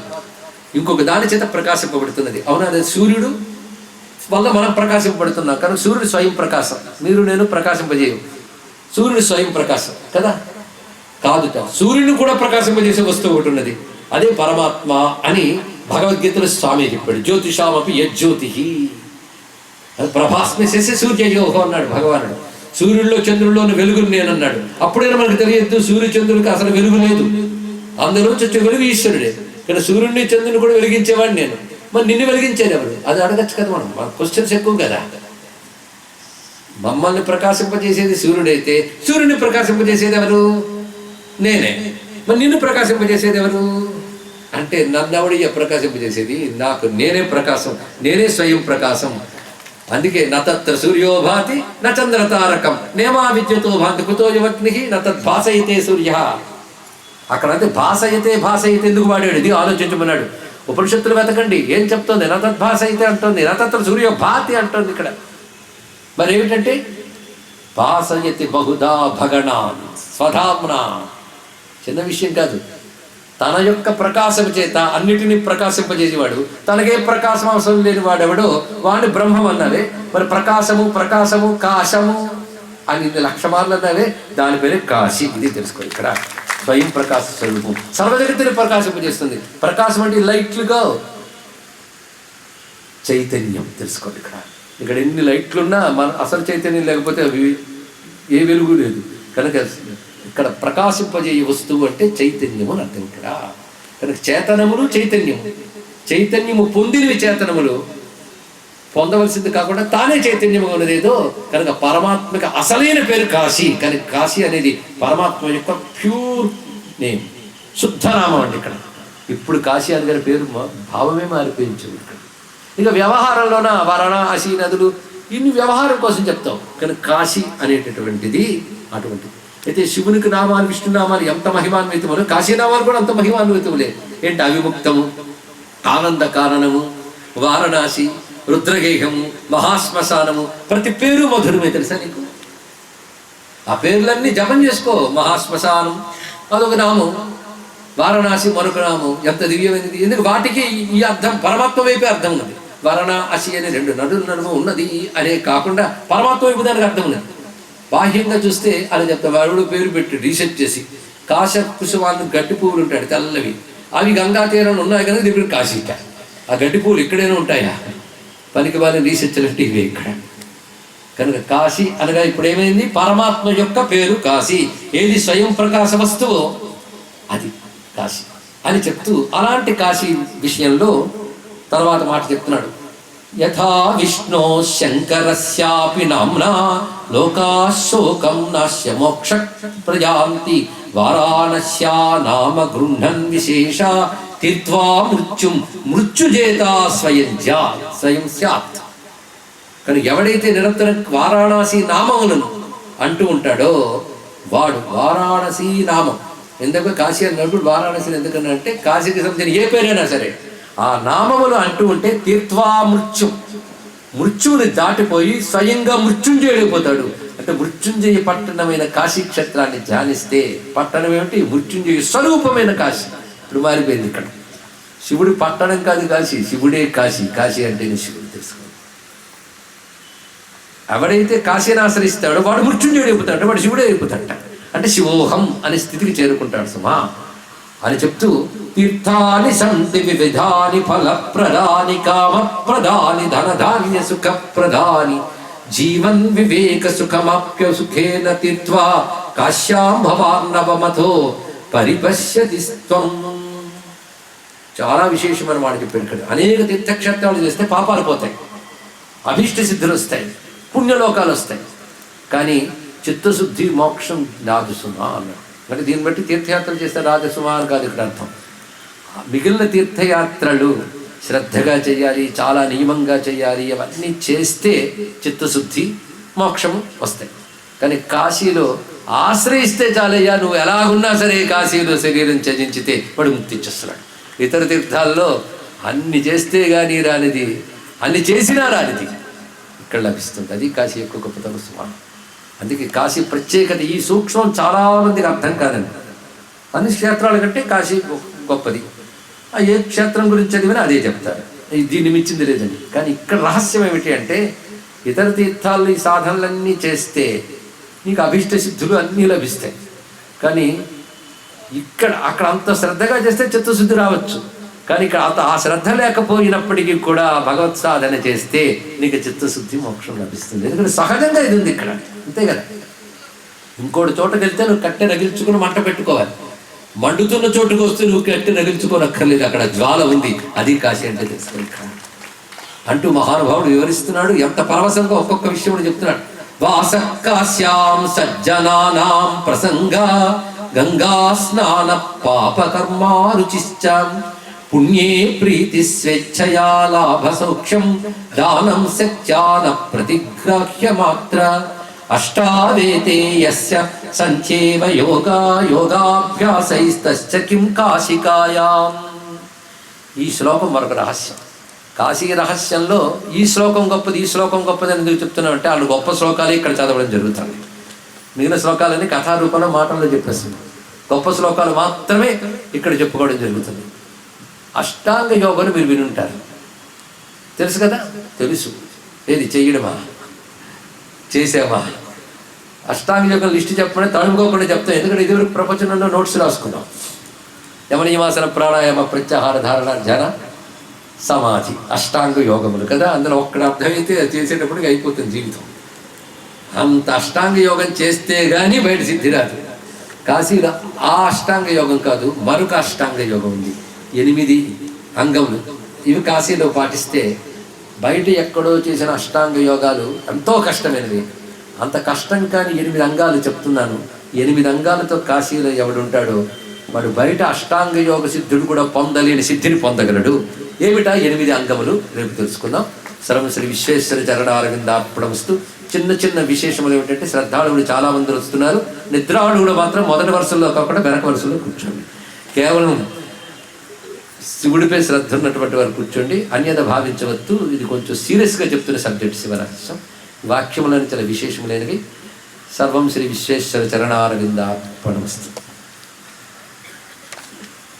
ఇంకొక దాని చేత ప్రకాశింపబడుతున్నది. అవునా? అదే సూర్యుడు వల్ల మనం ప్రకాశింపబడుతున్నాం. కానీ సూర్యుడు స్వయం ప్రకాశం, మీరు నేను ప్రకాశింపజేయం. సూర్యుడు స్వయం ప్రకాశం కదా? కాదుట. సూర్యుని కూడా ప్రకాశింపజేసే వస్తువు ఒకటి ఉన్నది, అదే పరమాత్మ అని భగవద్గీతలో స్వామి చెప్పాడు. జ్యోతిషామపి యజ్యోతి, అది ప్రభాస్మి శశి సూర్యయోహో అన్నాడు భగవానుడు. సూర్యుల్లో చంద్రుల్లోని వెలుగులు నేనన్నాడు. అప్పుడైనా మనకు తెలియద్దు సూర్య చంద్రుడికి అసలు వెలుగు లేదు, అందులోంచి వచ్చే వెలుగు ఈశ్వరుడే. కానీ సూర్యుడిని చంద్రుని కూడా వెలిగించేవాడిని నేను. మరి నిన్ను వెలిగించేది ఎవరు? అది అడగచ్చు కదా మనం. మన క్వశ్చన్స్ ఎక్కువ కదా. మమ్మల్ని ప్రకాశింపజేసేది సూర్యుడైతే సూర్యుని ప్రకాశింపజేసేది ఎవరు? నేనే. మరి నిన్ను ప్రకాశింపజేసేది ఎవరు అంటే నన్నెవడియ ప్రకాశింపజేసేది? నాకు నేనే ప్రకాశం, నేనే స్వయం ప్రకాశం. అందుకే నతత్ర సూర్యోభాతి న చంద్రతారకం నేమా విద్యుతో భాంతి కుతో యువగ్ని నతద్భాసయితే సూర్య. అక్కడ అంటే భాసయితే భాసయితే ఎందుకు వాడాడు? ఇది ఆలోచించమన్నాడు. ఉపనిషత్తులు వెతకండి ఏం చెప్తుంది. నతద్భాసయితే అంటుంది, నతత్ర సూర్యోభాతి అంటుంది ఇక్కడ. మరి ఏమిటంటే భాసయతి బహుదా భగణాన్ స్వధామ్నా. చిన్న విషయం కాదు. తన యొక్క ప్రకాశం చేత అన్నిటినీ ప్రకాశింపజేసేవాడు. తనకే ప్రకాశం అవసరం లేని వాడెవడో వాడిని బ్రహ్మం అన్నావే. మరి ప్రకాశము ప్రకాశము కాశము అని 1,00,000 మార్లు అన్నావే, దాని పేరే కాశీ. ఇది తెలుసుకో. ఇక్కడ స్వయం ప్రకాశ స్వరూపం సర్వజగతిని ప్రకాశింపజేస్తుంది. ప్రకాశం అంటే లైట్లుగా చైతన్యం తెలుసుకోండి. ఇక్కడ ఎన్ని లైట్లున్నా మన అసలు చైతన్యం లేకపోతే అవి ఏ వెలుగు లేదు. కనుక ఇక్కడ ప్రకాశింపజేయ వస్తువు అంటే చైతన్యము అని అర్థం. ఇక్కడ కనుక చేతనములు చైతన్యము, చైతన్యము పొందినవి చేతనములు, పొందవలసింది కాకుండా తానే చైతన్యము ఉన్నదేదో. కనుక పరమాత్మకి అసలైన పేరు కాశీ. కానీ కాశీ అనేది పరమాత్మ యొక్క ప్యూర్ నేమ్, శుద్ధనామం అండి. ఇక్కడ ఇప్పుడు కాశీ అని పేరు భావమే మారిపోయింది. ఇక్కడ ఇక వ్యవహారంలోన వారణాసి నదులు ఇన్ని వ్యవహారం కోసం చెప్తాం. కానీ కాశీ అనేటటువంటిది అటువంటిది. అయితే శివునికి నామాలు విష్ణునామాలు ఎంత మహిమాన్వితములు, కాశీనామాలు కూడా అంత మహిమాన్వితములే. ఏంటి? అవిముక్తము, ఆనంద కారణము, వారణాసి, రుద్రగేహము, మహాశ్మశానము, ప్రతి పేరు మధురమే. తెలుసా నీకు? ఆ పేర్లన్నీ జపం చేసుకో. మహాశ్మశానం అదొక నామం, వారణాసి మరొక నామం. ఎంత దివ్యమైనది! ఎందుకు? వాటికి ఈ అర్థం పరమాత్మ వైపే అర్థం ఉన్నది. వారణాసి అనే 2 నదుల నడుమ ఉన్నది అనే కాకుండా పరమాత్మ వైపు దానికి అర్థం ఉన్నది. బాహ్యంగా చూస్తే అని చెప్తాం. వాడు పేరు పెట్టి రీసెర్చ్ చేసి కాశ కుసుమాలు గడ్డి పువ్వులు ఉంటాయి తెల్లవి, అవి గంగా తీరంలో ఉన్నాయి కనుక ఇప్పుడు కాశీట. ఆ గడ్డి పువ్వులు ఇక్కడైనా ఉంటాయా? పనికి వాళ్ళని రీసెర్చ్లు అంటే ఇవే ఇక్కడ. కనుక కాశీ అనగా ఇప్పుడు ఏమైంది, పరమాత్మ యొక్క పేరు కాశీ. ఏది స్వయం ప్రకాశ వస్తువో అది కాశీ అని చెప్తూ, అలాంటి కాశీ విషయంలో తర్వాత మాట చెప్తున్నాడు. యథా విష్ణో శంకరస్యాపి నామ్నా లోకాశోకం నాశ్య మోక్ష ప్రజాంతి వారాణస్యా నామ గృహ్ణన్ విశేష తీర్త్వా మృత్యుం మృత్యుజేత స్వయం స్యాత్. కానీ ఎవడైతే నిరంతరం వారాణసి నామములను అంటూ ఉంటాడో వాడు వారాణసి నామం. ఎందుకు కాశీ అన్నప్పుడు వారాణసిని ఎందుకన్నా అంటే కాశీకి సంబంధించిన ఏ పేరైనా సరే ఆ నామములు అంటూ ఉంటే తీర్త్వా మృత్యువుని దాటిపోయి స్వయంగా మృత్యుంజయుడైపోతాడు. అంటే మృత్యుంజయ పట్టణమైన కాశీ క్షేత్రాన్ని ధ్యానిస్తే, పట్టణం ఏమిటి, మృత్యుంజయ స్వరూపమైన కాశీ. ఇప్పుడు మారిపోయింది. ఇక్కడ శివుడు పట్టణం కాదు కాశీ, శివుడే కాశీ. కాశీ అంటేనే శివుడు తెలుసుకోండి. ఎవడైతే కాశీని ఆశ్రయిస్తాడో వాడు మృత్యుంజయుడు అయిపోతాడు, వాడు శివుడే అయిపోతాడట. అంటే శివోహం అనే స్థితికి చేరుకుంటాడు సుమా అని చెప్తూ, తీర్థాని సంతి వివిధాని ఫలప్రదాని కామప్రదాని ధనధాన్య సుఖప్రదాని జీవన్ వివేక సుఖమాప్య సుఖేన తీర్థ్వా కాశ్యాం భవాన్నవమథో పరిపశ్యతి త్వం. చాలా విశేషమైన మాట చెప్పారు ఇక్కడ. అనేక తీర్థక్షేత్రాలు చేస్తే పాపాలు పోతాయి, అభీష్ట సిద్ధులు వస్తాయి, పుణ్యలోకాలు వస్తాయి. కానీ చిత్తశుద్ధి మోక్షం రాజసుమా అన్నాడు. అంటే దీన్ని బట్టి తీర్థయాత్రలు చేస్తే రాజసుమా అని కాదు ఇక్కడ అర్థం. మిగిలిన తీర్థయాత్రలు శ్రద్ధగా చేయాలి, చాలా నియమంగా చేయాలి. అవన్నీ చేస్తే చిత్తశుద్ధి మోక్షము వస్తాయి. కానీ కాశీలో ఆశ్రయిస్తే చాలయ్యా, నువ్వు ఎలాగున్నా సరే కాశీలో శరీరం త్యజించితే వాడు ముక్తి ఇచ్చేస్తున్నాడు. ఇతర తీర్థాల్లో అన్ని చేస్తే కానీ రానిది, అన్ని చేసినా రానిది ఇక్కడ లభిస్తుంది. అది కాశీ యొక్క గొప్పతనం సుమా. అందుకే కాశీ ప్రత్యేకత, ఈ సూక్ష్మం చాలామందికి అర్థం కాదండి. అన్ని క్షేత్రాల కంటే కాశీ గొప్పది. ఏ క్షేత్రం గురించి చదివినా అదే చెప్తారు, దీన్ని మించింది లేదండి. కానీ ఇక్కడ రహస్యం ఏమిటి అంటే, ఇతర తీర్థాలు ఈ సాధనలన్నీ చేస్తే నీకు అభీష్ట సిద్ధులు అన్నీ లభిస్తాయి. కానీ అక్కడ అంత శ్రద్ధగా చేస్తే చిత్తశుద్ధి రావచ్చు. కానీ ఇక్కడ ఆ శ్రద్ధ లేకపోయినప్పటికీ కూడా భగవత్ సాధన చేస్తే నీకు చిత్తశుద్ధి మోక్షం లభిస్తుంది. ఎందుకంటే సహజంగా ఇది ఉంది ఇక్కడ, అంతే కదా. ఇంకోటి చోటకి వెళ్తే నువ్వు కట్టె రగిల్చుకుని మంట పెట్టుకోవాలి. మండుతున్న చోటుకు వస్తే నువ్వు కట్టె రగిల్చుకోనక్కర్లేదు, అక్కడ జ్వాల ఉంది. అది కాశీ అంటే తెలుసుకో ఇక్కడ అంటూ మహానుభావుడు వివరిస్తున్నాడు. ఎంత పరవశంగా ఒక్కొక్క విషయం చెప్తున్నాడు. వాస కాశ్యాం సజ్జనానాం ప్రసంగ గంగా స్నాన పాపకర్మారుచిశ్చ పుణ్యే ప్రీతి స్వేచ్ఛయా లాభ సౌఖ్యం దానం సత్యాన ప్రతిగ్రాహ్య మాత్ర అష్టావేతే యస్య సంచేవ యోగా యోగాభ్యాసైస్తశ్చ కిం కాశికాయాం. ఈ శ్లోకం మరొక రహస్యం. కాశీ రహస్యంలో ఈ శ్లోకం గొప్పది, ఈ శ్లోకం గొప్పది అని ఎందుకు చెప్తున్నామంటే, వాళ్ళు గొప్ప శ్లోకాలే ఇక్కడ చదవడం జరుగుతుంది. మిగిలిన శ్లోకాలన్నీ కథారూపంలో మాటల్లో చెప్పేస్తుంది. గొప్ప శ్లోకాలు మాత్రమే ఇక్కడ చెప్పుకోవడం జరుగుతుంది. అష్టాంగ యోగాలు మీరు వినుంటారు, తెలుసు కదా. తెలుసు, ఏది చెయ్యడమా చేసామా. అష్టాంగ యోగం లిస్టు చెప్పమని తడుముకోకుండా చెప్తాం. ఎందుకంటే ఇదివరకు ప్రపంచంలో నోట్స్ రాసుకున్నాం. యమనియమాసన ప్రాణాయామ ప్రత్యాహార ధారణ ధ్యాన సమాధి అష్టాంగ యోగములు కదా. అందులో ఒక్కడ అర్థమైతే చేసేటప్పటికి అయిపోతుంది జీవితం. అంత అష్టాంగ యోగం చేస్తే కానీ బయట సిద్ధి రాదు. కాశీలో ఆ అష్టాంగ యోగం కాదు, మరొక అష్టాంగ యోగం ఉంది. 8 అంగములు. ఇవి కాశీలో పాటిస్తే బయట ఎక్కడో చేసిన అష్టాంగ యోగాలు ఎంతో కష్టమైనవి. అంత కష్టం కానీ 8 అంగాలు చెప్తున్నాను. 8 అంగాలతో కాశీలో ఎవడుంటాడో వాడు బయట అష్టాంగ యోగ సిద్ధుడు కూడా పొందలేని సిద్ధిని పొందగలడు. ఏమిటా 8 అంగములు రేపు తెలుసుకుందాం. సర్వం శ్రీ విశ్వేశ్వర చరణారవిందార్పణమస్తు. చిన్న చిన్న విశేషములు ఏమిటంటే, శ్రద్ధాళువులు చాలా మంది వస్తున్నారు. నిద్రాళువులు మాత్రం మొదటి వరుసల్లో కాకుండా వెనక వరుసలో కూర్చోండి. కేవలం శివుడిపై శ్రద్ధ ఉన్నటువంటి వారు కూర్చోండి, అన్యత భావించవద్దు. ఇది కొంచెం సీరియస్గా చెప్తున్న సబ్జెక్ట్ శివరహస్యం. వాక్యములని చాలా విశేషములైనవి. సర్వం శ్రీ విశ్వేశ్వర చరణారవిందార్పణమస్తు.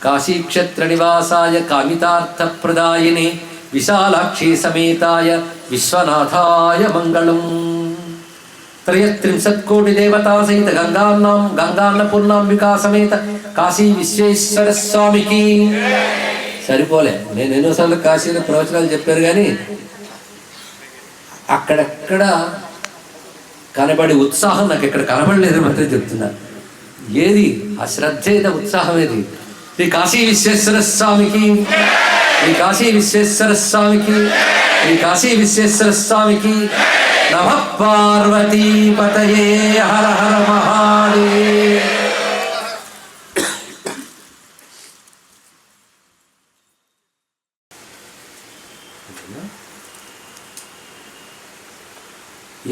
కాశీక్షేత్ర నివాసాయ కామితార్థ ప్రదాయినే విశాలాక్షి సమేతాయ విశ్వనాథాయ మంగళం. త్రయస్త్రింశత్కోటిదేవతా సహిత గంగాన్నపూర్ణాంబికా సమేత కాశీ విశ్వేశ్వర స్వామికి. సరిపోలే, నేను ఎన్నోసార్లు కాశీలో ప్రవచనాలు చెప్పారు కానీ అక్కడెక్కడ కనబడి ఉత్సాహం నాకు ఎక్కడ కనబడలేదు మాత్రం చెప్తున్నాను. ఏది ఆ శ్రద్ధ, ఏదో ఉత్సాహం ఏది? శ్రీ కాశీ విశ్వేశ్వర స్వామికి, శ్రీ కాశీ విశ్వేశ్వర స్వామికి, శ్రీ కాశీ విశ్వేశ్వర స్వామికి. నమః పార్వతీ పతయే హర హర మహాదేవ్.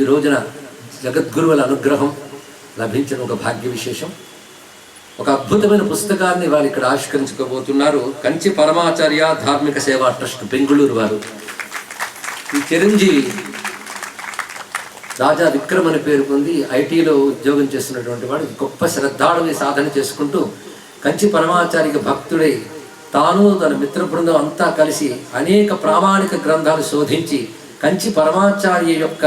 ఈ రోజున జగద్గురువుల అనుగ్రహం లభించిన ఒక భాగ్య విశేషం. ఒక అద్భుతమైన పుస్తకాన్ని వారు ఇక్కడ ఆవిష్కరించుకోబోతున్నారు. కంచి పరమాచార్య ధార్మిక సేవా ట్రస్ట్ బెంగుళూరు వారు. ఈ చిరంజీవి రాజా విక్రమ్ అని పేరు పొంది ఐటీలో ఉద్యోగం చేస్తున్నటువంటి వాడు గొప్ప శ్రద్ధాళుని సాధన చేసుకుంటూ కంచి పరమాచార్య భక్తుడై తాను తన మిత్ర బృందం అంతా కలిసి అనేక ప్రామాణిక గ్రంథాలు శోధించి కంచి పరమాచార్య యొక్క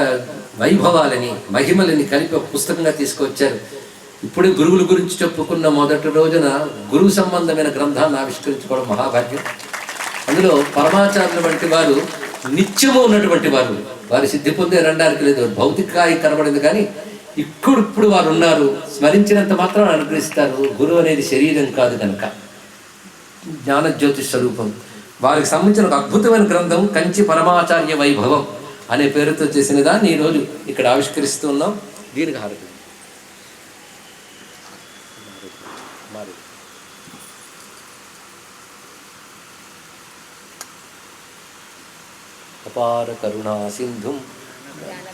వైభవాలని మహిమలని కలిపి ఒక పుస్తకంగా తీసుకొచ్చారు. ఇప్పుడే గురువుల గురించి చెప్పుకున్న మొదటి రోజున గురువు సంబంధమైన గ్రంథాన్ని ఆవిష్కరించుకోవడం మహాభాగ్యం. అందులో పరమాచార్యుల వంటి వారు నిత్యము ఉన్నటువంటి వారు, వారి సిద్ధి పొందేరనడానికి లేదు. భౌతికాయి కనబడింది కానీ ఇప్పుడు వారు ఉన్నారు. స్మరించినంత మాత్రం అనుగ్రహిస్తారు. గురువు అనేది శరీరం కాదు కనుక జ్ఞానజ్యోతి స్వరూపం. వారికి సంబంధించిన ఒక అద్భుతమైన గ్రంథం కంచి పరమాచార్య వైభవం అనే పేరుతో చేసిన దాన్ని ఈరోజు ఇక్కడ ఆవిష్కరిస్తూ ఉన్నాం. దీనికి హారతి అపార కరుణా సింధుం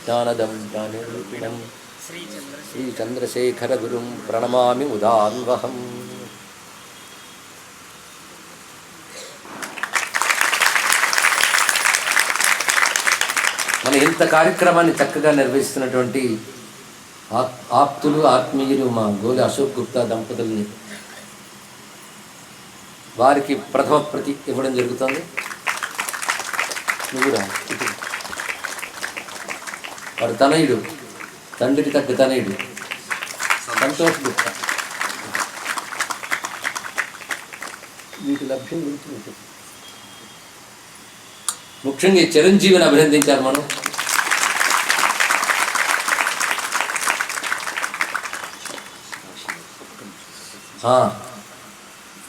జ్ఞానదం జ్ఞానరూపిణం శ్రీ చంద్రశేఖర గురుం ప్రణమామి ఉదాన్వహం. మన ఇంత కార్యక్రమాన్ని చక్కగా నిర్వహిస్తున్నటువంటి ఆప్తులు ఆత్మీయులు మా గోలి అశోక్ గుప్తా దంపతుల్ని వారికి ప్రథమ ప్రతి ఇవ్వడం జరుగుతుంది. వాడు తనయుడు, తండ్రికి తగ్గ తనయుడు సంతోష్ గుప్తా. వీటి లభ్యం గురించి ముఖ్యంగా చిరంజీవిని అభినందించారు మనం.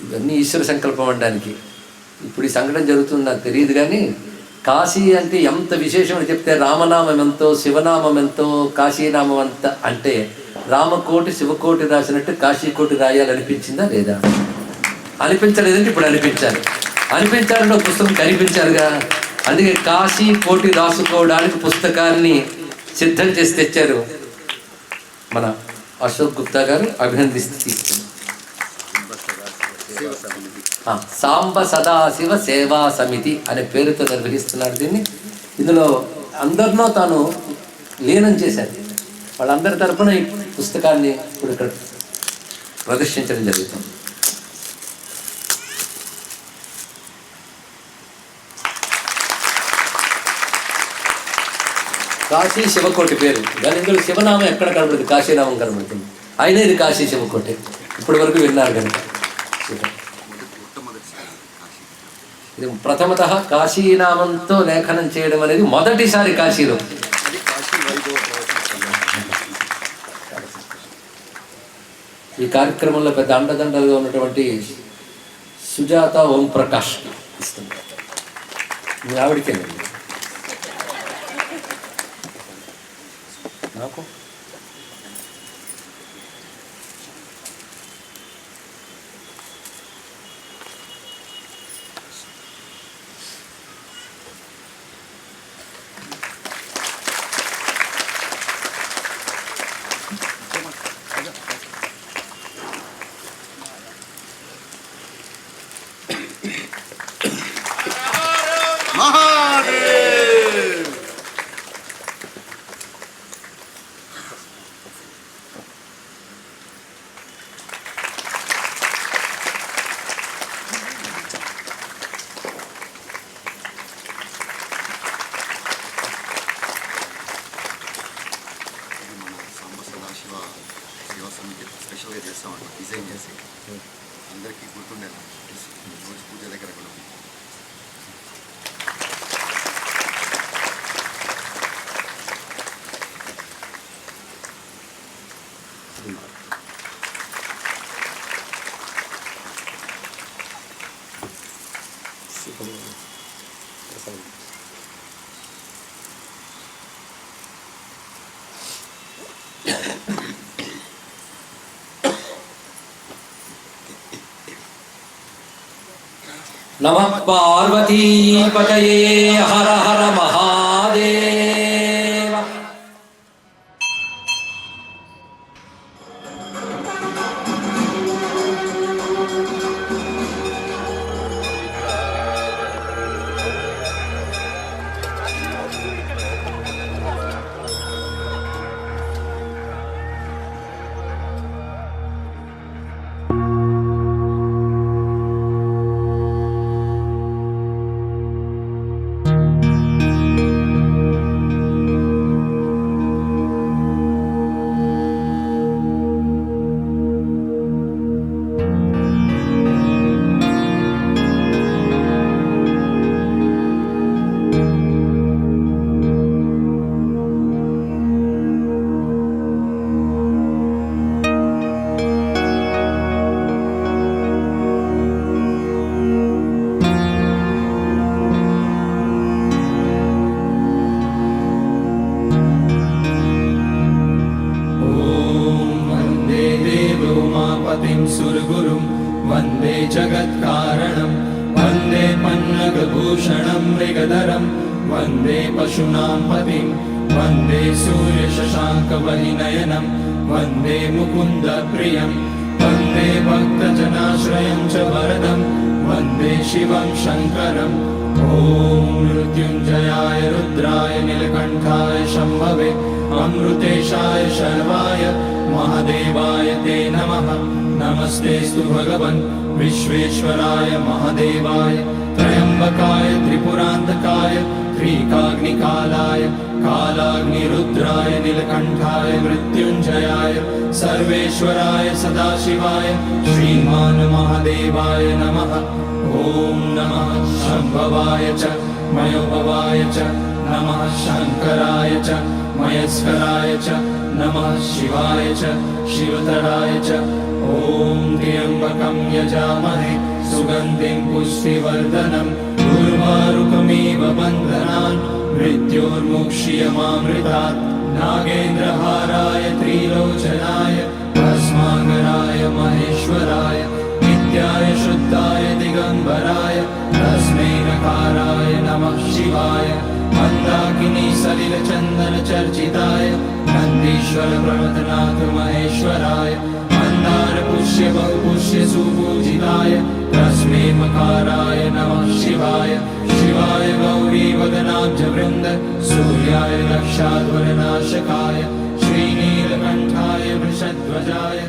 ఇవన్నీ ఈశ్వర సంకల్పం అనడానికి. ఇప్పుడు ఈ సంఘటన జరుగుతుంది నాకు తెలియదు కానీ కాశీ అంటే ఎంత విశేషం అని చెప్తే రామనామం ఎంతో, శివనామం ఎంతో, కాశీనామం అంత అంటే రామకోటి శివకోటి రాసినట్టు కాశీకోటి రాయాలనిపించిందా లేదా? అనిపించలేదంటే ఇప్పుడు అనిపించాలి. అనిపించాలంటే ఒక పుస్తకం కనిపించాలిగా. అందుకే కాశీ కోటి రాసుకోవడానికి పుస్తకాన్ని సిద్ధం చేసి తెచ్చారు మన అశోక్ గుప్తా గారు. అభినందిస్తూ సాంబ సదాశివ సేవా సమితి అనే పేరుతో నిర్వహిస్తున్నారు దీన్ని. ఇందులో అందరినో తాను లీనం చేశారు. వాళ్ళందరి తరఫున ఈ పుస్తకాన్ని ఇప్పుడు ఇక్కడ ప్రదర్శించడం జరుగుతుంది. కాశీ శివకోటి పేరు కానీ ఇందులో శివనామం ఎక్కడ కనబడుతుంది? కాశీనామం కనబడుతుంది. అయినా ఇది కాశీ శివకోటి ఇప్పటి వరకు విన్నారు కనుక. ఇది ప్రథమత కాశీనామంతో లేఖనం చేయడం అనేది మొదటిసారి కాశీలో. ఈ కార్యక్రమంలో పెద్ద అండదండలుగా ఉన్నటువంటి సుజాత ఓం ప్రకాష్ ఇస్తుంది. మీ ఆవిడకేనండి నాకు ఇస్తామండి డిజైన్ చేసి అందరికీ గుర్తుండేలా రోజు పూజ దగ్గర కూడా नमः पार्वतीपतये हर हर महादेव। सुरगुरुं वन्दे जगत्कारणं वन्दे पन्नगभूषणं मृगधरं वन्दे पशूनां पतिं वन्दे सूर्यशशाङ्कवहिनयनं वन्दे मुकुन्दप्रियं वन्दे भक्तजनाश्रयं च वरदं वन्दे शिवं शङ्करम् ॐ मृत्युञ्जयाय रुद्राय नीलकण्ठाय शम्भवे अमृतेशाय शर्वाय महादेवाय ते नमः। नमस्तेस्तु भगवन् विश्वेश्वराय महादेवाय त्र्यम्बकाय त्रिपुरान्तकाय त्रिकाग्निकालाय कालाग्निरुद्राय नीलकण्ठाय मृत्युञ्जयाय सर्वेश्वराय सदाशिवाय श्रीमान् महादेवाय नमः। ॐ नमः शम्भवाय च मयोभवाय च नमः शङ्कराय च मयस्कराय च नमः शिवाय च शिवतराय च ॐ त्र्यम्बकं यजामहे सुगन्धिं पुष्टिवर्धनम् उर्वारुकमिव बन्धनान् मृत्योर्मुक्ष्यमामृतात् नागेन्द्रहाराय त्रिलोचनाय भस्माङ्गराय महेश्वराय नित्याय शुद्धाय दिगम्बराय तस्मै नकाराय नमः शिवाय मन्दाकिनी सलिलचन्दन चर्चिताय नन्दीश्वर प्रमथनाथ महेश्वराय मन्दार पुष्य बहुपुष्य सुपूजिताय तस्मै मकाराय नमः शिवाय शिवाय गौरी वदनाब्ज वृन्द सूर्याय रक्षाध्वरनाशकाय श्रीनीलकण्ठाय वृषध्वजाय